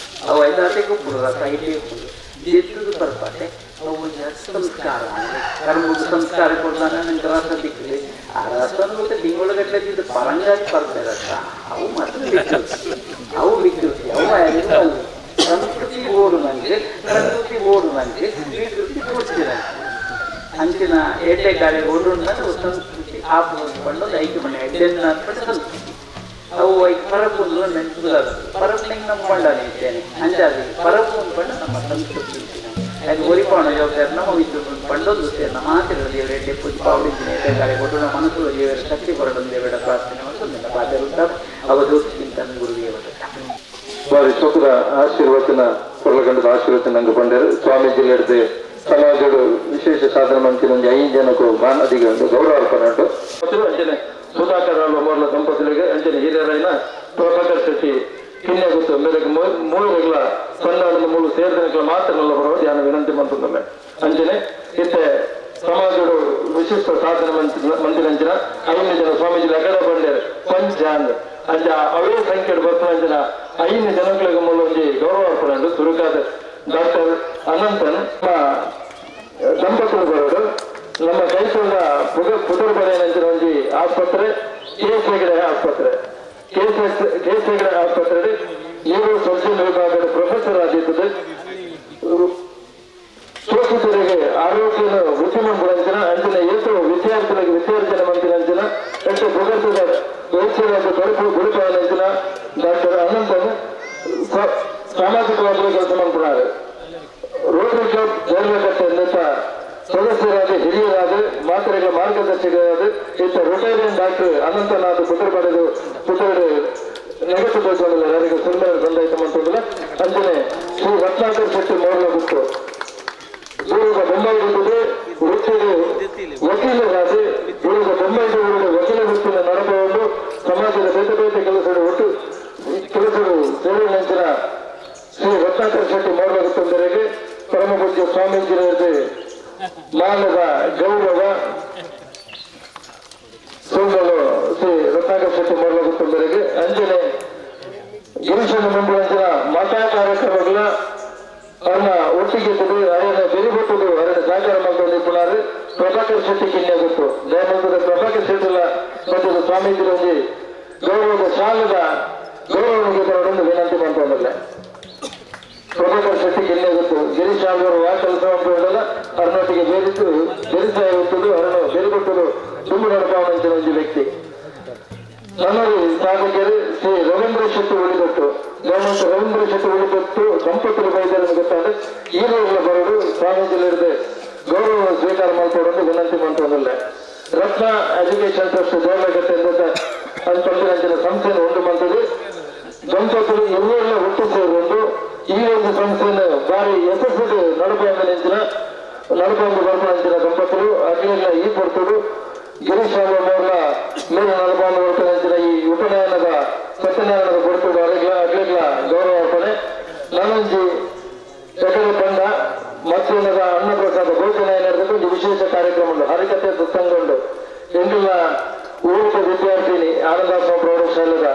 ಅವು ಐತಾತೆ ಗುಪ್ಪುಡು ರಸ ಇಲ್ಲೇ ಉಂಟು ಎತ್ತದು ಪರ್ಪತೆ ಅವು ಸಂಸ್ಕಾರ ಕರ್ಮದ ಸಂಸ್ಕಾರ ಕೊಡ್ತಾನೆ ನಂಗೆ ರಸ ದಿಕ್ಕಲಿ ಆ ರಸ ಮತ್ತೆ ತಿಂಗಳಗಟ್ಟಲೆ ಪರಂಗಾಗಿ ಬರ್ತಾರೆ ರಸ ಅವು ಮತ್ತೆ ಅವು ವಿಕೃತಿ ಅವು ಸಂಸ್ಕೃತಿ ಓಡು ನನಗೆ ಪ್ರಕೃತಿ ಓಡು ನನಗೆ ವಿಕೃತಿ ತೋರಿಸಿದೆ ಅಂಚಿನ ಎಡ್ಡೆ ಗಾಳಿ ಓಡು ಸಂಸ್ಕೃತಿ ಆಪಣದು ಐಕ್ಯ ಮನೆ ಎಡ್ಡೆನ್ನ ಅನ್ಬಿಟ್ಟು ಸಂಸ್ಕೃತಿ ಅವು ಪರಪುಂದು ನೆನಪುದ ಪರಪನಿಗೆ ನಮ್ಮ ಪಂಡನೆ ಇದ್ದೇನೆ ಅಂಜಾದಿ ಪರಪು ಅಂದ್ಕೊಂಡು ನಮ್ಮ ಸಂಸ್ಕೃತಿ ಅದು ಒರಿಪಾಣ ಜವಾಬ್ದಾರಿ ನಮ್ಮ ವಿದ್ಯುತ್ ಪಂಡೊಂದು ಸೇರಿನ ಮಾತಿರಲ್ಲಿ ಎಡ್ಡೆ ಪೂಜೆ ಪಾವಡಿದ್ದೀನಿ ಎಡ್ಡೆ ಗಾಳಿ ಕೊಟ್ಟು ನಮ್ಮ ಮನಸ್ಸು ದೇವರ ಶಕ್ತಿ ಕೊರಡೊಂದು ದೇವರ ಪ್ರಾರ್ಥನೆ ಮಾಡ್ಕೊಂಡು ಬಾಧ್ಯರುತ್ತ ಅವಧೂತಿಗಿಂತ ಗುರುದೇವರ ಬಾರಿ ಸುಖದ ಆಶೀರ್ವಚನ ಕೊರಲಗಂಡದ ಆಶೀರ್ವಚನ ನಂಗೆ ಬಂದಿರು ಸ್ವಾಮೀಜಿ ಹಿಡಿದು ಸಮಾಜದ ವಿಶೇಷ ಸಾಧನೆ ಮಂತ್ರಿ 5 ಜನಕ್ಕೂ ಮಾನ್ ಅಧಿಕಾರಿ ಗೌರವ ಅರ್ಪಣೆ ಉಂಟು ಅಂಚನೆ ಸುಧಾಕರ್ ಮೊದಲ ದಂಪತಿಗಳಿಗೆ ಅಂಚನೆ ಹಿರಿಯರೈನ ಪ್ರಭಾಕರ್ ಶೆಟ್ಟಿ ಕಿನ್ನೆ ಗೊತ್ತು ಮೇಲೆಗೆ 3 ಸಣ್ಣ 3 ಸೇರಿದ ಮಾತ್ರ ಬರುವ ಧ್ಯಾನ ವಿನಂತಿ ಮಂತ್ರಿಲ್ಲ ಅಂಚನೆ ಇತ್ತೆ ಸಮಾಜದ ವಿಶಿಷ್ಟ ಸಾಧನೆ ಮಂತ್ರಿ ಅಂಚಿನ 5 ಜನ ಸ್ವಾಮೀಜಿ ಲಗಡ ಬಂಡೇರು ಪಂಚಾಂಗ್ ಅಂಚ ಅವೇ ಸಂಖ್ಯೆ ಬರ್ಪಂಚಿನ 5 ಜನಗಳಿಗೆ ಮೂಲ ಒಂದು ಗೌರವ ಅರ್ಪಣೆ ಸುರುಕಾದ ಡಾಕ್ಟರ್ ಅನಂತನ್ ದಂಪತಿಗಳು ಬರೋದು ನಮ್ಮ ಕೈಸೂರಿನ ಪುದರ್ಬಳೆಯಂಚಿನ ಒಂದು ಆಸ್ಪತ್ರೆ KS ಹೆಗಡೆ ಆಸ್ಪತ್ರೆ KS ಹೆಗಡೆ ಆಸ್ಪತ್ರೆ ನೀವು ಸರ್ಜನ್ ವಿಭಾಗದ ಪ್ರೊಫೆಸರ್ ಆಗಿರ್ತದೆ ಶೋಷಿತರಿಗೆ ಆರೋಗ್ಯನ ಉದ್ಯಮ ಗುಣಂಚಿನ ಅಂಚಿನ ಎಷ್ಟು ವಿದ್ಯಾರ್ಥಿಗಳಿಗೆ ವಿದ್ಯಾರ್ಥಿನ ಮಂತ್ರಿ ಅಂಚಿನ ಎಷ್ಟು ಪ್ರಗತಿದ ವೈದ್ಯರಾದ ಗುರುಪಾಲಂಚಿನ ಡಾಕ್ಟರ್ ಅನಂತನ್ ಸಾಮಾಜಿಕವಾಗಿ ಕೆಲಸ ಮಾಡ್ತಾರೆ ರೋಟರಿ ಕ್ಲಬ್ ದೇವರಕಟ್ಟೆಯಿಂದ ಸದಸ್ಯರಾದ ಹಿರಿಯರಾದ ಮಾತ್ರೆಗಳ ಮಾರ್ಗದರ್ಶಕರಾದ ಇಂಥ ರೊಟೇರಿಯನ್ ಡಾಕ್ಟರ್ ಅನಂತನಾಥ್ ಪುತ್ತೂರು ನೆಗೆಸಬೇಕು ಯಾರಿಗೆ ಸುಂದರ ಸಂದಾಯಿತ ಮಾಡ್ತಿಲ್ಲ ಅಂಜನೆ ಶ್ರೀ ರತ್ನಾಕರ್ ಶೆಟ್ಟಿ ಮೌಲ್ಯ ಬಿಟ್ಟು ಇವಾಗ ಬೊಂಬಾಯಿಗೆ ವೃತ್ತಿಗೆ ವಕೀಲರಾದ ಇವಾಗ ಬೊಂಬಾಯಿಗೆ ವಕೀಲ ವೃತ್ತಿನ ನಡೆದುಕೊಂಡು ಸಮಾಜದ ಬೇರೆ ಕೆಲಸಗಳು ಒಟ್ಟು ಕೆಲಸಗಳು ಸೇವೆ ನಂತರ ಶ್ರೀ ರತ್ನಾಕರ್ ಶೆಟ್ಟಿ ಮೌಲ್ಯ ತೊಂದರೆಗೆ ಪರಮ ಪೂಜ್ಯ ಸ್ವಾಮೀಜಿಯವರಿಗೆ ಮಾನದ ಗೌರವ ಸೋಮಲು ಶ್ರೀ ರತ್ನಾಕರ್ ಶೆಟ್ಟಿ ಮೌಲ್ಯ ತೊಂದರೆಗೆ ಅಂಜನೆ ಗಿರೀಶನ ಮುಂಬುವಂಚಿನ ಮತ ಕಾರ್ಯಕ್ರಮಗಳ ಅವ್ರನ್ನ ಒಟ್ಟಿಗೆ ಅವರನ್ನ ಬೆರಿಬಿಟ್ಟು ಅವರನ್ನ ಸಹಕಾರ ಮಾಡ್ಕೊಂಡು ಪುನರ್ ಪ್ರಭಾಕರ್ ಶೆಟ್ಟಿ ಕಿನ್ನೆ ಗೊತ್ತು ದಯಾನಂದದ ಪ್ರಭಾಕರ್ ಶೆಟ್ಟಿಲ್ಲ ಮತ್ತು ಸ್ವಾಮೀಜಿರಲ್ಲಿ ಗೌರವದ ಶಾಲದ ಗೌರವನಿಗೆ ಬರೋದೊಂದು ವಿನಂತಿ ಮಾಡ್ಕೊಂಡಿಲ್ಲ ಪ್ರಭಾಕರ್ ಶೆಟ್ಟಿ ಕಿನ್ನೆ ಗೊತ್ತು ಗಿರೀಶ್ ಅವರು ಯಾವ ಕೆಲಸ ಮಾಡ್ಕೊಳ್ಳಲ್ಲ ಅವ್ರನ್ನೊಟ್ಟಿಗೆ ಬೆರಿಸಾಯ ಹುಟ್ಟುದು ಅವರನ್ನು ಬೆರಿಬಿಟ್ಟುದು ತುಂಬ ನಡಪಾವಂತ ಒಂದು ವ್ಯಕ್ತಿ ನಮ್ಮಲ್ಲಿ ಸಾಧಕರು ಶ್ರೀ ರವೀಂದ್ರ ಶೆಟ್ಟಿ ಉಳಿದಟ್ಟು ಗೌರ್ಮೆಂಟ್ ರವೀಂದ್ರ ಶೆಟ್ಟಿ ಉಳಿದಟ್ಟು ದಂಪತಿ ವೈದ್ಯರನ್ನು ಗೊತ್ತಾದ್ರೆ ಈರುಗಳ ಬರೋದು ಸ್ವಾಮೀಜಿಲಿರದೆ ಗೌರವ ಸ್ವೀಕಾರ ಮಾಡ್ಕೊಡೋದು ವಿನಂತಿ ಮಾಡ್ಕೊಂಡಿಲ್ಲ ರತ್ನ ಎಜುಕೇಶನ್ ಟ್ರಸ್ಟ್ ದೇವರಗಟ್ಟೆಯಿಂದ ಅಂತಂದಿನ ಸಂಸ್ಥೆಯನ್ನು ಉಂಟು ಮಾಡ್ತದೆ ದಂಪತಿಗಳು ಎಲ್ಲೆಲ್ಲ ಒಟ್ಟು ಸೇರಿಕೊಂಡು ಈ ಒಂದು ಸಂಸ್ಥೆಯನ್ನು ಭಾರಿ ಯಶಸ್ವಿ ನಡಕೊಂಡು ಬರ್ಕೊಂಡಂತಿನ ದಂಪತಿಗಳು ಅಗ್ನಿಲ್ಲ ಈ ಕೊಡ್ತರು ಗಿರೀಶ್ ಅವರ ಮೇಲೆ ನಡಕೊಂಡು ಬರ್ಕೊಂಡಂತಿನ ಈ ಉಪನಯನದ ಸತ್ಯನಾರಾಯಣದ ಕೊಡ್ತರು ಅಗ್ಲಿಗ್ಲ ಗೌರವ ಅರ್ಪಣೆ ನಾನೊಂದು ಸಕಲ ತಂಡ ಮತ್ತೊಂದದ ಅನ್ನಪ್ರಸಾದ ಭೋಜನ ನಡೆದು ಒಂದು ವಿಶೇಷ ಕಾರ್ಯಕ್ರಮ ಉಂಟು ಹರಿಕತೆ ಸತ್ಸಂಗೊಂಡು ಎಂದಿನ ಊರಿನ ವಿದ್ಯಾರ್ಥಿನಿ ಆನಂದಾತ್ಮ ಪ್ರೌಢಶಾಲೆಯ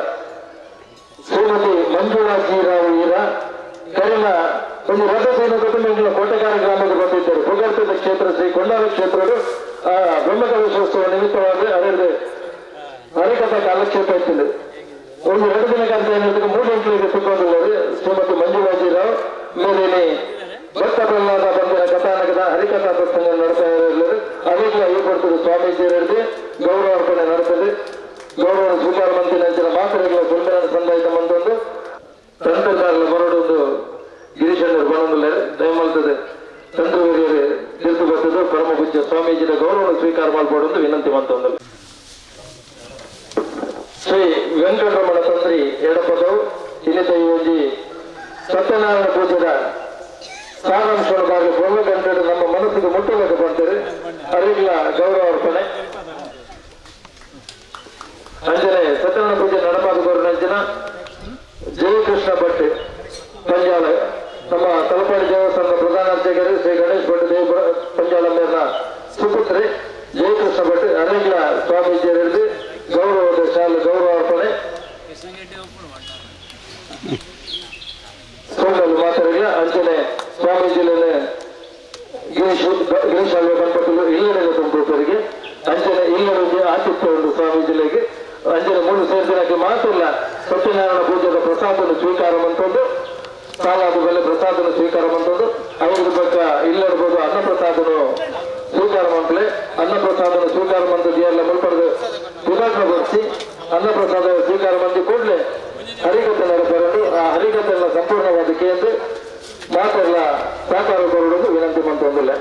ಶ್ರೀಮತಿ ಮಂಜುಳಾ ಜೀರಾವು ಈರ ಕರಿನ ಒಂದು ರಥಸೇನ ಕುಟುಂಬಗಳ ಕೋಟೆಗಾರ ಗ್ರಾಮದ ಬಂದಿದ್ದರು ಭೂಗರ್ಭದ ಕ್ಷೇತ್ರ ಶ್ರೀ ಕೊಂಡಾಲ ಕ್ಷೇತ್ರರು ಬ್ರಹ್ಮಕಲಶೋತ್ಸವ ನಿಮಿತ್ತವಾಗಿ ಅದರಲ್ಲಿ ಹರಿಕಥಾ ಕಾಲಕ್ಷೇಪ ಇಟ್ಟಿದೆ ಒಂದು 2 ದಿನ ಕಾಲ ಏನಿರ್ತದೆ 3 ಗಂಟೆಗೆ ಸಿಕ್ಕೊಂಡಿದ್ದಾರೆ ಶ್ರೀಮತಿ ಮಂಜುಳಾ ಜೀರಾವ್ ಮೇಲೇನೆ ಭಕ್ತ ಪ್ರಹ್ಲಾದ ಬಂದಿನ ಕಥಾನಕದ ಹರಿಕಥಾ ಸತ್ಸಂಗ ನಡೆಸ್ತಾ ಇರಲಿಲ್ಲ ಅದಕ್ಕೆ ಈ ಕೊಡ್ತದೆ ಸ್ವಾಮೀಜಿಯರಿಗೆ ಗೌರವ ಅರ್ಪಣೆ ನಡೆಸ್ತದೆ ಗೌರವ ಸ್ವೀಕಾರ ಮಂತ್ರಿ ನಂತರ ಮಾತ್ರೆಗಳ ಸುಂದರ ಸಂದಾಯಿತ ಮಂದೊಂದು ತಂತ್ರಗಾರರ ಬರೋದೊಂದು ಗಿರೀಶಣ್ಣರು ಬರೋದಿಲ್ಲ ದಯಮಾಡ್ತದೆ ತಂತ್ರ ಹಿರಿಯರು ತೀರ್ಪು ಬರ್ತದೆ ಪರಮ ಪೂಜ್ಯ ಸ್ವಾಮೀಜಿಯ ಗೌರವ ಸ್ವೀಕಾರ ಮಾಡ್ಬೋದೊಂದು ವಿನಂತಿ ಮಂತೊಂದು ಶ್ರೀ ಈ ಒಂದು ಸತ್ಯನಾರಾಯಣ ಪೂಜೆದ ಸಾರಾಂಶವಾಗಿ ಬೊಮ್ಮ ಗಂಟೆ ನಮ್ಮ ಮನಸ್ಸಿಗೆ ಮುಟ್ಟಬೇಕು ಬಂದರೆ ಅರಿವಿಲ್ಲ ಗೌರವ ಅರ್ಪಣೆ ಅಂಜನೆ ಸತ್ಯನಾರಾಯಣ ಪೂಜೆ ನಡಪಾದವರು ನಂಚಿನ ಜಯಕೃಷ್ಣ ಭಟ್ ಪಂಜಾಲ ನಮ್ಮ ತಲಪಾಡಿ ದೇವಸ್ಥಾನದ ಪ್ರಧಾನ ಅರ್ಚಕರು ಶ್ರೀ ಗಣೇಶ್ ಭಟ್ ದೇವ ಪಂಜಾಲ ಮೇಲಿನ ಸುಪುತ್ರಿ ಜಯಕೃಷ್ಣ ಭಟ್ ಅರಿವಿಲ್ಲ ಸ್ವಾಮೀಜಿಯರಲ್ಲಿ ಗೌರವದ ಶಾಲೆ ಗೌರವ ಅರ್ಪಣೆ ಸೋಮಲ್ಲಿ ಮಾತಾಡಿಲ್ಲ ಅಂಚನೆ ಸ್ವಾಮೀಜಿಲೇ ಗಿರೀಶ್ ಅಲ್ವ ಗಣಪತಿಗಳು ಇಲ್ಲಡೆಗೆ ತುಂಬುವವರಿಗೆ ಅಂಚನೆ ಇಲ್ಲಡೆಗೆ ಆತಿಥ್ಯ ಉಂಟು ಸ್ವಾಮೀಜಿಲೆಗೆ ಅಂಚನೆ 3 ಸೇರಿದಿನಕ್ಕೆ ಮಾತ್ರ ಇಲ್ಲ ಸತ್ಯನಾರಾಯಣ ಪೂಜೆದ ಪ್ರಸಾದನ ಸ್ವೀಕಾರ ಮಂತದ್ದು ಸಾಲಾದ ಬೆಲೆ ಪ್ರಸಾದನ ಸ್ವೀಕಾರ ಮಂತದ್ದು ಅವ್ರಿಗೆ ಬಗ್ಗೆ ಇಲ್ಲಡ್ಬೋದು ಅನ್ನ ಪ್ರಸಾದನು ಸ್ವೀಕಾರ ಮಂತಲೇ ಅನ್ನ ಪ್ರಸಾದನ ಸ್ವೀಕಾರ ಮಂತದ್ದು ಎಲ್ಲ ಮುಲ್ಪಡೆದು ಪುನರ್ಗೊಳಿಸಿ ಅನ್ನ ಪ್ರಸಾದ ಸ್ವೀಕಾರ ಮಂದಿ ಕೂಡಲೇ ಹರಿಕತೆ ನಡೆಬರಲು ಆ ಹರಿಕತೆಲ್ಲ ಸಂಪೂರ್ಣವಾದ ಕೇಂದ್ರ ಮಾತೆಲ್ಲ ಸಾಕಾರ ಕೊಡುವುದು ವಿನಂತಿ ಮಂತೊಂದಿಲ್ಲ.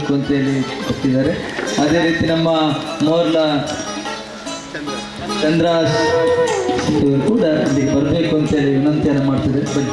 ಮಾಡಬೇಕು ಅಂತೇಳಿ ಕೊಟ್ಟಿದ್ದಾರೆ. ಅದೇ ರೀತಿ ನಮ್ಮ ಮೋರ್ಲ ಚಂದ್ರ ಇವರು ಕೂಡ ಇಲ್ಲಿ ಬರಬೇಕು ಅಂತೇಳಿ ವಿನಂತಿಯನ್ನು ಮಾಡ್ತಿದ್ದಾರೆ. ಬನ್ನಿ.